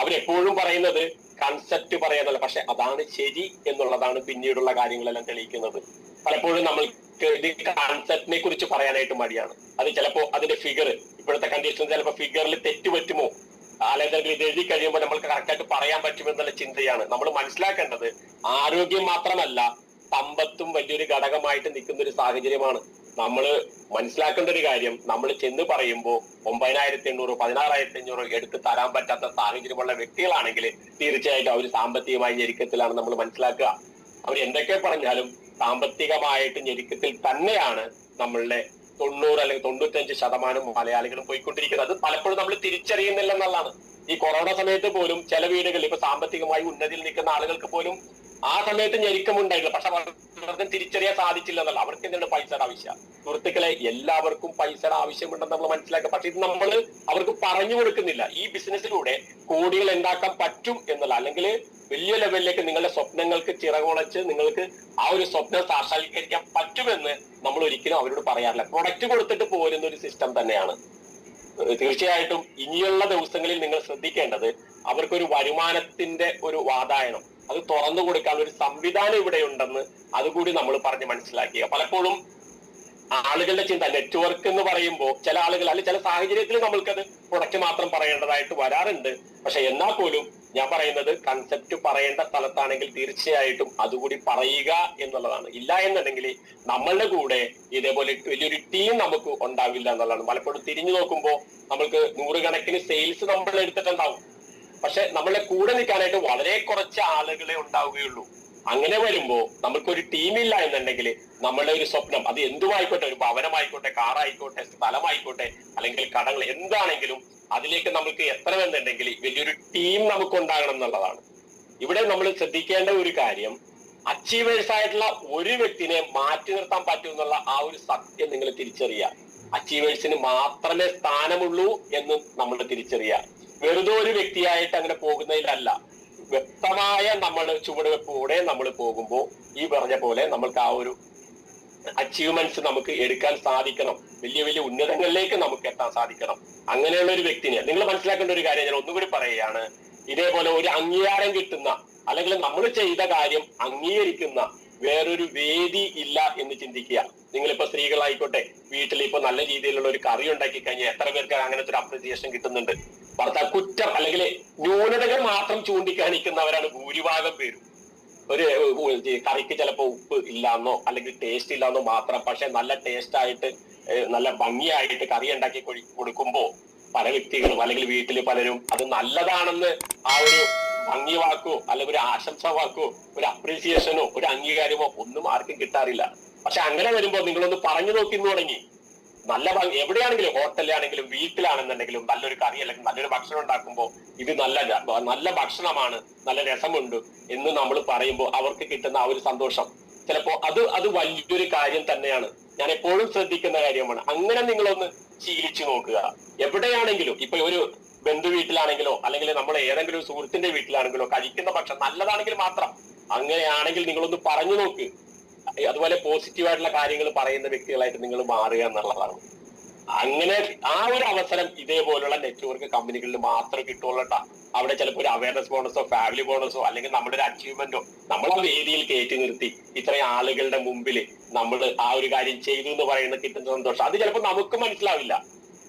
അവരെപ്പോഴും പറയുന്നത് കൺസെപ്റ്റ് പറയാനല്ല, പക്ഷെ അതാണ് ശരി എന്നുള്ളതാണ് പിന്നീടുള്ള കാര്യങ്ങളെല്ലാം തെളിയിക്കുന്നത്. പലപ്പോഴും നമ്മൾക്ക് ഇത് കൺസെപ്റ്റിനെ കുറിച്ച് പറയാനായിട്ട് മടിയാണ്. അത് ചിലപ്പോ അതിന്റെ ഫിഗർ ഇപ്പോഴത്തെ കണ്ടീഷൻ ചിലപ്പോൾ ഫിഗറിൽ തെറ്റ് പറ്റുമോ, അല്ലെങ്കിൽ ഇത് എഴുതി കഴിയുമ്പോൾ നമ്മൾക്ക് കറക്റ്റായിട്ട് പറയാൻ പറ്റുമെന്നുള്ള ചിന്തയാണ്. നമ്മൾ മനസ്സിലാക്കേണ്ടത് ആരോഗ്യം മാത്രമല്ല സമ്പത്തും വലിയൊരു ഘടകമായിട്ട് നിൽക്കുന്ന ഒരു സാഹചര്യമാണ്. നമ്മൾ മനസ്സിലാക്കേണ്ട ഒരു കാര്യം, നമ്മൾ ചെന്ന് പറയുമ്പോൾ 9,800 16,500 എടുത്ത് തരാൻ പറ്റാത്ത സാഹചര്യമുള്ള വ്യക്തികളാണെങ്കിൽ തീർച്ചയായിട്ടും അവർ സാമ്പത്തികമായ ഞെരുക്കത്തിലാണ് നമ്മൾ മനസ്സിലാക്കുക. അവർ എന്തൊക്കെ പറഞ്ഞാലും സാമ്പത്തികമായിട്ട് ഞെരുക്കത്തിൽ തന്നെയാണ് നമ്മളുടെ 90 അല്ലെങ്കിൽ 95% മലയാളികളും പോയിക്കൊണ്ടിരിക്കുന്നത്. അത് പലപ്പോഴും നമ്മൾ തിരിച്ചറിയുന്നില്ല എന്നുള്ളതാണ്. ഈ കൊറോണ സമയത്ത് പോലും ചില വീടുകളിൽ ഇപ്പൊ സാമ്പത്തികമായി ഉന്നതിയിൽ നിൽക്കുന്ന ആളുകൾക്ക് പോലും ആ സമയത്ത് ഞെരുക്കമുണ്ടായില്ല, പക്ഷെ അവർക്ക് തിരിച്ചറിയാൻ സാധിച്ചില്ല എന്നല്ല. അവർക്ക് എന്താണ് പൈസയുടെ ആവശ്യം. സുഹൃത്തുക്കളെ, എല്ലാവർക്കും പൈസയുടെ ആവശ്യമുണ്ടെന്ന് നമ്മൾ മനസ്സിലാക്കുക. പക്ഷെ ഇത് നമ്മൾ അവർക്ക് പറഞ്ഞു കൊടുക്കുന്നില്ല. ഈ ബിസിനസ്സിലൂടെ കോടികൾ ഉണ്ടാക്കാൻ പറ്റും എന്നുള്ള, അല്ലെങ്കിൽ വലിയ ലെവലിലേക്ക് നിങ്ങളുടെ സ്വപ്നങ്ങൾക്ക് ചിറകുളച്ച് നിങ്ങൾക്ക് ആ ഒരു സ്വപ്നം സാക്ഷാത്കരിക്കാൻ പറ്റുമെന്ന് നമ്മൾ ഒരിക്കലും അവരോട് പറയാറില്ല. പ്രൊഡക്റ്റ് കൊടുത്തിട്ട് പോരുന്ന ഒരു സിസ്റ്റം തന്നെയാണ്. തീർച്ചയായിട്ടും ഇനിയുള്ള ദിവസങ്ങളിൽ നിങ്ങൾ ശ്രദ്ധിക്കേണ്ടത് അവർക്കൊരു വരുമാനത്തിന്റെ ഒരു വാതായനം അത് തുറന്നു കൊടുക്കാൻ ഒരു സംവിധാനം ഇവിടെ ഉണ്ടെന്ന് അതുകൂടി നമ്മൾ പറഞ്ഞ് മനസ്സിലാക്കുക. പലപ്പോഴും ആളുകളുടെ ചിന്ത നെറ്റ്വർക്ക് എന്ന് പറയുമ്പോൾ ചില ആളുകൾ അല്ലെങ്കിൽ ചില സാഹചര്യത്തിൽ നമ്മൾക്കത് പ്രൊഡക്റ്റ് മാത്രം പറയേണ്ടതായിട്ട് വരാറുണ്ട്. പക്ഷെ എന്നാൽ പോലും ഞാൻ പറയുന്നത് കൺസെപ്റ്റ് പറയേണ്ട സ്ഥലത്താണെങ്കിൽ തീർച്ചയായിട്ടും അതുകൂടി പറയുക എന്നുള്ളതാണ്. ഇല്ല എന്നുണ്ടെങ്കിൽ നമ്മളുടെ കൂടെ ഇതേപോലെ വലിയൊരു ടീം നമുക്ക് ഉണ്ടാവില്ല എന്നുള്ളതാണ്. പലപ്പോഴും തിരിഞ്ഞു നോക്കുമ്പോൾ നമ്മൾക്ക് 100 കണക്കിന് സെയിൽസ് നമ്മൾ എടുത്തിട്ടുണ്ടാവും, പക്ഷെ നമ്മളെ കൂടെ നിൽക്കാനായിട്ട് വളരെ കുറച്ച് ആളുകളെ ഉണ്ടാവുകയുള്ളൂ. അങ്ങനെ വരുമ്പോ നമുക്കൊരു ടീമില്ല എന്നുണ്ടെങ്കിൽ നമ്മളുടെ ഒരു സ്വപ്നം അത് എന്തുമായിക്കോട്ടെ, ഒരു ഭവനമായിക്കോട്ടെ, കാറായിക്കോട്ടെ, സ്ഥലമായിക്കോട്ടെ, അല്ലെങ്കിൽ കടകൾ എന്താണെങ്കിലും അതിലേക്ക് നമുക്ക് എത്തണമെന്നുണ്ടെങ്കിൽ വലിയൊരു ടീം നമുക്ക് ഉണ്ടാകണം എന്നുള്ളതാണ്. ഇവിടെ നമ്മൾ ശ്രദ്ധിക്കേണ്ട ഒരു കാര്യം, അച്ചീവേഴ്സ് ആയിട്ടുള്ള ഒരു വ്യക്തിനെ മാറ്റി നിർത്താൻ പറ്റും എന്നുള്ള ആ ഒരു സത്യം നിങ്ങൾ തിരിച്ചറിയുക. അച്ചീവേഴ്സിന് മാത്രമേ സ്ഥാനമുള്ളൂ എന്ന് നമ്മൾ തിരിച്ചറിയുക. വെറുതെ ഒരു വ്യക്തിയായിട്ട് അങ്ങനെ പോകുന്നതിലല്ല, വ്യക്തമായ നമ്മൾ ചുവടുവെപ്പോടെ നമ്മൾ പോകുമ്പോൾ ഈ പറഞ്ഞ പോലെ നമ്മൾക്ക് ആ ഒരു അച്ചീവ്മെന്റ്സ് നമുക്ക് എടുക്കാൻ സാധിക്കണം. വലിയ വലിയ ഉന്നതങ്ങളിലേക്ക് നമുക്ക് എത്താൻ സാധിക്കണം. അങ്ങനെയുള്ള ഒരു വ്യക്തിനെ നിങ്ങൾ മനസ്സിലാക്കേണ്ട ഒരു കാര്യം ഞാൻ ഒന്നുകൂടി പറയുകയാണ്. ഇതേപോലെ ഒരു അംഗീകാരം കിട്ടുന്ന അല്ലെങ്കിൽ നമ്മൾ ചെയ്ത കാര്യം അംഗീകരിക്കുന്ന വേറൊരു വേദി ഇല്ല എന്ന് ചിന്തിക്കുക. നിങ്ങളിപ്പോ സ്ത്രീകളായിക്കോട്ടെ, വീട്ടിൽ ഇപ്പൊ നല്ല രീതിയിലുള്ള ഒരു കറി ഉണ്ടാക്കി കഴിഞ്ഞാൽ എത്ര പേർക്ക് അങ്ങനത്തെ ഒരു അപ്രിസിയേഷൻ കിട്ടുന്നുണ്ട്. ഭർത്താവ് കുറ്റം അല്ലെങ്കിൽ ന്യൂനതകൾ മാത്രം ചൂണ്ടിക്കാണിക്കുന്നവരാണ് ഭൂരിഭാഗം പേരും. ഒരു കറിക്ക് ചിലപ്പോ ഉപ്പ് ഇല്ലാന്നോ അല്ലെങ്കിൽ ടേസ്റ്റ് ഇല്ലാന്നോ മാത്രം, പക്ഷെ നല്ല ടേസ്റ്റ് ആയിട്ട് നല്ല ഭംഗിയായിട്ട് കറി ഉണ്ടാക്കി കൊടുക്കുമ്പോ പല വ്യക്തികളും അല്ലെങ്കിൽ വീട്ടിൽ പലരും അത് നല്ലതാണെന്ന് ആ ഒരു ഭംഗി വാക്കോ അല്ലെങ്കിൽ ഒരു ആശംസ വാക്കോ ഒരു അപ്രീസിയേഷനോ ഒരു അംഗീകാരമോ ഒന്നും ആർക്കും കിട്ടാറില്ല. പക്ഷെ അങ്ങനെ വരുമ്പോ നിങ്ങളൊന്ന് പറഞ്ഞു നോക്കി തുടങ്ങി, നല്ല എവിടെയാണെങ്കിലും ഹോട്ടലിലാണെങ്കിലും വീട്ടിലാണെന്നുണ്ടെങ്കിലും നല്ലൊരു കറി അല്ലെങ്കിൽ നല്ലൊരു ഭക്ഷണം ഉണ്ടാക്കുമ്പോൾ ഇത് നല്ല ഭക്ഷണമാണ്, നല്ല രസമുണ്ട് എന്ന് നമ്മൾ പറയുമ്പോൾ അവർക്ക് കിട്ടുന്ന ആ ഒരു സന്തോഷം ചിലപ്പോ അത് വലിയൊരു കാര്യം തന്നെയാണ്. ഞാൻ എപ്പോഴും ശ്രദ്ധിക്കുന്ന കാര്യമാണ്. അങ്ങനെ നിങ്ങളൊന്ന് ശീലിച്ചു നോക്കുക. എവിടെയാണെങ്കിലും ഇപ്പൊ ഒരു ബന്ധു വീട്ടിലാണെങ്കിലോ അല്ലെങ്കിൽ നമ്മൾ ഏതെങ്കിലും ഒരു സുഹൃത്തിന്റെ വീട്ടിലാണെങ്കിലോ കഴിക്കുന്ന ഭക്ഷണം നല്ലതാണെങ്കിൽ മാത്രം അങ്ങനെയാണെങ്കിൽ നിങ്ങളൊന്ന് പറഞ്ഞു നോക്ക്. അതുപോലെ പോസിറ്റീവായിട്ടുള്ള കാര്യങ്ങൾ പറയുന്ന വ്യക്തികളായിട്ട് നിങ്ങൾ മാറുക എന്നുള്ളതാണ്. അങ്ങനെ ആ ഒരു അവസരം ഇതേപോലുള്ള നെറ്റ്വർക്ക് കമ്പനികളിൽ മാത്രമേ കിട്ടുള്ളൂ. അവിടെ ചിലപ്പോൾ ഒരു അവയർനെസ് ബോണസോ ഫാമിലി ബോണസോ അല്ലെങ്കിൽ നമ്മുടെ ഒരു അച്ചീവ്മെന്റോ നമ്മൾ ആ വേദിയിൽ കയറ്റി നിർത്തി ഇത്രയും ആളുകളുടെ മുമ്പിൽ നമ്മൾ ആ ഒരു കാര്യം ചെയ്തു എന്ന് പറയുന്നത് കിട്ടുന്ന സന്തോഷം അത് ചിലപ്പോൾ നമുക്ക് മനസ്സിലാവില്ല.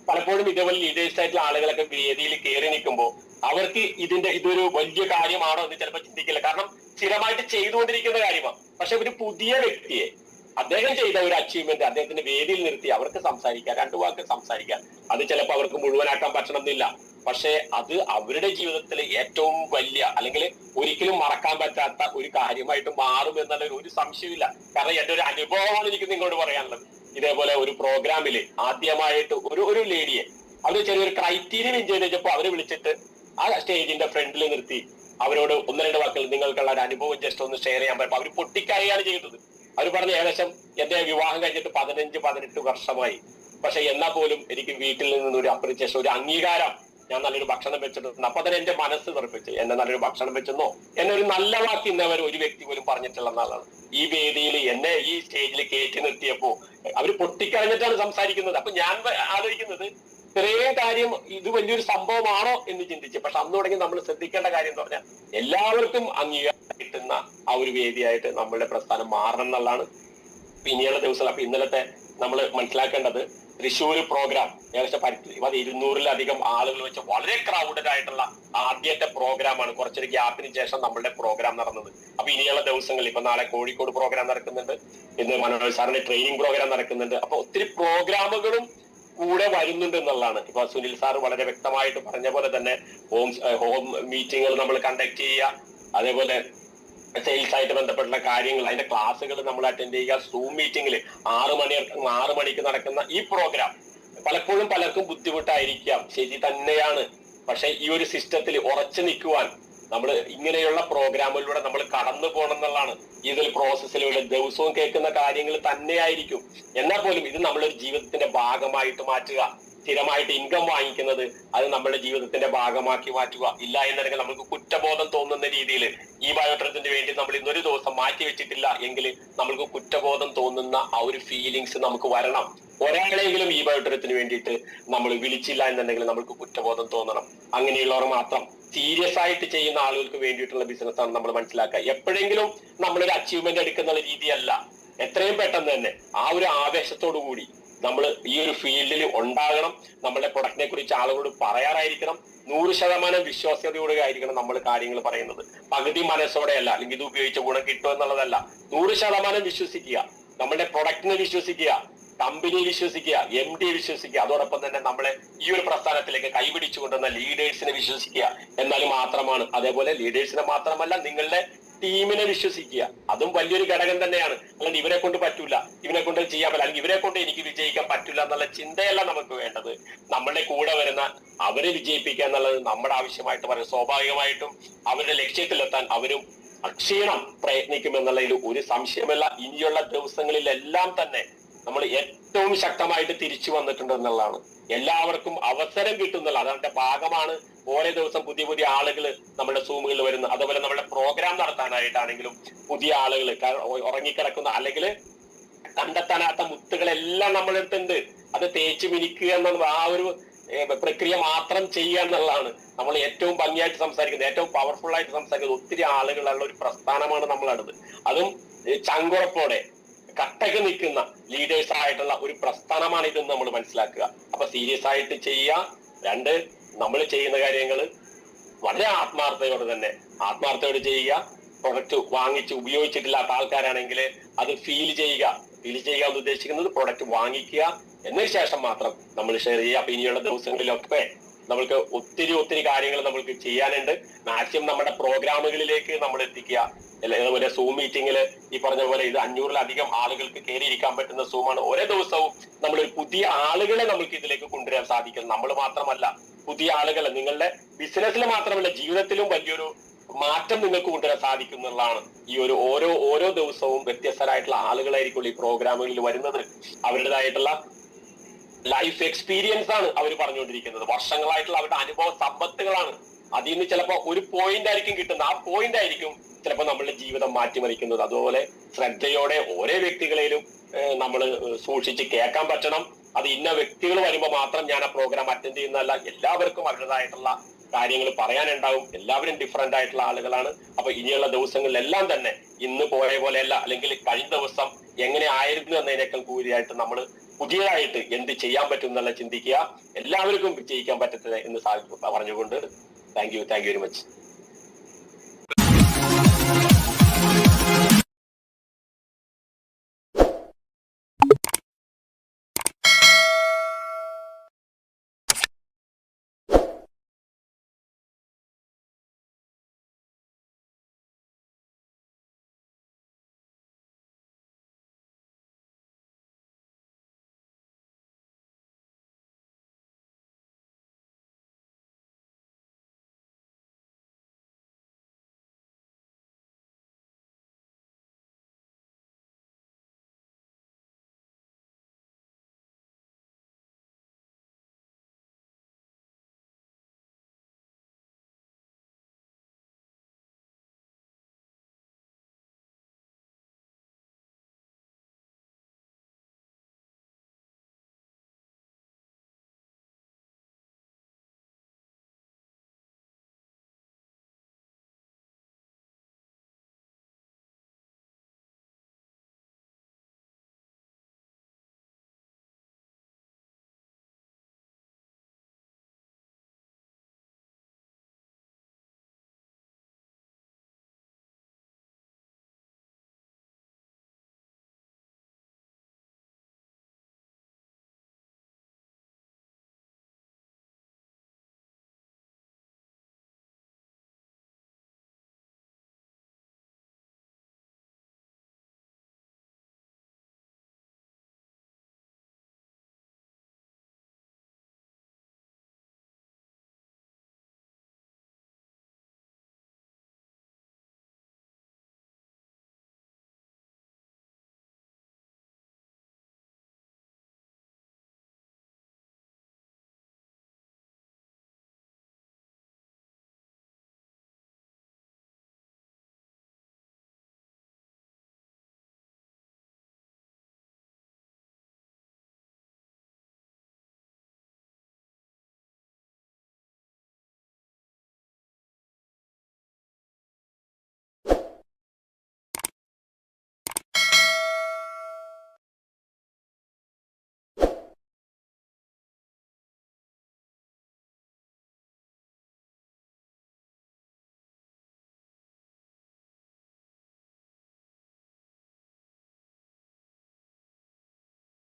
പലപ്പോഴും ഇതേപോലെ ലീഡേഴ്സ് ആയിട്ടുള്ള ആളുകളൊക്കെ വേദിയിൽ കയറി നിൽക്കുമ്പോൾ അവർക്ക് ഇതൊരു വലിയ കാര്യമാണോ എന്ന് ചിലപ്പോൾ ചിന്തിക്കില്ല. കാരണം സ്ഥിരമായിട്ട് ചെയ്തുകൊണ്ടിരിക്കുന്ന കാര്യമാണ്. പക്ഷെ ഒരു പുതിയ വ്യക്തിയെ അദ്ദേഹം ചെയ്ത ഒരു അച്ചീവ്മെന്റ് അദ്ദേഹത്തിന്റെ വേദിയിൽ നിർത്തി അവർക്ക് സംസാരിക്കാൻ, രണ്ടു വാക്ക് സംസാരിക്കാൻ, അത് ചിലപ്പോൾ അവർക്ക് മുഴുവനാക്കാൻ പറ്റണമെന്നില്ല. പക്ഷെ അത് അവരുടെ ജീവിതത്തിൽ ഏറ്റവും വലിയ അല്ലെങ്കിൽ ഒരിക്കലും മറക്കാൻ പറ്റാത്ത ഒരു കാര്യമായിട്ട് മാറും എന്നുള്ള ഒരു സംശയമില്ല. കാരണം എന്റെ ഒരു അനുഭവമാണ് എനിക്ക് നിങ്ങളോട് പറയാനുള്ളത്. ഇതേപോലെ ഒരു പ്രോഗ്രാമില് ആദ്യമായിട്ട് ഒരു ലേഡിയെ അവര് ചെറിയൊരു ക്രൈറ്റീരിയ എൻജോയ് ചെയ്തപ്പോൾ അവരെ വിളിച്ചിട്ട് ആ സ്റ്റേജിന്റെ ഫ്രണ്ടിൽ നിർത്തി അവരോട് ഒന്ന് രണ്ട് വാക്കുകൾ നിങ്ങൾക്കുള്ള ഒരു അനുഭവം ജസ്റ്റ് ഒന്ന് ഷെയർ ചെയ്യാൻ പറ്റും. അവർ പൊട്ടിക്കരയാണ് ചെയ്തത്. അവർ പറഞ്ഞ ഏകദേശം എന്റെ വിവാഹം കഴിഞ്ഞിട്ട് 15-18 വർഷമായി. പക്ഷെ എന്നാൽ പോലും എനിക്ക് വീട്ടിൽ നിന്ന് ഒരു അപ്രിസിയേഷൻ, ഒരു അംഗീകാരം, ഞാൻ നല്ലൊരു ഭക്ഷണം വെച്ചിട്ടുണ്ട്. അപ്പൊ തന്നെ എന്റെ മനസ്സ് തെറിപ്പിച്ച് എന്നെ നല്ലൊരു ഭക്ഷണം വെച്ചെന്നോ എന്നെ ഒരു നല്ല വാക്ക് ഇന്നവർ ഒരു വ്യക്തി പോലും പറഞ്ഞിട്ടുള്ള എന്നാളാണ്. ഈ വേദിയിൽ എന്നെ ഈ സ്റ്റേജിൽ കയറ്റി നിർത്തിയപ്പോ അവര് പൊട്ടിക്കരഞ്ഞിട്ടാണ് സംസാരിക്കുന്നത്. അപ്പൊ ഞാൻ ആലോചിക്കുന്നത് ഇത്രയും കാര്യം ഇത് വലിയൊരു സംഭവമാണോ എന്ന് ചിന്തിച്ചു. പക്ഷെ അന്ന് തുടങ്ങി നമ്മൾ ശ്രദ്ധിക്കേണ്ട കാര്യം എന്ന് പറഞ്ഞാൽ എല്ലാവർക്കും അംഗീകാരം കിട്ടുന്ന ആ ഒരു വേദിയായിട്ട് നമ്മളുടെ പ്രസ്ഥാനം മാറണം എന്നുള്ളതാണ്. പിന്നെയുള്ള ദിവസം അപ്പൊ ഇന്നലത്തെ നമ്മൾ മനസ്സിലാക്കേണ്ടത് തൃശ്ശൂര് പ്രോഗ്രാം ഏകദേശം 200-ലധികം ആളുകൾ വെച്ച് വളരെ ക്രൗഡഡ് ആയിട്ടുള്ള ആദ്യത്തെ പ്രോഗ്രാമാണ്. കുറച്ചൊരു ഗ്യാപ്പിന് ശേഷം നമ്മളുടെ പ്രോഗ്രാം നടന്നത്. അപ്പൊ ഇനിയുള്ള ദിവസങ്ങളിൽ ഇപ്പൊ നാളെ കോഴിക്കോട് പ്രോഗ്രാം നടക്കുന്നുണ്ട്, ഇന്ന് മനോജ് സാറിന്റെ ട്രെയിനിങ് പ്രോഗ്രാം നടക്കുന്നുണ്ട്. അപ്പൊ ഒത്തിരി പ്രോഗ്രാമുകളും കൂടെ വരുന്നുണ്ട് എന്നുള്ളതാണ്. ഇപ്പൊ സുനിൽ സാർ വളരെ വ്യക്തമായിട്ട് പറഞ്ഞ പോലെ തന്നെ ഹോം മീറ്റിങ്ങുകൾ നമ്മൾ കണ്ടക്ട് ചെയ്യുക, അതേപോലെ സെയിൽസ് ആയിട്ട് ബന്ധപ്പെട്ടുള്ള കാര്യങ്ങൾ അതിന്റെ ക്ലാസ്സുകൾ നമ്മൾ അറ്റൻഡ് ചെയ്യുക. സൂം മീറ്റിംഗിൽ 6 മണിക്ക് നടക്കുന്ന ഈ പ്രോഗ്രാം പലപ്പോഴും പലർക്കും ബുദ്ധിമുട്ടായിരിക്കാം, ശരി തന്നെയാണ്. പക്ഷെ ഈ ഒരു സിസ്റ്റത്തിൽ ഉറച്ചു നിൽക്കുവാൻ നമ്മൾ ഇങ്ങനെയുള്ള പ്രോഗ്രാമുകളിലൂടെ നമ്മൾ കടന്നു പോകണം എന്നുള്ളതാണ്. ഇതിൽ പ്രോസസ്സിലൂടെ ദിവസവും കേൾക്കുന്ന കാര്യങ്ങൾ തന്നെയായിരിക്കും. എന്നാൽ പോലും ഇത് നമ്മളൊരു ജീവിതത്തിന്റെ ഭാഗമായിട്ട് മാറ്റുക, സ്ഥിരമായിട്ട് ഇൻകം വാങ്ങിക്കുന്നത് അത് നമ്മുടെ ജീവിതത്തിന്റെ ഭാഗമാക്കി മാറ്റുക. ഇല്ല എന്നുണ്ടെങ്കിൽ നമുക്ക് കുറ്റബോധം തോന്നുന്ന രീതിയിൽ ഈ ബയോട്രത്തിന് വേണ്ടി നമ്മൾ ഇന്നൊരു ദിവസം മാറ്റി വെച്ചിട്ടില്ല എങ്കിൽ നമ്മൾക്ക് കുറ്റബോധം തോന്നുന്ന ആ ഒരു ഫീലിങ്സ് നമുക്ക് വരണം. ഒരാളെങ്കിലും ഈ ബയോട്രത്തിന് വേണ്ടിയിട്ട് നമ്മൾ വിളിച്ചില്ല എന്നുണ്ടെങ്കിൽ നമ്മൾക്ക് കുറ്റബോധം തോന്നണം. അങ്ങനെയുള്ളവർ മാത്രം സീരിയസ് ആയിട്ട് ചെയ്യുന്ന ആളുകൾക്ക് വേണ്ടിയിട്ടുള്ള ബിസിനസ് ആണ് നമ്മൾ മനസ്സിലാക്കുക. എപ്പോഴെങ്കിലും നമ്മളൊരു അച്ചീവ്മെന്റ് എടുക്കുന്ന രീതിയല്ല, എത്രയും പെട്ടെന്ന് തന്നെ ആ ഒരു ആവേശത്തോടു കൂടി നമ്മൾ ഈ ഒരു ഫീൽഡിൽ ഉണ്ടാകണം. നമ്മുടെ പ്രൊഡക്റ്റിനെ കുറിച്ച് ആളുകളോട് പറയാറായിരിക്കണം. 100% വിശ്വാസ്യതയോടെ ആയിരിക്കണം നമ്മൾ കാര്യങ്ങൾ പറയുന്നത്. പകുതി മനസ്സോടെയല്ല, അല്ലെങ്കിൽ ഇത് ഉപയോഗിച്ച ഗുണം കിട്ടും എന്നുള്ളതല്ല. 100% വിശ്വസിക്കുക, നമ്മുടെ പ്രൊഡക്റ്റിനെ വിശ്വസിക്കുക, കമ്പനിയെ വിശ്വസിക്കുക, MD വിശ്വസിക്കുക. അതോടൊപ്പം തന്നെ നമ്മളെ ഈ ഒരു പ്രസ്ഥാനത്തിലേക്ക് കൈപിടിച്ചു കൊണ്ടുവന്ന ലീഡേഴ്സിനെ വിശ്വസിക്കുക. എന്നാൽ മാത്രമാണ്, അതേപോലെ ലീഡേഴ്സിനെ മാത്രമല്ല നിങ്ങളുടെ ടീമിനെ വിശ്വസിക്കുക. അതും വലിയൊരു ഘടകം തന്നെയാണ്. അല്ലെങ്കിൽ ഇവരെ കൊണ്ട് പറ്റൂല, ഇവനെ കൊണ്ട് ചെയ്യാൻ പറ്റില്ല, അല്ലെങ്കിൽ ഇവരെ കൊണ്ട് എനിക്ക് വിജയിക്കാൻ പറ്റില്ല എന്നുള്ള ചിന്തയല്ല നമുക്ക് വേണ്ടത്. നമ്മളുടെ കൂടെ വരുന്ന അവരെ വിജയിപ്പിക്കുക എന്നുള്ളത് നമ്മുടെ ആവശ്യമായിട്ട് പറയും. സ്വാഭാവികമായിട്ടും അവരുടെ ലക്ഷ്യത്തിലെത്താൻ അവരും അക്ഷീണം പ്രയത്നിക്കുമെന്നുള്ളതിൽ ഒരു സംശയമല്ല. ഇനിയുള്ള ദിവസങ്ങളിലെല്ലാം തന്നെ നമ്മൾ ഏറ്റവും ശക്തമായിട്ട് തിരിച്ചു വന്നിട്ടുണ്ട് എന്നുള്ളതാണ്. എല്ലാവർക്കും അവസരം കിട്ടുന്നില്ല, അതിന്റെ ഭാഗമാണ്. ഓരോ ദിവസം പുതിയ ആളുകൾ നമ്മുടെ സൂമുകളിൽ വരുന്നു. അതുപോലെ നമ്മുടെ പ്രോഗ്രാം നടത്താനായിട്ടാണെങ്കിലും പുതിയ ആളുകൾ ഉറങ്ങിക്കിടക്കുന്ന അല്ലെങ്കിൽ കണ്ടെത്താനാത്ത മുത്തുകളെല്ലാം നമ്മളെടുത്തുണ്ട്. അത് തേച്ച് മിനിക്കുക എന്ന ആ ഒരു പ്രക്രിയ മാത്രം ചെയ്യുക എന്നുള്ളതാണ്. നമ്മൾ ഏറ്റവും ഭംഗിയായിട്ട് സംസാരിക്കുന്നത്, ഏറ്റവും പവർഫുൾ ആയിട്ട് സംസാരിക്കുന്നത് ഒത്തിരി ആളുകളുള്ള ഒരു പ്രസ്ഥാനമാണ് നമ്മളടുത്ത്. അതും ചങ്കുറപ്പോടെ കട്ടക്ക് നിൽക്കുന്ന ലീഡേഴ്സ് ആയിട്ടുള്ള ഒരു പ്രസ്ഥാനമാണ് ഇതെന്ന് നമ്മൾ മനസ്സിലാക്കുക. അപ്പൊ സീരിയസ് ആയിട്ട് ചെയ്യുക. 2, നമ്മൾ ചെയ്യുന്ന കാര്യങ്ങൾ വളരെ ആത്മാർത്ഥയോടെ ചെയ്യുക. പ്രൊഡക്റ്റ് വാങ്ങിച്ച് ഉപയോഗിച്ചിട്ടില്ലാത്ത ആൾക്കാരാണെങ്കിൽ അത് ഫീൽ ചെയ്യുക എന്ന് ഉദ്ദേശിക്കുന്നത് പ്രൊഡക്റ്റ് വാങ്ങിക്കുക, എന്നതിന് ശേഷം മാത്രം നമ്മൾ ഷെയർ ചെയ്യുക. അപ്പൊ ഇനിയുള്ള ദിവസങ്ങളിലൊക്കെ നമ്മൾക്ക് ഒത്തിരി കാര്യങ്ങൾ നമ്മൾക്ക് ചെയ്യാനുണ്ട്. മാക്സിമം നമ്മുടെ പ്രോഗ്രാമുകളിലേക്ക് നമ്മൾ എത്തിക്കുക. അതുപോലെ സൂം മീറ്റിംഗില് ഈ പറഞ്ഞ പോലെ ഇത് 500-ലധികം ആളുകൾക്ക് കയറിയിരിക്കാൻ പറ്റുന്ന സൂമാണ്. ഓരോ ദിവസവും നമ്മളൊരു പുതിയ ആളുകളെ നമുക്ക് ഇതിലേക്ക് കൊണ്ടുവരാൻ സാധിക്കും. നമ്മൾ മാത്രമല്ല, പുതിയ ആളുകളെ നിങ്ങളുടെ ബിസിനസ്സിൽ മാത്രമല്ല ജീവിതത്തിലും വലിയൊരു മാറ്റം നിങ്ങൾക്ക് കൊണ്ടുവരാൻ സാധിക്കും എന്നുള്ളതാണ്. ഈ ഒരു ഓരോ ദിവസവും വ്യത്യസ്തരായിട്ടുള്ള ആളുകളായിരിക്കും ഈ പ്രോഗ്രാമുകളിൽ വരുന്നത്. അവരുടേതായിട്ടുള്ള ലൈഫ് എക്സ്പീരിയൻസ് ആണ് അവർ പറഞ്ഞുകൊണ്ടിരിക്കുന്നത്. വർഷങ്ങളായിട്ടുള്ള അവരുടെ അനുഭവ സമ്പത്തുകളാണ്. അതിൽ നിന്ന് ചിലപ്പോൾ ഒരു പോയിന്റ് ആയിരിക്കും കിട്ടുന്നത്. ആ പോയിന്റ് ആയിരിക്കും ചിലപ്പോൾ നമ്മളുടെ ജീവിതം മാറ്റിമറിക്കുന്നത്. അതുപോലെ ശ്രദ്ധയോടെ ഓരോ വ്യക്തികളെയും നമ്മൾ സൂക്ഷിച്ച് കേൾക്കാൻ പറ്റണം. അത് ഇന്ന വ്യക്തികൾ വരുമ്പോൾ മാത്രം ഞാൻ ആ പ്രോഗ്രാം അറ്റൻഡ് ചെയ്യുന്നതല്ല. എല്ലാവർക്കും അവരുടേതായിട്ടുള്ള കാര്യങ്ങൾ പറയാനുണ്ടാവും. എല്ലാവരും ഡിഫറെന്റ് ആയിട്ടുള്ള ആളുകളാണ്. അപ്പൊ ഇനിയുള്ള ദിവസങ്ങളിലെല്ലാം തന്നെ ഇന്ന് പോയ പോലെയല്ല, അല്ലെങ്കിൽ കഴിഞ്ഞ ദിവസം എങ്ങനെ ആയിരുന്നു എന്നതിനേക്കാൾ കൂടിയായിട്ട് നമ്മൾ പുതിയതായിട്ട് എന്ത് ചെയ്യാൻ പറ്റും എന്നുള്ള ചിന്തിക്കുക. എല്ലാവർക്കും വിജയിക്കാൻ പറ്റത്തില്ല എന്ന് പറഞ്ഞുകൊണ്ട് താങ്ക് യു വെരി മച്ച്.